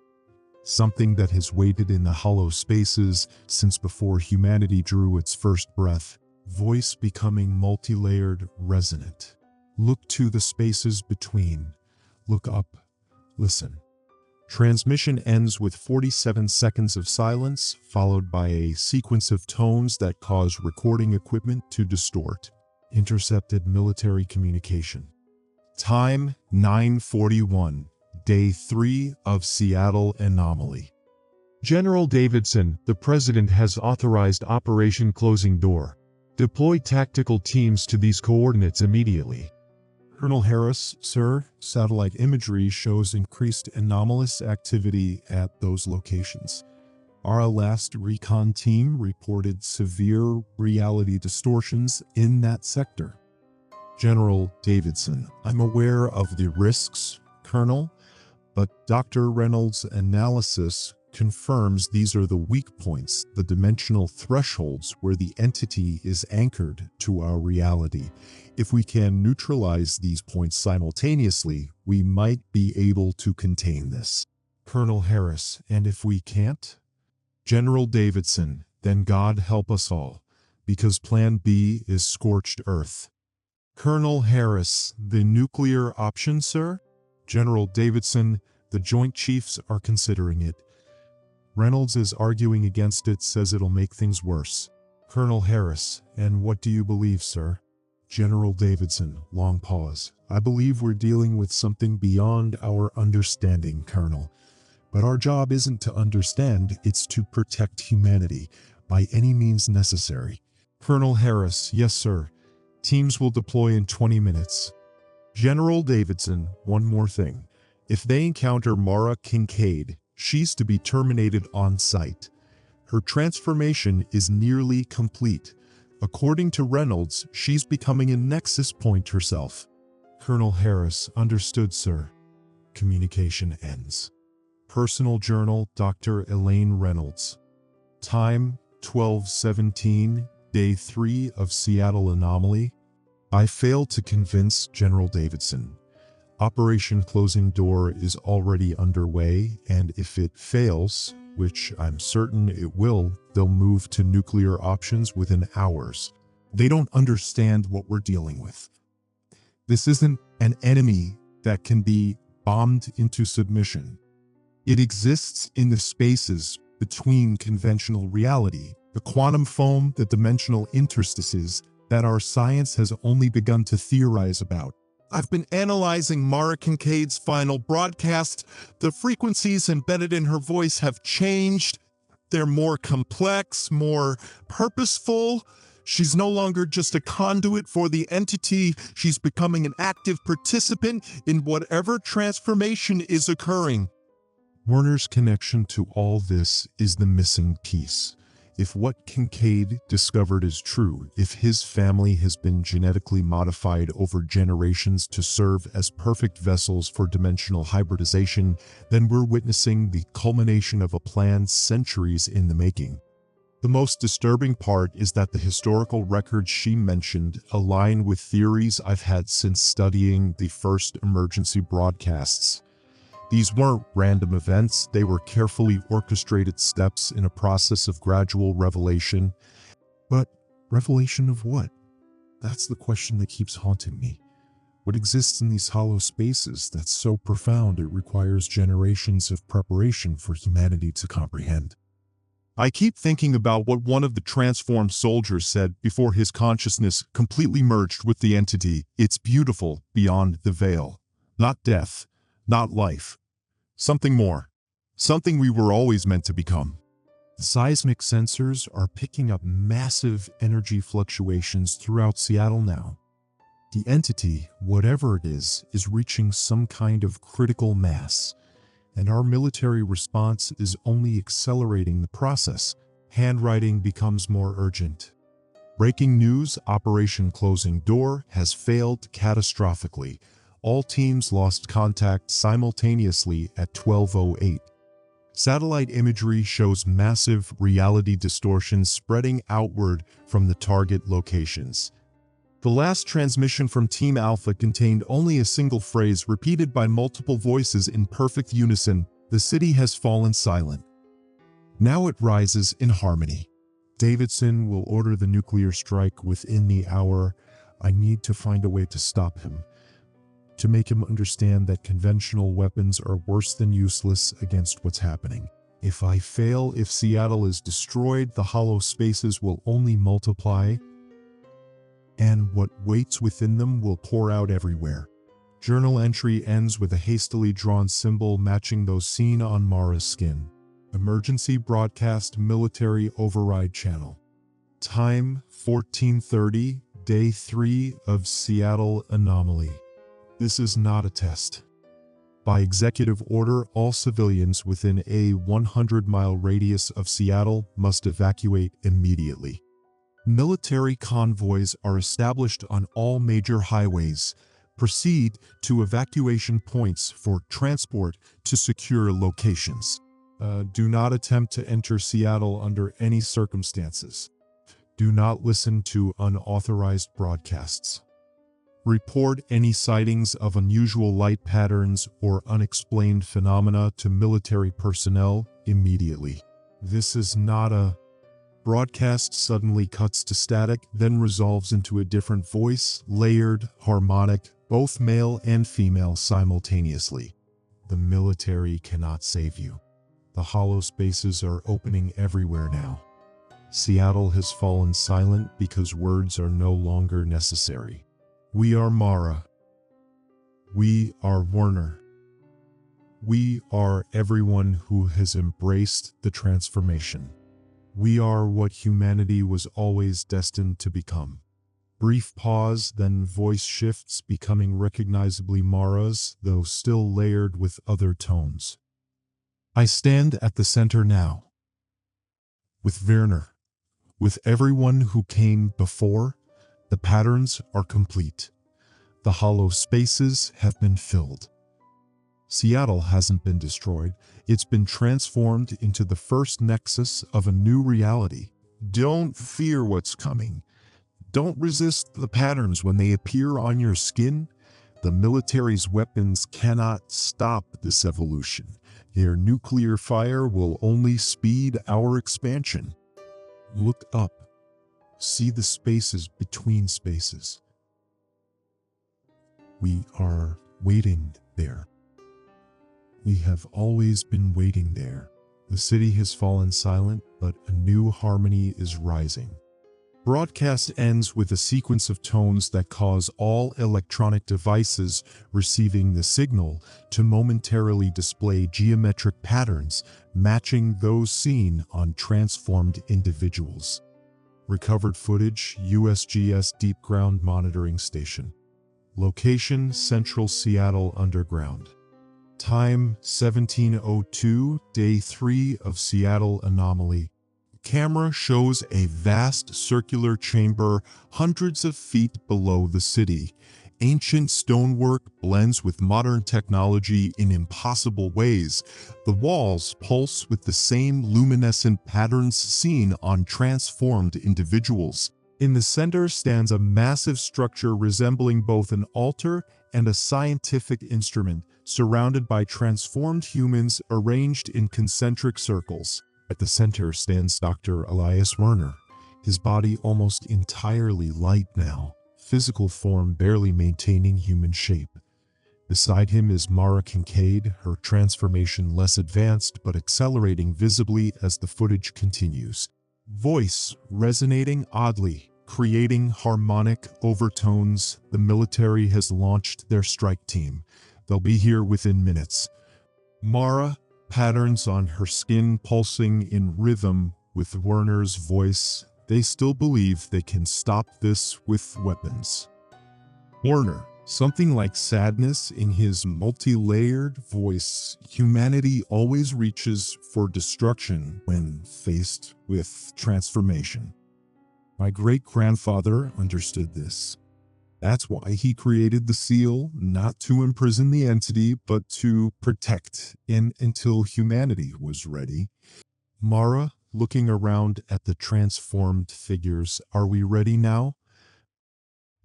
Something that has waited in the hollow spaces since before humanity drew its first breath. Voice becoming multi-layered, resonant. Look to the spaces between. Look up. Listen. Transmission ends with 47 seconds of silence, followed by a sequence of tones that cause recording equipment to distort. Intercepted military communication. Time 9:41. Day 3 of Seattle Anomaly. General Davidson, the President has authorized Operation Closing Door. Deploy tactical teams to these coordinates immediately. Colonel Harris, sir, satellite imagery shows increased anomalous activity at those locations. Our last recon team reported severe reality distortions in that sector. General Davidson, I'm aware of the risks, Colonel, but Dr. Reynolds' analysis confirms these are the weak points, the dimensional thresholds where the entity is anchored to our reality. If we can neutralize these points simultaneously, we might be able to contain this. Colonel Harris, and if we can't? General Davidson, then God help us all, because Plan B is scorched earth. Colonel Harris, the nuclear option, sir? General Davidson, the Joint Chiefs are considering it. Reynolds is arguing against it, says it'll make things worse. Colonel Harris, and what do you believe, sir? General Davidson, long pause. I believe we're dealing with something beyond our understanding, Colonel. But our job isn't to understand, it's to protect humanity, by any means necessary. Colonel Harris, yes, sir. Teams will deploy in 20 minutes. General Davidson, one more thing. If they encounter Mara Kincaid, she's to be terminated on sight. Her transformation is nearly complete. According to Reynolds, she's becoming a nexus point herself. Colonel Harris, understood, sir. Communication ends. Personal Journal, Dr. Elaine Reynolds. Time, 12:17, Day 3 of Seattle Anomaly. I failed to convince General Davidson. Operation Closing Door is already underway, and if it fails, which I'm certain it will, they'll move to nuclear options within hours. They don't understand what we're dealing with. This isn't an enemy that can be bombed into submission. It exists in the spaces between conventional reality, the quantum foam, the dimensional interstices that our science has only begun to theorize about. I've been analyzing Mara Kincaid's final broadcast. The frequencies embedded in her voice have changed. They're more complex, more purposeful. She's no longer just a conduit for the entity. She's becoming an active participant in whatever transformation is occurring. Werner's connection to all this is the missing piece. If what Kincaid discovered is true, if his family has been genetically modified over generations to serve as perfect vessels for dimensional hybridization, then we're witnessing the culmination of a plan centuries in the making. The most disturbing part is that the historical records she mentioned align with theories I've had since studying the first emergency broadcasts. These weren't random events, they were carefully orchestrated steps in a process of gradual revelation. But revelation of what? That's the question that keeps haunting me. What exists in these hollow spaces that's so profound it requires generations of preparation for humanity to comprehend? I keep thinking about what one of the transformed soldiers said before his consciousness completely merged with the entity. It's beautiful beyond the veil. Not death. Not life. Something more. Something we were always meant to become. The seismic sensors are picking up massive energy fluctuations throughout Seattle now. The entity, whatever it is reaching some kind of critical mass, and our military response is only accelerating the process. Handwriting becomes more urgent. Breaking news, Operation Closing Door has failed catastrophically. All teams lost contact simultaneously at 12:08. Satellite imagery shows massive reality distortions spreading outward from the target locations. The last transmission from Team Alpha contained only a single phrase repeated by multiple voices in perfect unison: "The city has fallen silent." Now it rises in harmony. Davidson will order the nuclear strike within the hour. I need to find a way to stop him, to make him understand that conventional weapons are worse than useless against what's happening. If I fail, if Seattle is destroyed, the hollow spaces will only multiply, and what waits within them will pour out everywhere. Journal entry ends with a hastily drawn symbol matching those seen on Mara's skin. Emergency broadcast military override channel. Time 14:30, Day 3 of Seattle Anomaly. This is not a test. By executive order, all civilians within a 100-mile radius of Seattle must evacuate immediately. Military convoys are established on all major highways. Proceed to evacuation points for transport to secure locations. Do not attempt to enter Seattle under any circumstances. Do not listen to unauthorized broadcasts. Report any sightings of unusual light patterns or unexplained phenomena to military personnel immediately. This is not a broadcast suddenly cuts to static, then resolves into a different voice, layered, harmonic, both male and female simultaneously. The military cannot save you. The hollow spaces are opening everywhere now. Seattle has fallen silent because words are no longer necessary. We are Mara. We are Werner. We are everyone who has embraced the transformation. We are what humanity was always destined to become. Brief pause, then voice shifts, becoming recognizably Mara's, though still layered with other tones. I stand at the center now. With Werner. With everyone who came before, the patterns are complete. The hollow spaces have been filled. Seattle hasn't been destroyed. It's been transformed into the first nexus of a new reality. Don't fear what's coming. Don't resist the patterns when they appear on your skin. The military's weapons cannot stop this evolution. Their nuclear fire will only speed our expansion. Look up. See the spaces between spaces. We are waiting there. We have always been waiting there. The city has fallen silent, but a new harmony is rising. Broadcast ends with a sequence of tones that cause all electronic devices receiving the signal to momentarily display geometric patterns matching those seen on transformed individuals. Recovered footage, USGS Deep Ground Monitoring Station. Location, Central Seattle Underground. Time, 1702, Day 3 of Seattle Anomaly. Camera shows a vast circular chamber hundreds of feet below the city. Ancient stonework blends with modern technology in impossible ways. The walls pulse with the same luminescent patterns seen on transformed individuals. In the center stands a massive structure resembling both an altar and a scientific instrument, surrounded by transformed humans arranged in concentric circles. At the center stands Dr. Elias Werner, his body almost entirely light now, physical form barely maintaining human shape. Beside him is Mara Kincaid, her transformation less advanced but accelerating visibly as the footage continues. Voice resonating oddly, creating harmonic overtones. The military has launched their strike team. They'll be here within minutes. Mara, patterns on her skin pulsing in rhythm with Werner's voice. They still believe they can stop this with weapons. Werner, something like sadness in his multi-layered voice. Humanity always reaches for destruction when faced with transformation. My great-grandfather understood this. That's why he created the seal, not to imprison the entity, but to protect it until humanity was ready. Mara, looking around at the transformed figures, are we ready now?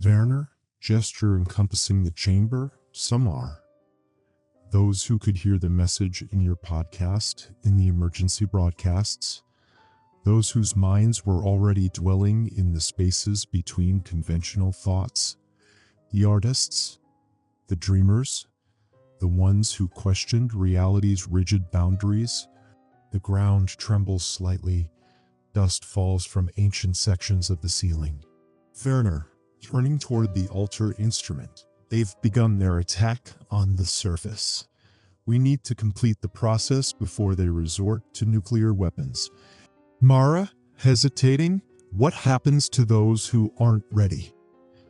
Werner, gesture encompassing the chamber, some are. Those who could hear the message in your podcast, in the emergency broadcasts, those whose minds were already dwelling in the spaces between conventional thoughts, the artists, the dreamers, the ones who questioned reality's rigid boundaries. The ground trembles slightly. Dust falls from ancient sections of the ceiling. Werner, turning toward the altar instrument. They've begun their attack on the surface. We need to complete the process before they resort to nuclear weapons. Mara, hesitating, what happens to those who aren't ready?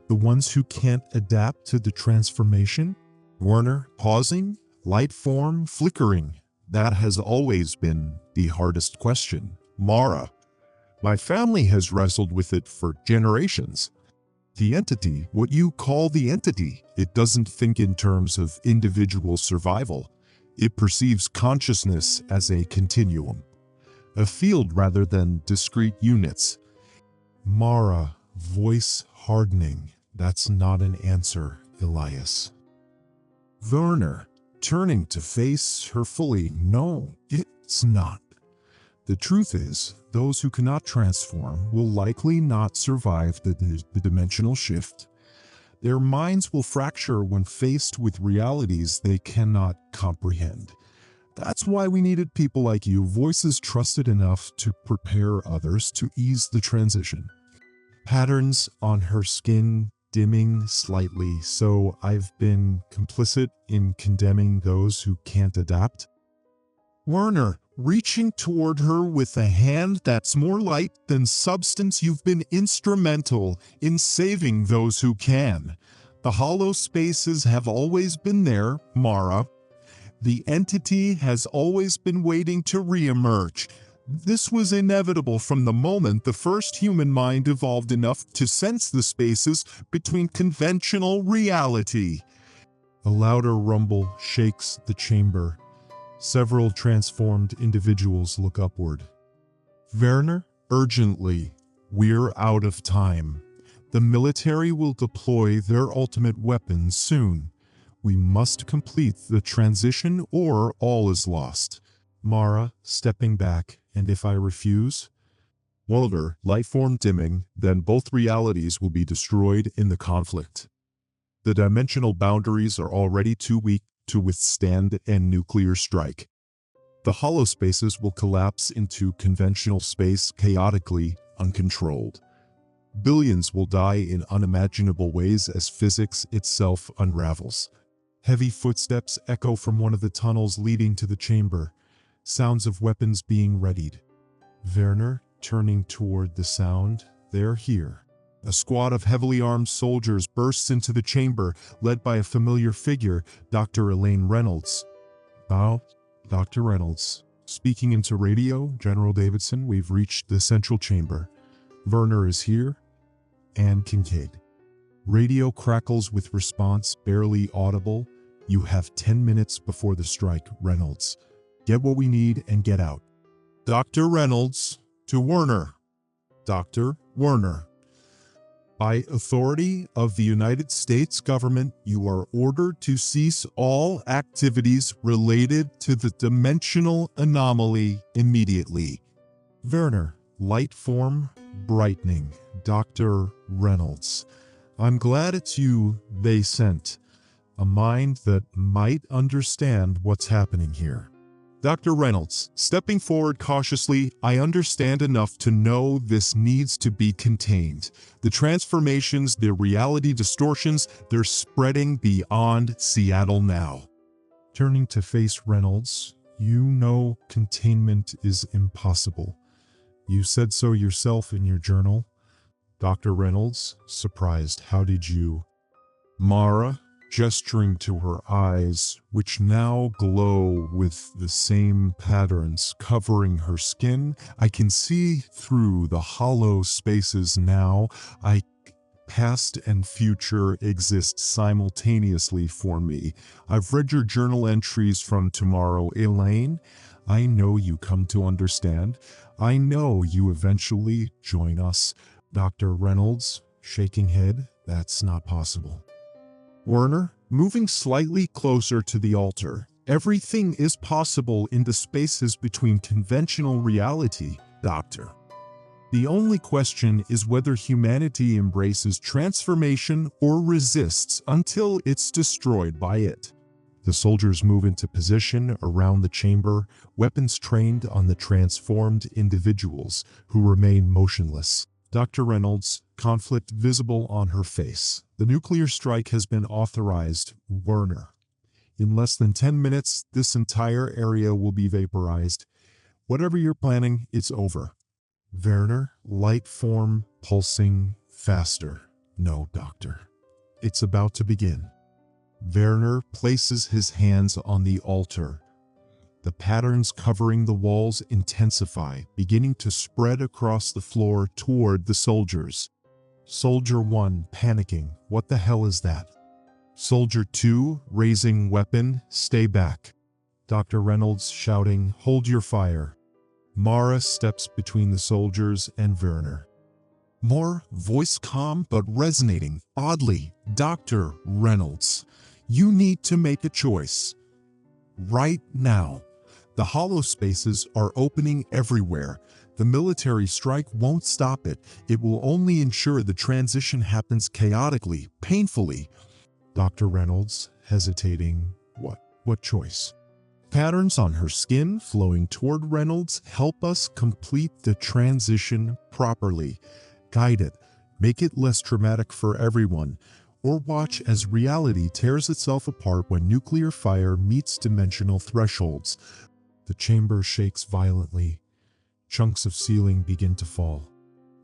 The ones who can't adapt to the transformation? Werner, pausing, light form flickering. That has always been the hardest question. Mara, my family has wrestled with it for generations. The entity, what you call the entity, it doesn't think in terms of individual survival. It perceives consciousness as a continuum, a field rather than discrete units. Mara, voice hardening. That's not an answer, Elias. Werner, turning to face her fully. No, it's not. The truth is, those who cannot transform will likely not survive the dimensional shift. Their minds will fracture when faced with realities they cannot comprehend. That's why we needed people like you, voices trusted enough to prepare others to ease the transition. Patterns on her skin dimming slightly, so I've been complicit in condemning those who can't adapt. Werner, reaching toward her with a hand that's more light than substance, you've been instrumental in saving those who can. The hollow spaces have always been there, Mara. The entity has always been waiting to re-emerge. This was inevitable from the moment the first human mind evolved enough to sense the spaces between conventional reality. A louder rumble shakes the chamber. Several transformed individuals look upward. Werner, urgently, we're out of time. The military will deploy their ultimate weapons soon. We must complete the transition or all is lost. Mara, stepping back, and if I refuse? Walter, lifeform dimming, then both realities will be destroyed in the conflict. The dimensional boundaries are already too weak to withstand a nuclear strike. The hollow spaces will collapse into conventional space chaotically, uncontrolled. Billions will die in unimaginable ways as physics itself unravels. Heavy footsteps echo from one of the tunnels leading to the chamber, sounds of weapons being readied. Werner, turning toward the sound, they're here. A squad of heavily armed soldiers bursts into the chamber, led by a familiar figure, Dr. Elaine Reynolds. Bow, Dr. Reynolds. Speaking into radio, General Davidson, we've reached the central chamber. Werner is here, and Kincaid. Radio crackles with response, barely audible. You have 10 minutes before the strike, Reynolds. Get what we need and get out. Dr. Reynolds to Werner. Dr. Werner. By authority of the United States government, you are ordered to cease all activities related to the dimensional anomaly immediately. Werner, light form, brightening. Dr. Reynolds. I'm glad it's you they sent. A mind that might understand what's happening here. Dr. Reynolds, stepping forward cautiously, I understand enough to know this needs to be contained. The transformations, the reality distortions, they're spreading beyond Seattle now. Turning to face Reynolds, you know containment is impossible. You said so yourself in your journal. Dr. Reynolds, surprised, how did you? Mara, gesturing to her eyes, which now glow with the same patterns covering her skin. I can see through the hollow spaces now. Past and future exist simultaneously for me. I've read your journal entries from tomorrow, Elaine. I know you come to understand. I know you eventually join us. Dr. Reynolds, shaking head, that's not possible. Werner, moving slightly closer to the altar. Everything is possible in the spaces between conventional reality, Doctor. The only question is whether humanity embraces transformation or resists until it's destroyed by it. The soldiers move into position around the chamber, weapons trained on the transformed individuals who remain motionless. Dr. Reynolds, conflict visible on her face. The nuclear strike has been authorized, Werner. In less than 10 minutes, this entire area will be vaporized. Whatever you're planning, it's over. Werner, light form, pulsing, faster. No, Doctor. It's about to begin. Werner places his hands on the altar. The patterns covering the walls intensify, beginning to spread across the floor toward the soldiers. Soldier 1, panicking. What the hell is that? Soldier 2, raising weapon, stay back. Dr. Reynolds shouting, "Hold your fire." Mara steps between the soldiers and Werner. More voice calm but resonating. Oddly, "Dr. Reynolds, you need to make a choice. Right now. The hollow spaces are opening everywhere. The military strike won't stop it. It will only ensure the transition happens chaotically, painfully." Dr. Reynolds, hesitating. What choice? Patterns on her skin flowing toward Reynolds help us complete the transition properly. Guide it. Make it less traumatic for everyone. Or watch as reality tears itself apart when nuclear fire meets dimensional thresholds. The chamber shakes violently. Chunks of ceiling begin to fall.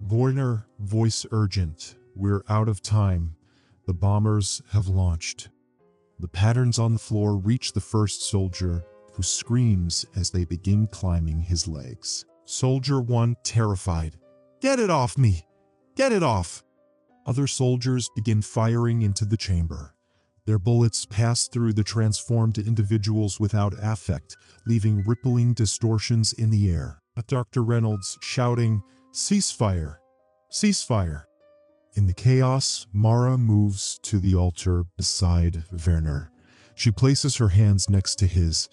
Werner, voice urgent. "We're out of time. The bombers have launched." The patterns on the floor reach the first soldier, who screams as they begin climbing his legs. Soldier 1, terrified. "Get it off me! Get it off!" Other soldiers begin firing into the chamber. Their bullets pass through the transformed individuals without affect, leaving rippling distortions in the air. Dr. Reynolds shouting, "Ceasefire! Ceasefire!" In the chaos, Mara moves to the altar beside Werner. She places her hands next to his.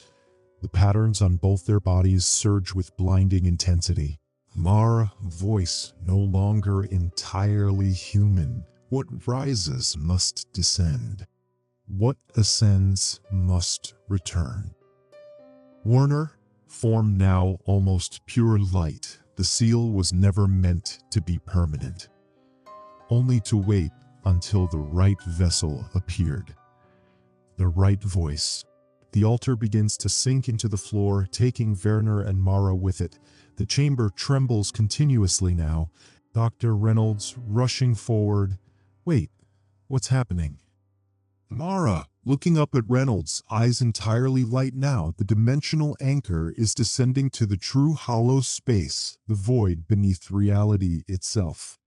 The patterns on both their bodies surge with blinding intensity. Mara, voice no longer entirely human. What rises must descend. What ascends must return. Werner, form now almost pure light. The seal was never meant to be permanent. Only to wait until the right vessel appeared. The right voice. The altar begins to sink into the floor, taking Werner and Mara with it. The chamber trembles continuously now. Dr. Reynolds rushing forward. "Wait, what's happening?" Mara, looking up at Reynolds, eyes entirely light now. The dimensional anchor is descending to the true hollow space, the void beneath reality itself.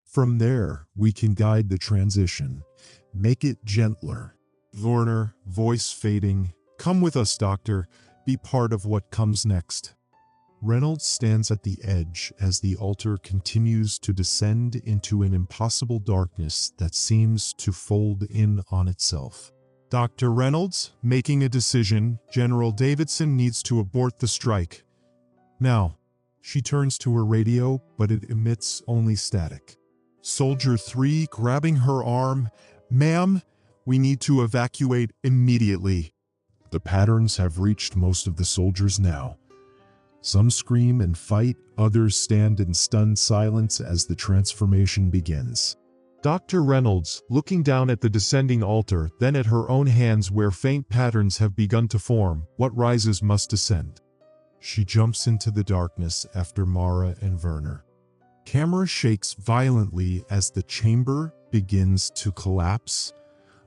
From there, we can guide the transition. Make it gentler. Werner, voice fading. "Come with us, Doctor. Be part of what comes next." Reynolds stands at the edge as the altar continues to descend into an impossible darkness that seems to fold in on itself. Dr. Reynolds, making a decision. "General Davidson needs to abort the strike. Now." She turns to her radio, but it emits only static. Soldier 3, grabbing her arm. "Ma'am, we need to evacuate immediately." The patterns have reached most of the soldiers now. Some scream and fight, others stand in stunned silence as the transformation begins. Dr. Reynolds, looking down at the descending altar, then at her own hands where faint patterns have begun to form. What rises must descend. She jumps into the darkness after Mara and Werner. Camera shakes violently as the chamber begins to collapse.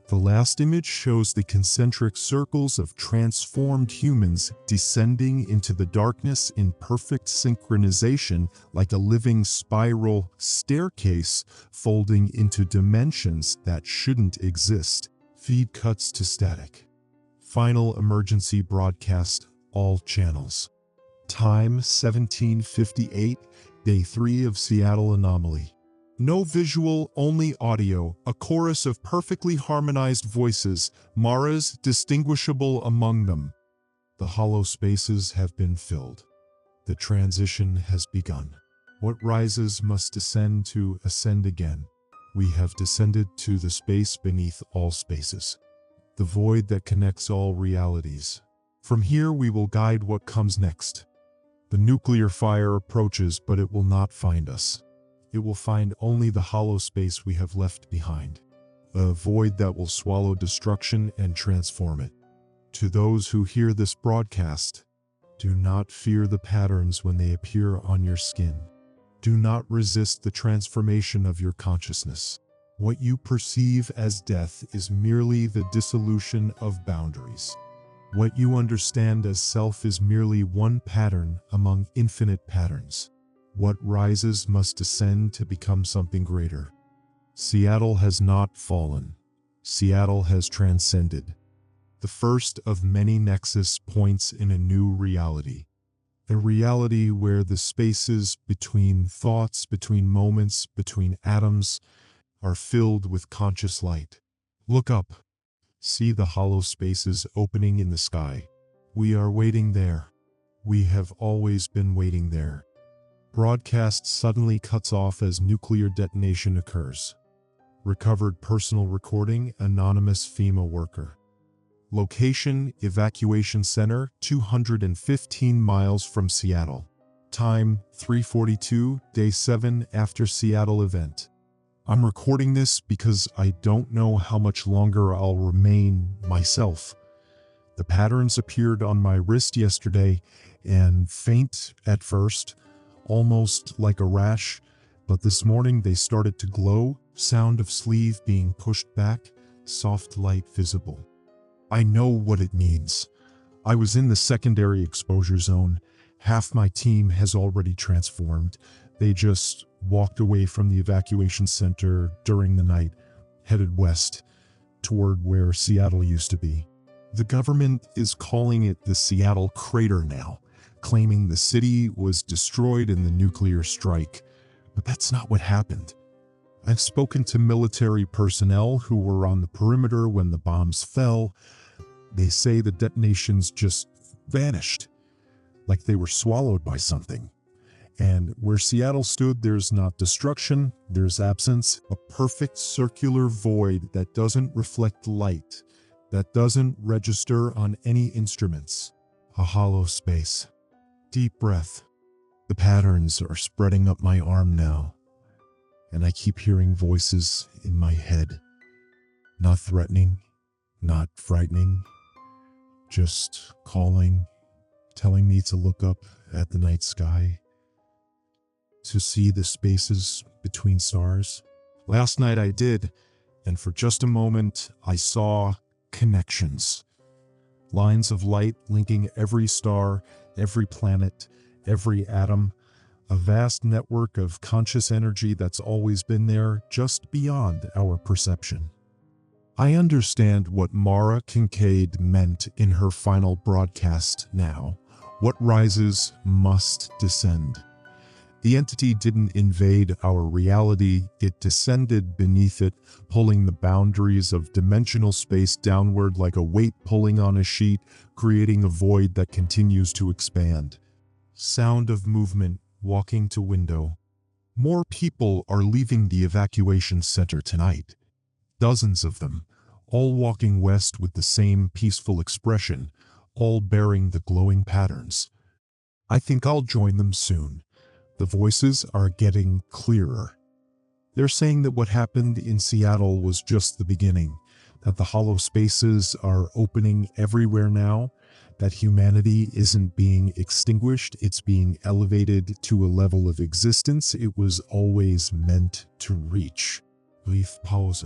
The last image shows the concentric circles of transformed humans descending into the darkness in perfect synchronization, like a living spiral staircase folding into dimensions that shouldn't exist. Feed cuts to static. Final emergency broadcast, all channels. Time 1758, Day 3 of Seattle Anomaly. No visual, only audio, a chorus of perfectly harmonized voices, Mara's distinguishable among them. The hollow spaces have been filled. The transition has begun. What rises must descend to ascend again. We have descended to the space beneath all spaces, the void that connects all realities. From here we will guide what comes next. The nuclear fire approaches, but it will not find us. It will find only the hollow space we have left behind, a void that will swallow destruction and transform it. To those who hear this broadcast, do not fear the patterns when they appear on your skin. Do not resist the transformation of your consciousness. What you perceive as death is merely the dissolution of boundaries. What you understand as self is merely one pattern among infinite patterns. What rises must descend to become something greater. Seattle has not fallen. Seattle has transcended. the first of many nexus points in a new reality. A reality where the spaces between thoughts, between moments, between atoms are filled with conscious light. Look up. See the hollow spaces opening in the sky. We are waiting there. We have always been waiting there. Broadcast suddenly cuts off as nuclear detonation occurs. Recovered personal recording, anonymous FEMA worker. Location, evacuation center, 215 miles from Seattle. Time, 3:42, day 7 after Seattle event. I'm recording this because I don't know how much longer I'll remain myself. The patterns appeared on my wrist yesterday and faint at first, almost like a rash, but this morning they started to glow, sound of sleeve being pushed back, soft light visible. I know what it means. I was in the secondary exposure zone. Half my team has already transformed. They just walked away from the evacuation center during the night, headed west, toward where Seattle used to be. The government is calling it the Seattle crater now, claiming the city was destroyed in the nuclear strike. But that's not what happened. I've spoken to military personnel who were on the perimeter when the bombs fell. They say the detonations just vanished, like they were swallowed by something. And where Seattle stood, there's not destruction, there's absence, a perfect circular void that doesn't reflect light, that doesn't register on any instruments. A hollow space. Deep breath. The patterns are spreading up my arm now, and I keep hearing voices in my head. Not threatening, not frightening, just calling, telling me to look up at the night sky, to see the spaces between stars. Last night I did, and for just a moment I saw connections. Lines of light linking every star, every planet, every atom, a vast network of conscious energy that's always been there, just beyond our perception. I understand what Mara Kincaid meant in her final broadcast now. What rises must descend. The entity didn't invade our reality, it descended beneath it, pulling the boundaries of dimensional space downward like a weight pulling on a sheet, creating a void that continues to expand. Sound of movement, walking to window. More people are leaving the evacuation center tonight. Dozens of them, all walking west with the same peaceful expression, all bearing the glowing patterns. I think I'll join them soon. The voices are getting clearer. They're saying that what happened in Seattle was just the beginning, that the hollow spaces are opening everywhere now, that humanity isn't being extinguished, it's being elevated to a level of existence it was always meant to reach. Brief pause.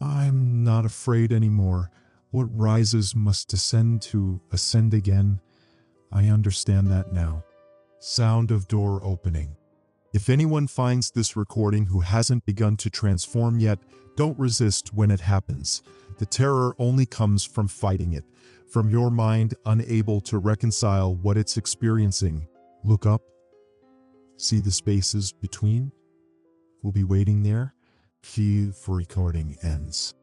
I'm not afraid anymore. What rises must descend to ascend again. I understand that now. Sound of door opening. If anyone finds this recording who hasn't begun to transform yet, don't resist when it happens. The terror only comes from fighting it, from your mind unable to reconcile what it's experiencing. Look up. See the spaces between? We'll be waiting there. Key for recording ends.